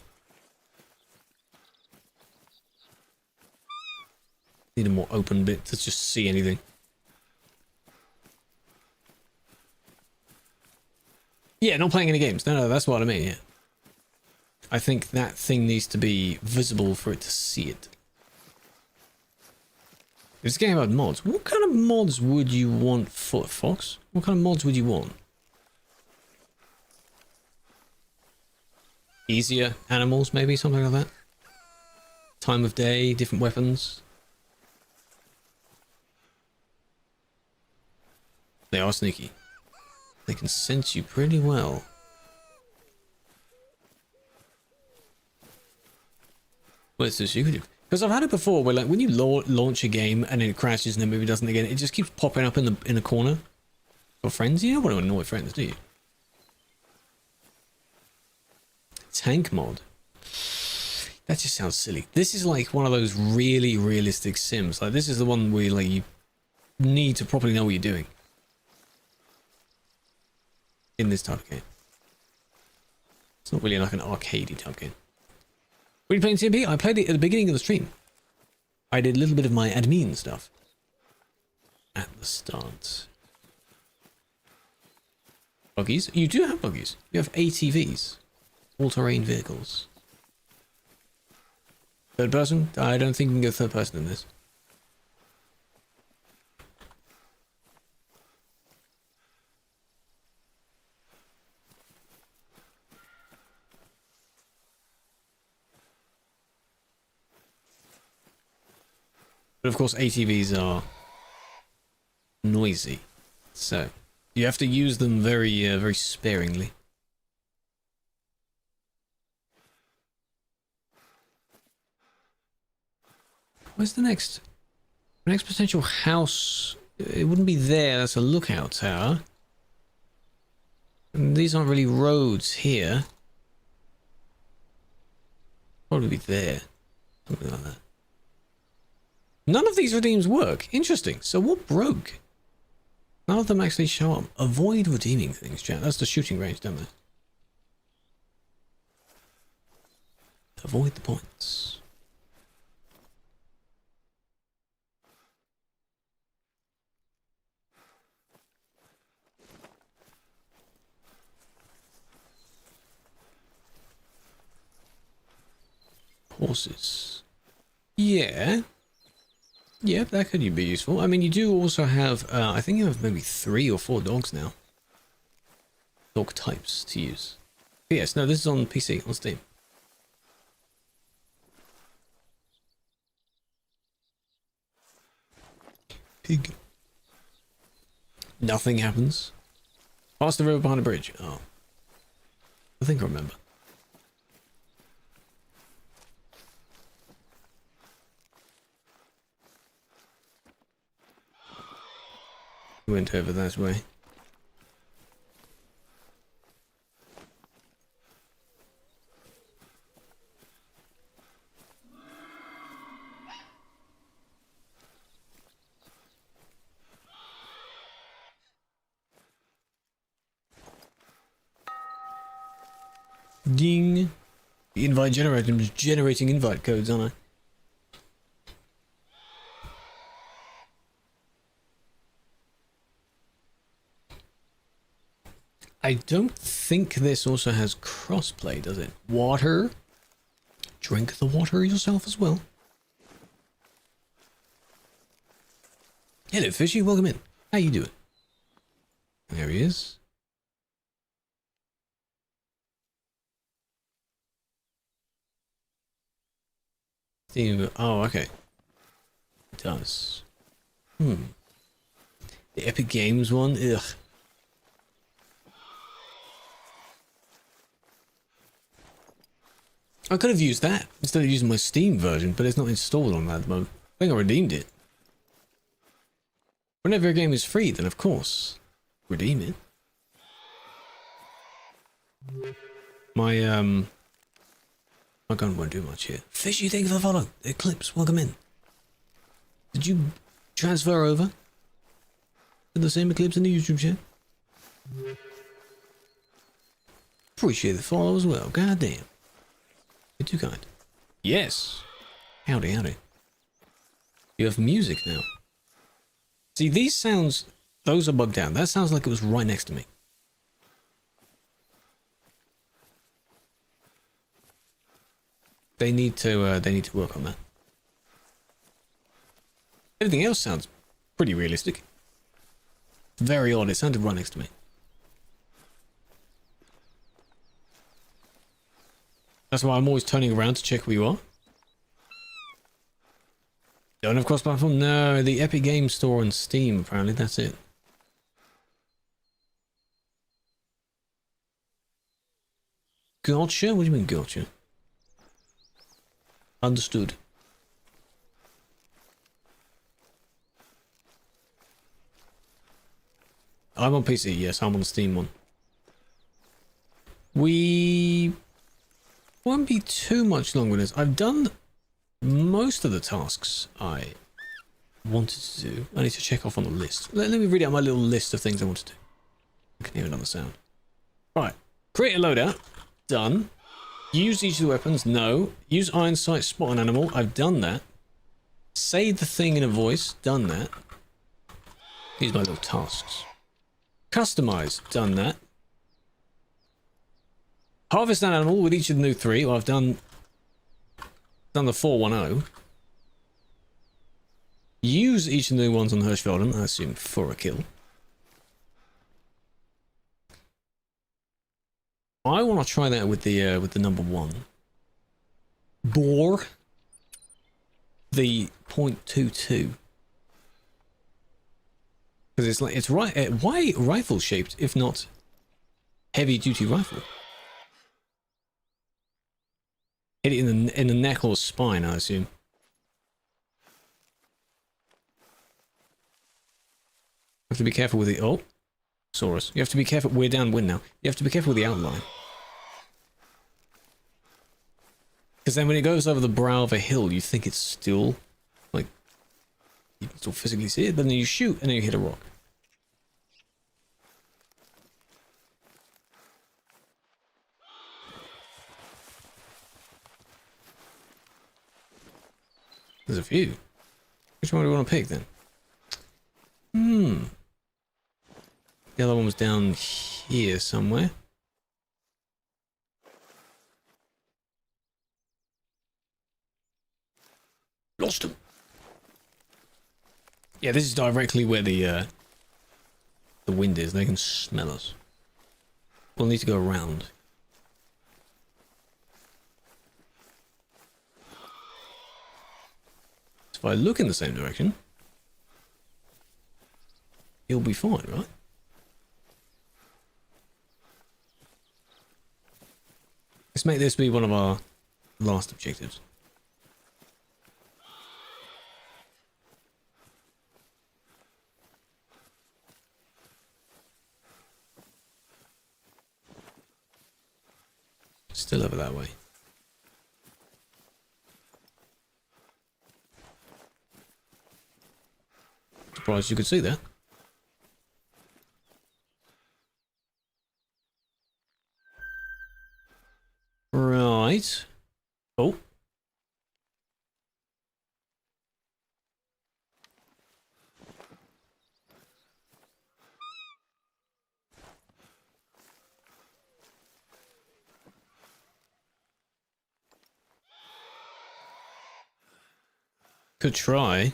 Need a more open bit to just see anything. Yeah, not playing any games. No, that's what I mean, yeah. I think that thing needs to be visible for it to see it. This game about mods. What kind of mods would you want for Fox? What kind of mods would you want? Easier animals, maybe? Something like that? Time of day, different weapons. They are sneaky. They can sense you pretty well. Well, it's so secretive. Because I've had it before where, like, when you launch a game and then it crashes and then maybe doesn't again, it just keeps popping up in the corner for friends. You don't want to annoy friends, do you? Tank mod. That just sounds silly. This is like one of those really realistic sims. Like, this is the one where, like, you need to properly know what you're doing in this type of game. It's not really like an arcadey type game. Were you playing TMP? I played it at the beginning of the stream. I did a little bit of my admin stuff at the start. Buggies? You do have buggies. You have ATVs. All-terrain vehicles. Third person? I don't think we can go third person in this. But of course ATVs are noisy, so you have to use them very, very sparingly. Where's the next Next potential house, it wouldn't be there. That's a lookout tower. And these aren't really roads here. Probably be there. Something like that. None of these redeems work. Interesting. So what broke? None of them actually show up. Avoid redeeming things, chat. That's the shooting range, don't they? Avoid the points. Horses. Yeah. Yeah, that could be useful. I mean, you do also have, I think you have maybe 3 or 4 dogs now. Dog types to use. But yes, no, this is on PC, on Steam. Pig. Nothing happens. Past the river behind a bridge. Oh. I think I remember. Went over that way. Ding. The invite generator is generating invite codes, aren't I? I don't think this also has crossplay, does it? Water. Drink the water yourself as well. Hello, Fishy. Welcome in. How you doing? There he is. Oh, okay. It does. The Epic Games one? Ugh. I could have used that instead of using my Steam version, but it's not installed on that at the moment. I think I redeemed it. Whenever a game is free, then of course, redeem it. My gun won't do much here. Fishy, thank you for the follow. Eclipse, welcome in. Did you transfer over to the same Eclipse in the YouTube chat? Appreciate the follow as well. God damn. You're too kind. Yes. Howdy, howdy. You have music now. See, these sounds, those are bugged out. That sounds like it was right next to me. They need to work on that. Everything else sounds pretty realistic. Very odd. It sounded right next to me. That's why I'm always turning around to check where you are. Don't have cross-platform? No, the Epic Games Store on Steam, apparently. That's it. Gotcha? What do you mean, gotcha? Understood. I'm on PC, yes, I'm on the Steam one. We won't be too much longer with this. I've done most of the tasks I wanted to do. I need to check off on the list. Let me read out my little list of things I want to do. I can hear another sound. Right. Create a loadout. Done. Use each of the weapons. No. Use iron sight, spot an animal. I've done that. Say the thing in a voice. Done that. These are my little tasks. Customize. Done that. Harvest an animal with each of the new 3. Well, I've done the 410. Use each of the new ones on Hirschfelden, I assume, for a kill. I want to try that with the number 1. Boar. The .22. Because it's like, it's right. Why rifle shaped if not heavy duty rifle? Hit it in the neck or spine, I assume. have to be careful with the... Oh, Saurus. You have to be careful. We're downwind now. You have to be careful with the outline. Because then when it goes over the brow of a hill, you think it's still, like, you can still physically see it, but then you shoot and then you hit a rock. There's a few. Which one do we want to pick then? The other one was down here somewhere. Lost him. Yeah, this is directly where the wind is. They can smell us. We'll need to go around. So if I look in the same direction, he'll be fine, right? Let's make this be one of our last objectives. Still over that way. Surprised you could see that. Right. Oh. Could try.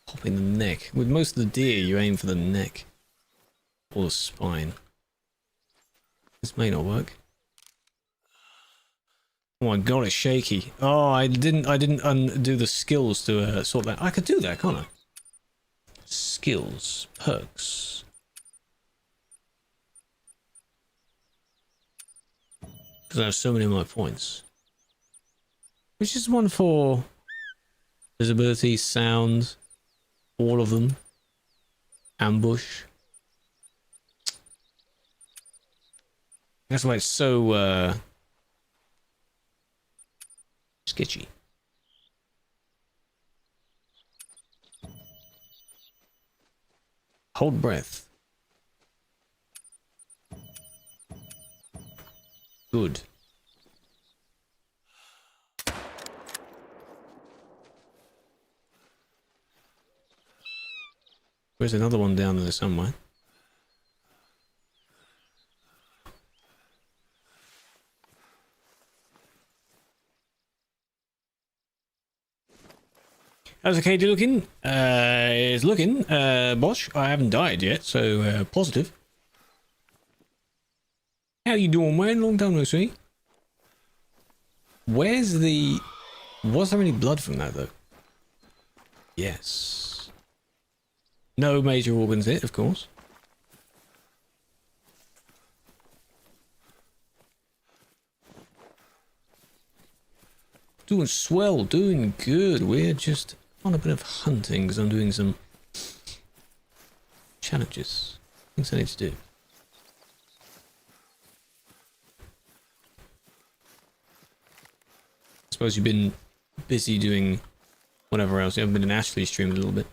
Pop in the neck. With most of the deer, you aim for the neck. Or the spine. This may not work. Oh my god, it's shaky. Oh, I didn't undo the skills to sort that. I could do that, can't I? Skills. Perks. Because I have so many of my points. Which is one for visibility, sound, all of them. Ambush. That's why it's so sketchy. Hold breath. Good. There's another one down there somewhere. How's the KD looking? It's looking. Bosh, I haven't died yet, so positive. How you doing, man? Long time no see. Where's the... Was there any blood from that, though? Yes. No major organs hit, of course. Doing swell, doing good. We're just on a bit of hunting because I'm doing some challenges. Things I need to do. I suppose you've been busy doing whatever else. You haven't been in Ashley's stream a little bit.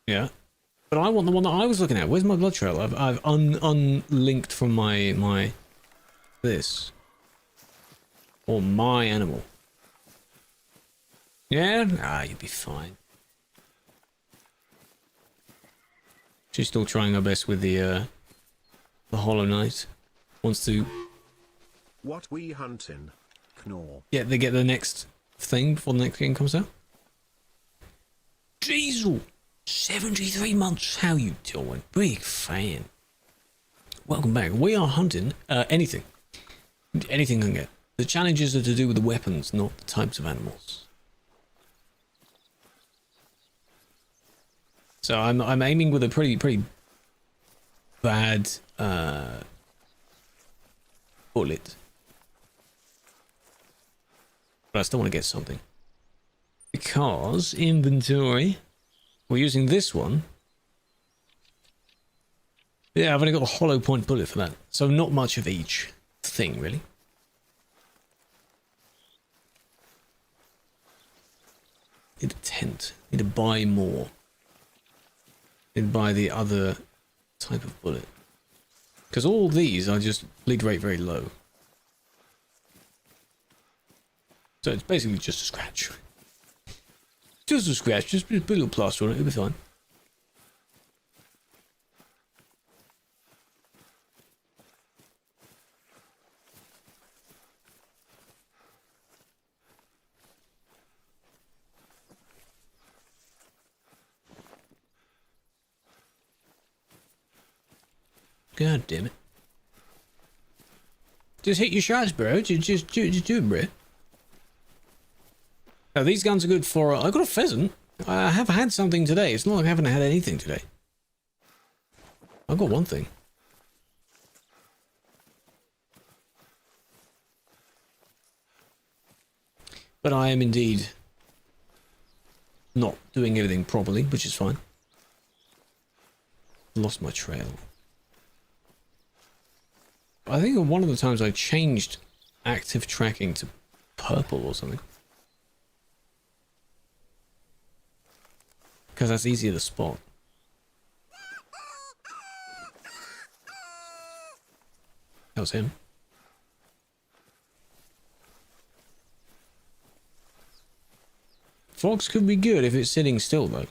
Yeah. But I want the one that I was looking at. Where's my blood trail? I've unlinked from my this. Or my animal. Yeah? Ah, you'd be fine. She's still trying her best with the Hollow Knight. Wants to... What we hunting? Knorr. Yeah, they get the next thing before the next game comes out. Diesel! 73 months, how you doing? Big fan. Welcome back. We are hunting anything. Anything I can get. The challenges are to do with the weapons, not the types of animals. So I'm aiming with a pretty bad bullet. But I still want to get something. Because inventory, we're using this one. Yeah, I've only got a hollow point bullet for that. So not much of each thing, really. Need a tent. Need to buy more. Need to buy the other type of bullet. Because all these are just bleed rate very low. So it's basically just a scratch. Just a scratch, just put a little plaster on it, it'll be fine. God damn it. Just hit your shots, bro. Just do it, bro. Now, these guns are good for... I got a pheasant. I have had something today. It's not like I haven't had anything today. I've got one thing. But I am indeed not doing everything properly, which is fine. Lost my trail. I think one of the times I changed active tracking to purple or something. Because that's easier to spot. That was him. Fox could be good if it's sitting still, though.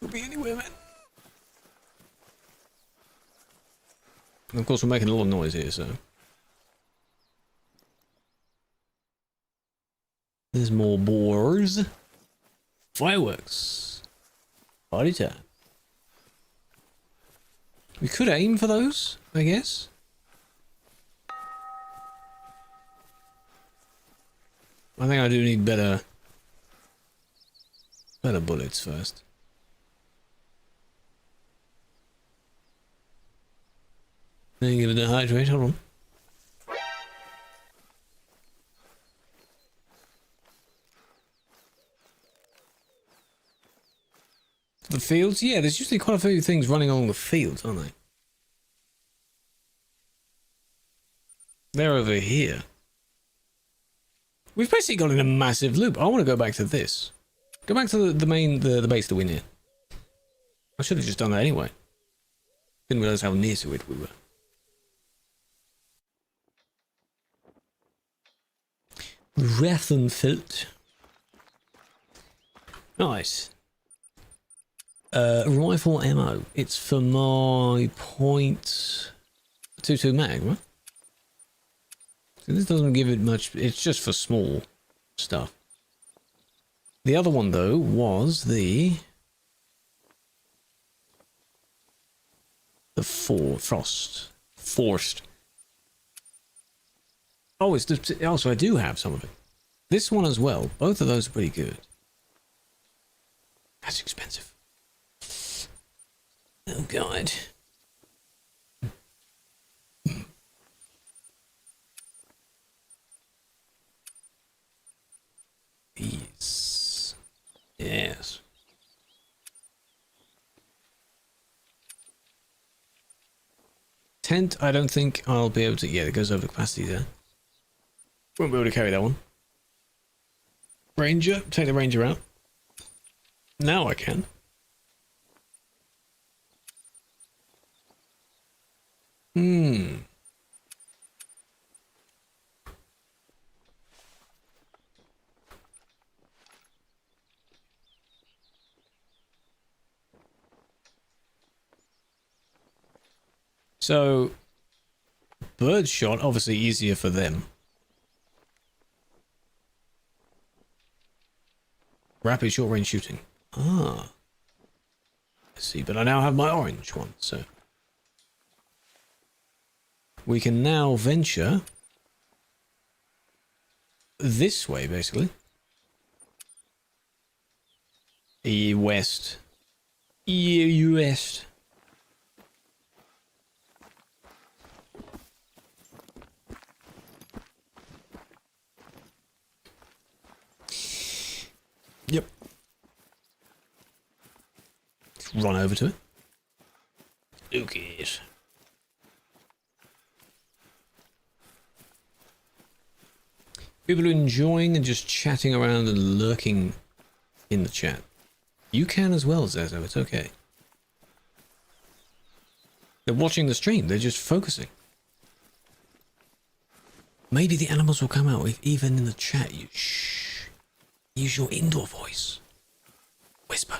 Could be anywhere, man. And of course, we're making a lot of noise here, so. There's more boars. Fireworks. Party time. We could aim for those, I guess. I think I do need better bullets first. Then give it a hydrate, hold on. The fields? Yeah, there's usually quite a few things running along the fields, aren't they? They're over here. We've basically got in a massive loop. I want to go back to this. Go back to the main, the base that we're near. I should have just done that anyway. Didn't realize how near to it we were. Rathenfeld. Nice. Rifle ammo. It's for my .22 mag, right? So this doesn't give it much. It's just for small stuff. The other one, though, was the Forced. Oh, it's the, also I do have some of it. This one as well. Both of those are pretty good. That's expensive. Oh god. These. Yes. Tent, I don't think I'll be able to. Yeah, it goes over capacity there. Won't be able to carry that one. Ranger, take the Ranger out. Now I can. So, birdshot, obviously easier for them. Rapid short-range shooting. Ah. I see, but I now have my orange one, so. We can now venture this way, basically. West. West. Yep. Let's run over to it. Okay. People are enjoying and just chatting around and lurking in the chat. You can as well, Zezo, it's okay. They're watching the stream, they're just focusing. Maybe the animals will come out with, even in the chat, you shh. Use your indoor voice. Whisper.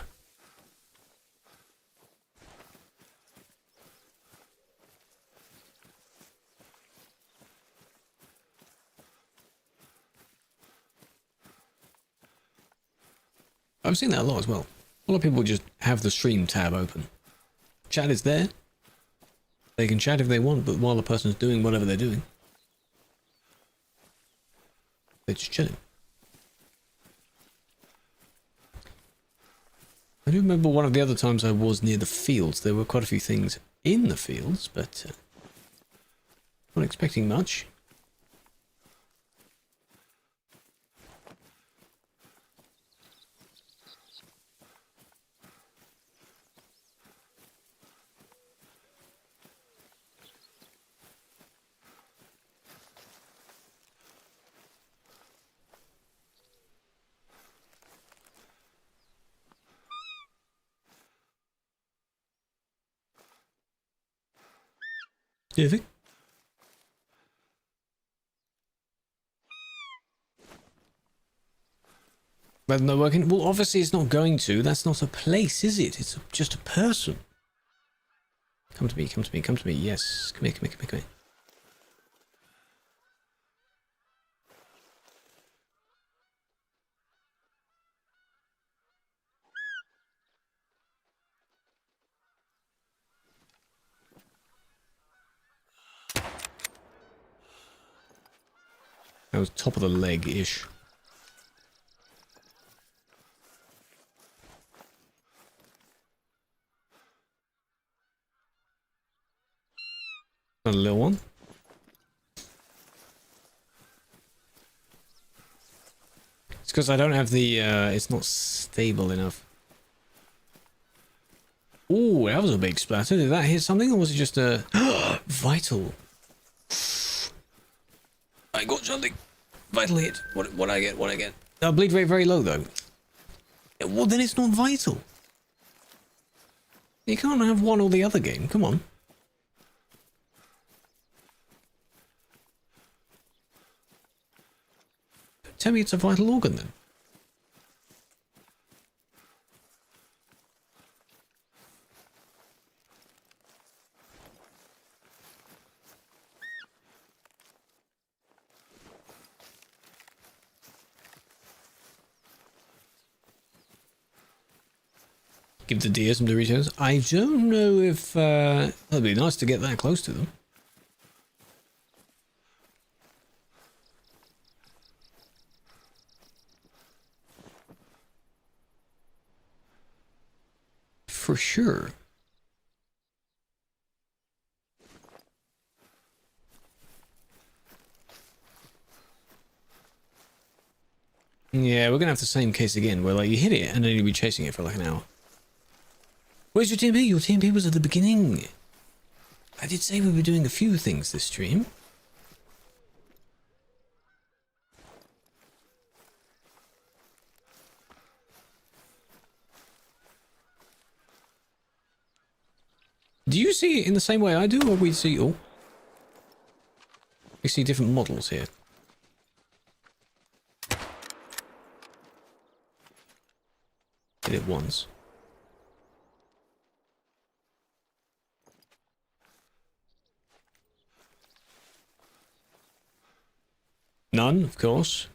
I've seen that a lot as well. A lot of people just have the stream tab open. Chat is there. They can chat if they want, but while the person's doing whatever they're doing, they're just chilling. I do remember one of the other times I was near the fields. There were quite a few things in the fields, but not expecting much. Do you think? Rather than not working? Well, obviously it's not going to. That's not a place, is it? It's just a person. Come to me, come to me, come to me. Yes. Come here, come here, come here, come here. That was top of the leg-ish. A little one. It's because I don't have the, it's not stable enough. Ooh, that was a big splatter. Did that hit something, or was it just a... Vital. I got something. Vital hit. What I get? What I get? Bleed rate very low, though. Well, then it's not vital. You can't have one or the other game. Come on. Tell me it's a vital organ, then. Give the deer some Doritos. I don't know if that'd be nice to get that close to them. For sure. Yeah, we're gonna have the same case again, where like you hit it and then you'll be chasing it for like an hour. Where's your TMP? Your TMP was at the beginning. I did say we were doing a few things this stream. Do you see it in the same way I do, or we see... Oh. We see different models here. Hit it once. None, of course.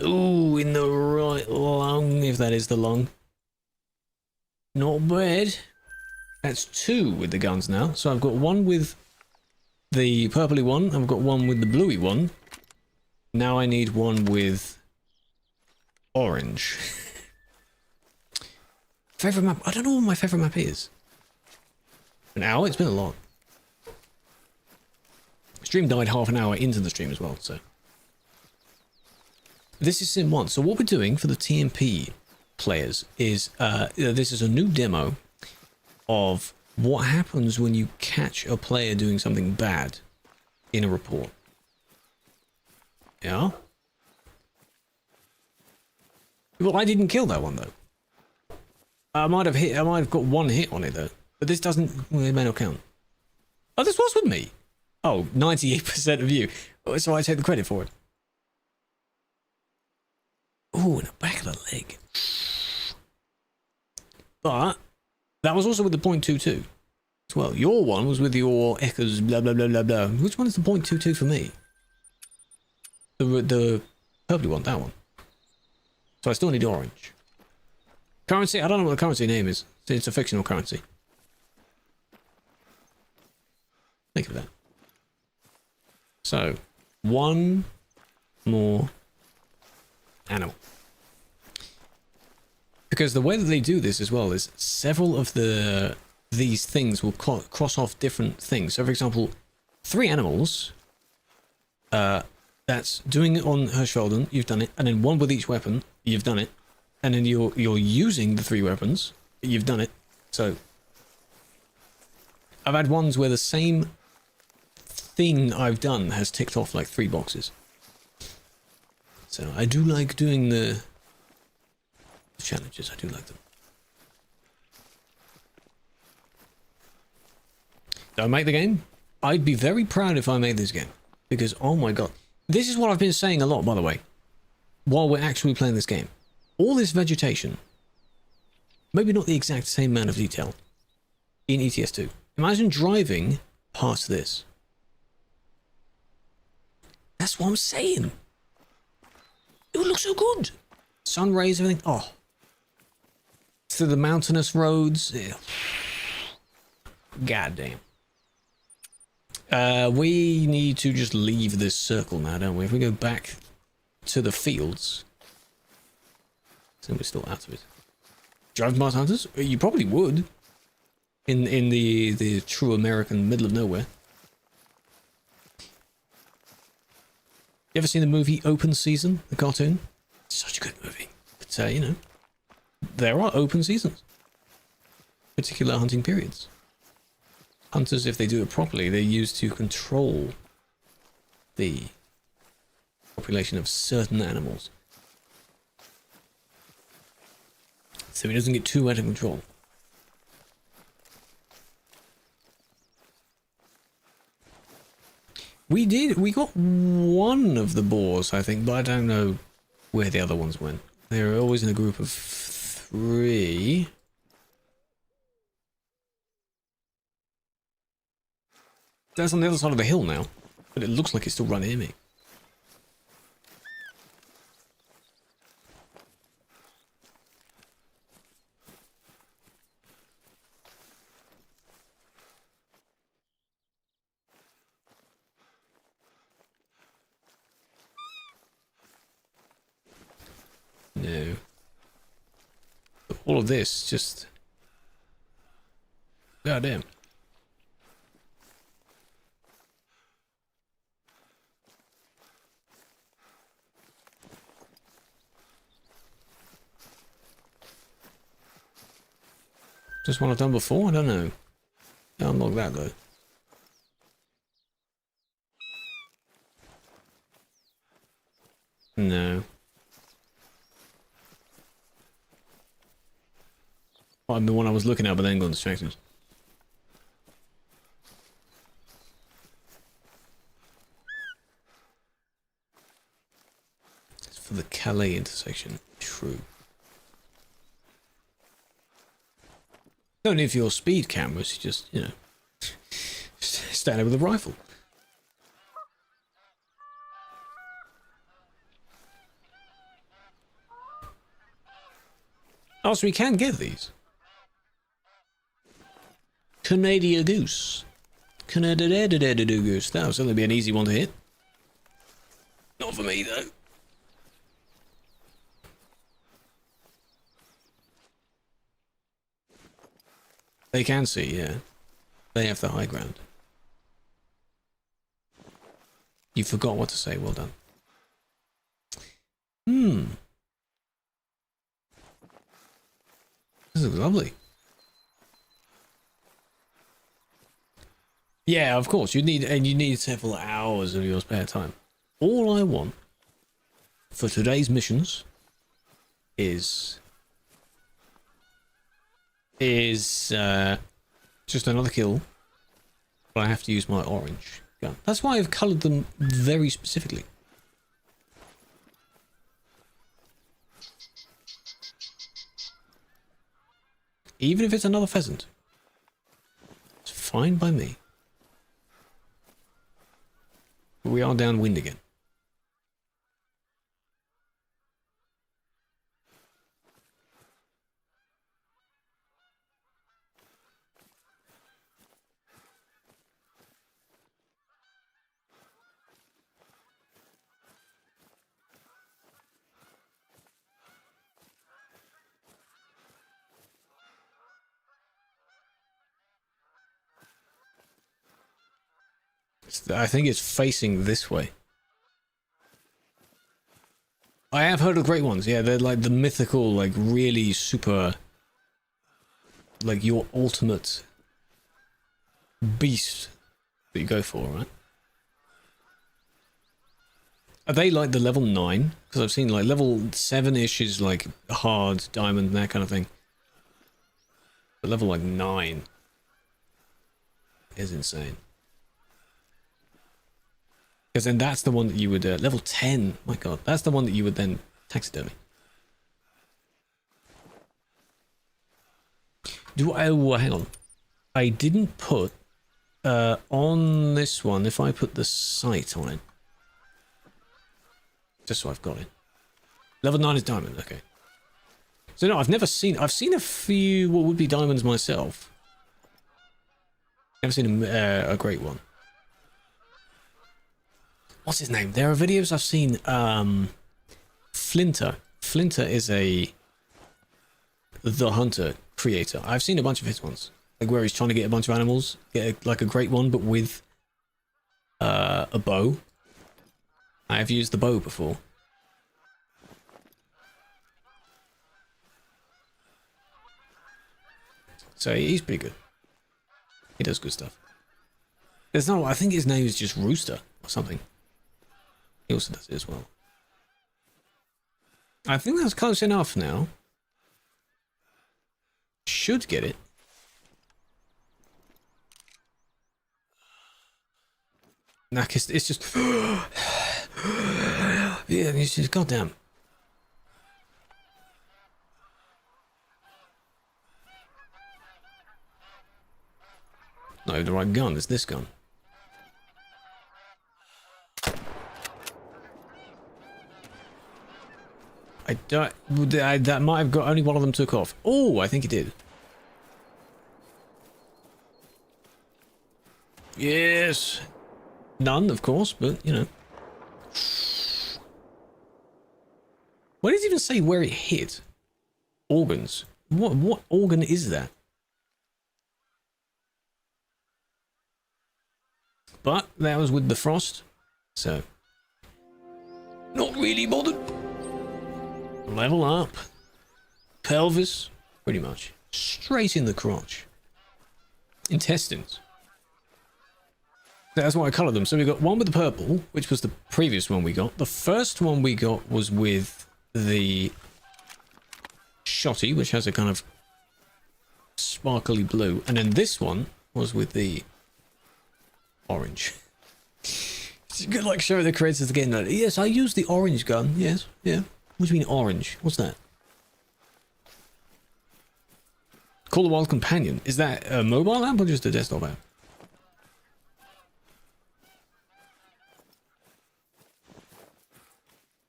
Ooh, in the right lung, if that is the lung. Not bad. That's two with the guns now. So I've got one with the purpley one, I've got one with the bluey one. Now I need one with orange. Favorite map? I don't know what my favorite map is. An hour? It's been a lot. Stream died half an hour into the stream as well, so. This is Sim 1. So what we're doing for the TMP players is, this is a new demo of what happens when you catch a player doing something bad in a report. Yeah? Well, I didn't kill that one, though. I might have got one hit on it, though. But this doesn't, well, it may not count. Oh, this was with me. Oh, 98% of you. So I take the credit for it. Oh, in the back of the leg. But that was also with the .22 as well. Your one was with your echoes, blah, blah, blah, blah, blah. Which one is the .22 for me? The purpley one, that one. So I still need orange. Currency, I don't know what the currency name is. It's a fictional currency. Think of that. So, one more animal. Because the way that they do this as well is several of these things will cross off different things. So, for example, 3 animals. That's doing it on Hirschfelden, you've done it, and then 1 with each weapon, you've done it, and then you're using the 3 weapons, you've done it. So I've had ones where the same thing I've done has ticked off like 3 boxes. So I do like doing the challenges. I do like them. Do I make the game? I'd be very proud if I made this game, because oh my god. This is what I've been saying a lot, by the way, while we're actually playing this game. All this vegetation, maybe not the exact same amount of detail in ETS2. Imagine driving past this. That's what I'm saying. It would look so good. Sun rays, everything. Oh. Through the mountainous roads. Yeah. God damn. We need to just leave this circle now, don't we? If we go back to the fields, then we're still out of it. Drive past hunters? You probably would. In the true American middle of nowhere. You ever seen the movie Open Season, the cartoon? It's such a good movie. But, you know, there are open seasons. Particular hunting periods. Hunters, if they do it properly, they're used to control the population of certain animals. So he doesn't get too out of control. We got one of the boars, I think, but I don't know where the other ones went. They were always in a group of 3. That's on the other side of the hill now, but it looks like it's still right near me. No. But all of this just... goddamn. Just what I've done before? I don't know. I'll unlock that though. No. Might have been one I was looking at, but then got distracted. It's for the Calais intersection. True. Don't need for your speed cameras, you just, you know, stand there with a rifle. Oh, so we can get these. Canadian goose. Canadian goose. That'll certainly be an easy one to hit. Not for me, though. They can see, yeah. They have the high ground. You forgot what to say. Well done. This is lovely. Yeah, of course. You need several hours of your spare time. All I want for today's missions is just another kill, but I have to use my orange gun. That's why I've coloured them very specifically. Even if it's another pheasant, it's fine by me. But we are downwind again. I think it's facing this way. I have heard of great ones. Yeah, they're like the mythical, like really super, like your ultimate beast that you go for, right? Are they like the level 9? Because I've seen like level 7-ish is like hard diamond and that kind of thing. But level like 9 is insane. Because then that's the one that you would, level 10, my god, that's the one that you would then taxidermy. Oh, hang on. I didn't put, on this one, if I put the sight on it. Just so I've got it. Level 9 is diamond, okay. So no, I've seen a few, what would be diamonds myself. Never seen a great one. What's his name? There are videos I've seen, Flinter. Flinter is the Hunter creator. I've seen a bunch of his ones. Like where he's trying to get a bunch of animals, get like a great one, but with a bow. I have used the bow before. So he's pretty good. He does good stuff. There's no, I think his name is just Rooster or something. He also does it as well. I think that's close enough now. Should get it. Nah, it's just... yeah, it's just goddamn. Not even the right gun, it's this gun. That might have got only one of them took off. Oh, I think it did. Yes. None, of course, but you know. Why does it even say where it hit? Organs. What organ is that? But that was with the frost, so not really bothered. Level up. Pelvis, pretty much. Straight in the crotch. Intestines. That's why I coloured them. So we got one with the purple, which was the previous one we got. The first one we got was with the shotty, which has a kind of sparkly blue. And then this one was with the orange. It's good, like, showing the creators again. Like, yes, I use the orange gun. Yes, yeah. What do you mean orange? What's that? Call the Wild Companion. Is that a mobile app or just a desktop app?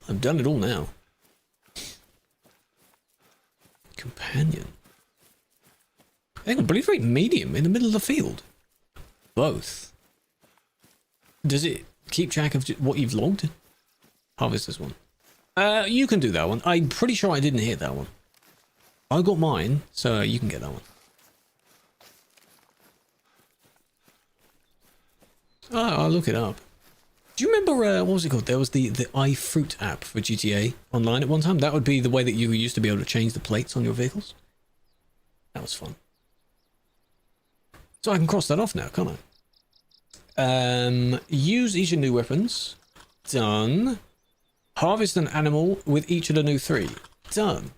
I've done it all now. Companion. Hang on, believe rate medium in the middle of the field. Both. Does it keep track of what you've logged? Harvest this one. You can do that one. I'm pretty sure I didn't hit that one. I got mine, so you can get that one. I'll look it up. Do you remember, what was it called? There was the iFruit app for GTA Online at one time. That would be the way that you used to be able to change the plates on your vehicles. That was fun. So I can cross that off now, can't I? Use each of the new weapons. Done. Harvest an animal with each of the new 3. Done.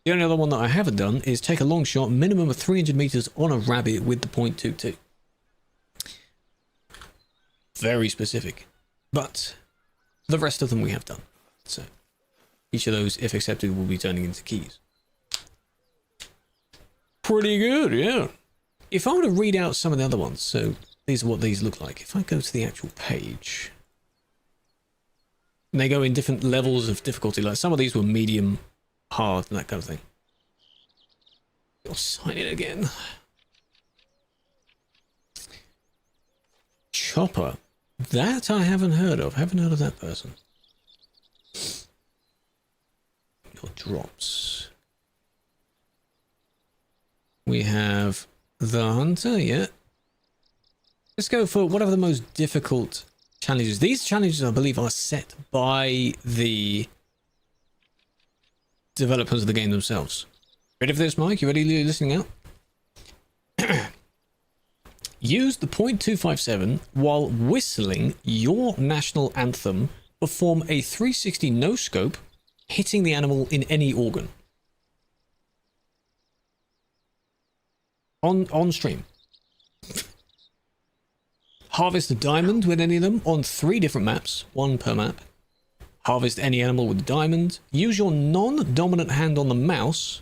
The only other one that I haven't done is take a long shot, minimum of 300 meters on a rabbit with the .22. Very specific. But the rest of them we have done. So each of those, if accepted, will be turning into keys. Pretty good, yeah. If I were to read out some of the other ones, so these are what these look like. If I go to the actual page, and they go in different levels of difficulty. Like some of these were medium, hard, and that kind of thing. You'll sign it again. Chopper. That I haven't heard of. Haven't heard of that person. Your drops. We have the Hunter, yeah. Let's go for whatever the most difficult challenges. These challenges, I believe, are set by the developers of the game themselves. Ready for this, Mike? You ready listening out? Use the .257 while whistling your national anthem. Perform a 360 no-scope, hitting the animal in any organ. On stream. Harvest a diamond with any of them on 3 different maps, 1 per map. Harvest any animal with a diamond. Use your non-dominant hand on the mouse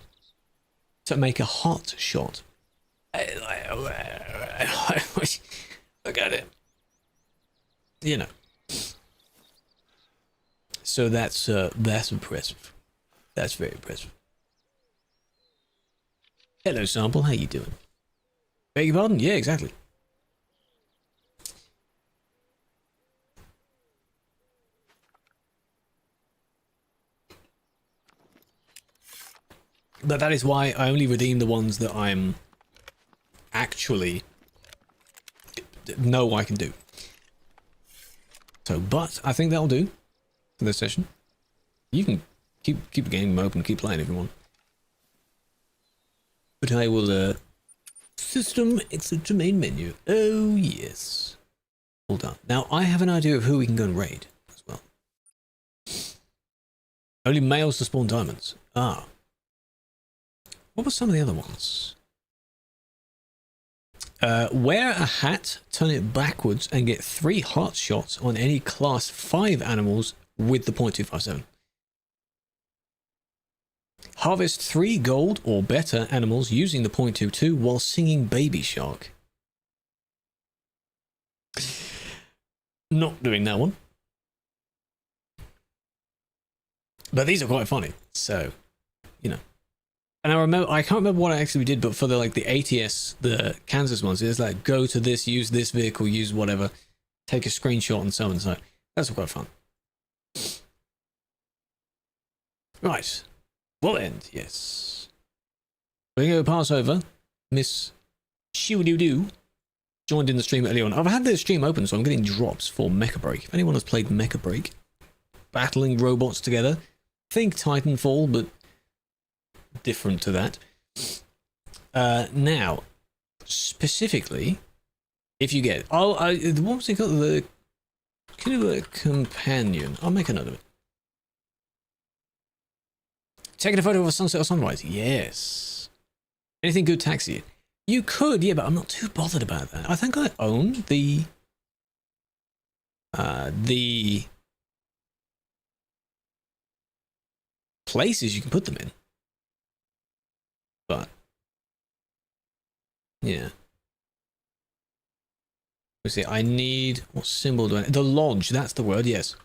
to make a heart shot. Look at it. You know. So that's impressive. That's very impressive. Hello, Sample. How you doing? Beg your pardon? Yeah, exactly. But that is why I only redeem the ones that I'm actually know I can do. So, but I think that'll do for this session. You can keep the game open, keep playing if you want. But I will system exit to main menu. Oh yes. All done. Now I have an idea of who we can go and raid as well. Only males to spawn diamonds. Ah. What were some of the other ones? Wear a hat, turn it backwards, and get 3 heart shots on any class 5 animals with the .257. Harvest 3 gold or better animals using the .22 while singing Baby Shark. Not doing that one. But these are quite funny, so, you know. And I can't remember what I actually did, but for the like the ATS, the Kansas ones, it's like go to this, use this vehicle, use whatever, take a screenshot and so on and so. That's quite fun. Right. We'll end, yes. We're going to pass over. Miss Shoo-doo-doo joined in the stream earlier on. I've had the stream open, so I'm getting drops for Mecha Break. If anyone has played Mecha Break, battling robots together, think Titanfall, but different to that. Now, specifically, if you get... what was it called? The Killua Companion. I'll make a note of it. Taking a photo of a sunset or sunrise. Yes. Anything good taxi? You could, yeah, but I'm not too bothered about that. I think I own the places you can put them in. But yeah. Let's see. I need, what symbol do I need? The lodge, that's the word, yes.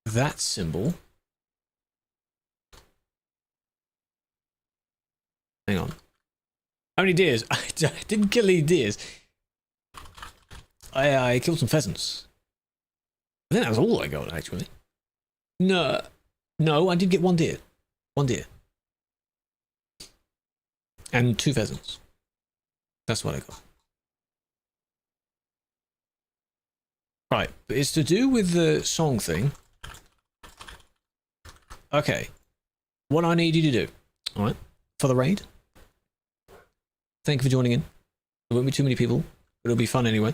That symbol. Hang on. How many deers? I didn't kill any deers. I killed some pheasants. I think that was all I got, actually. No, I did get 1 deer. 1 deer. And 2 pheasants. That's what I got. Right, but it's to do with the song thing. Okay. What I need you to do, alright, for the raid. Thank you for joining in. There won't be too many people, but it'll be fun anyway.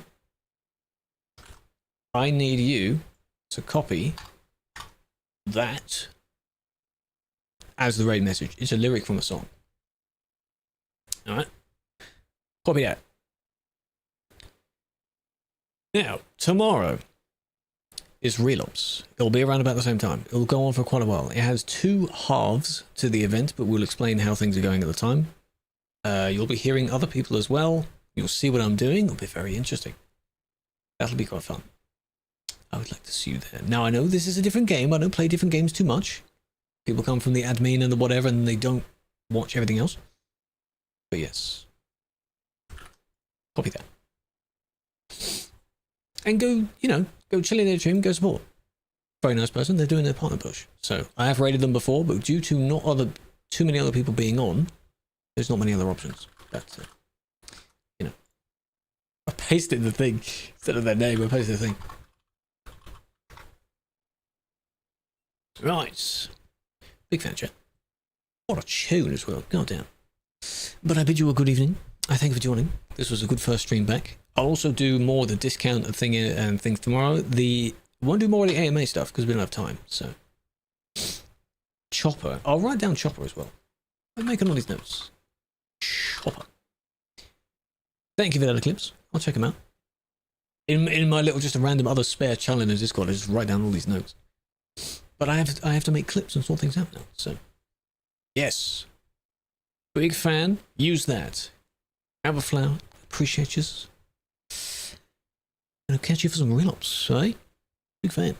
I need you to copy that as the raid message. It's a lyric from a song. Alright? Copy that. Now, tomorrow is Relops. It'll be around about the same time. It'll go on for quite a while. It has 2 halves to the event, but we'll explain how things are going at the time. You'll be hearing other people as well. You'll see what I'm doing. It'll be very interesting. That'll be quite fun. I would like to see you there. Now, I know this is a different game. I don't play different games too much. People come from the admin and the whatever, and they don't watch everything else. But yes. Copy that. And go, you know, go chill in their stream, go support. Very nice person. They're doing their partner push. So, I have rated them before, but due to too many other people being on, there's not many other options. That's it. You know. I pasted the thing. Instead of their name, I pasted the thing. Right. Big fan, chat. What a tune as well. God damn. But I bid you a good evening. I thank you for joining. This was a good first stream back. I'll also do more of the discount thing and things tomorrow. Won't do more of the AMA stuff because we don't have time. So, Chopper. I'll write down Chopper as well. I'm making all these notes. Chopper. Thank you for the other clips. I'll check them out. In my little just a random other spare channel in the Discord, I just write down all these notes. But I have to make clips and sort things out now. So, yes. Big fan. Use that. Have a flower. Appreciate you. And I'll catch you for some real ops, right? Big fan.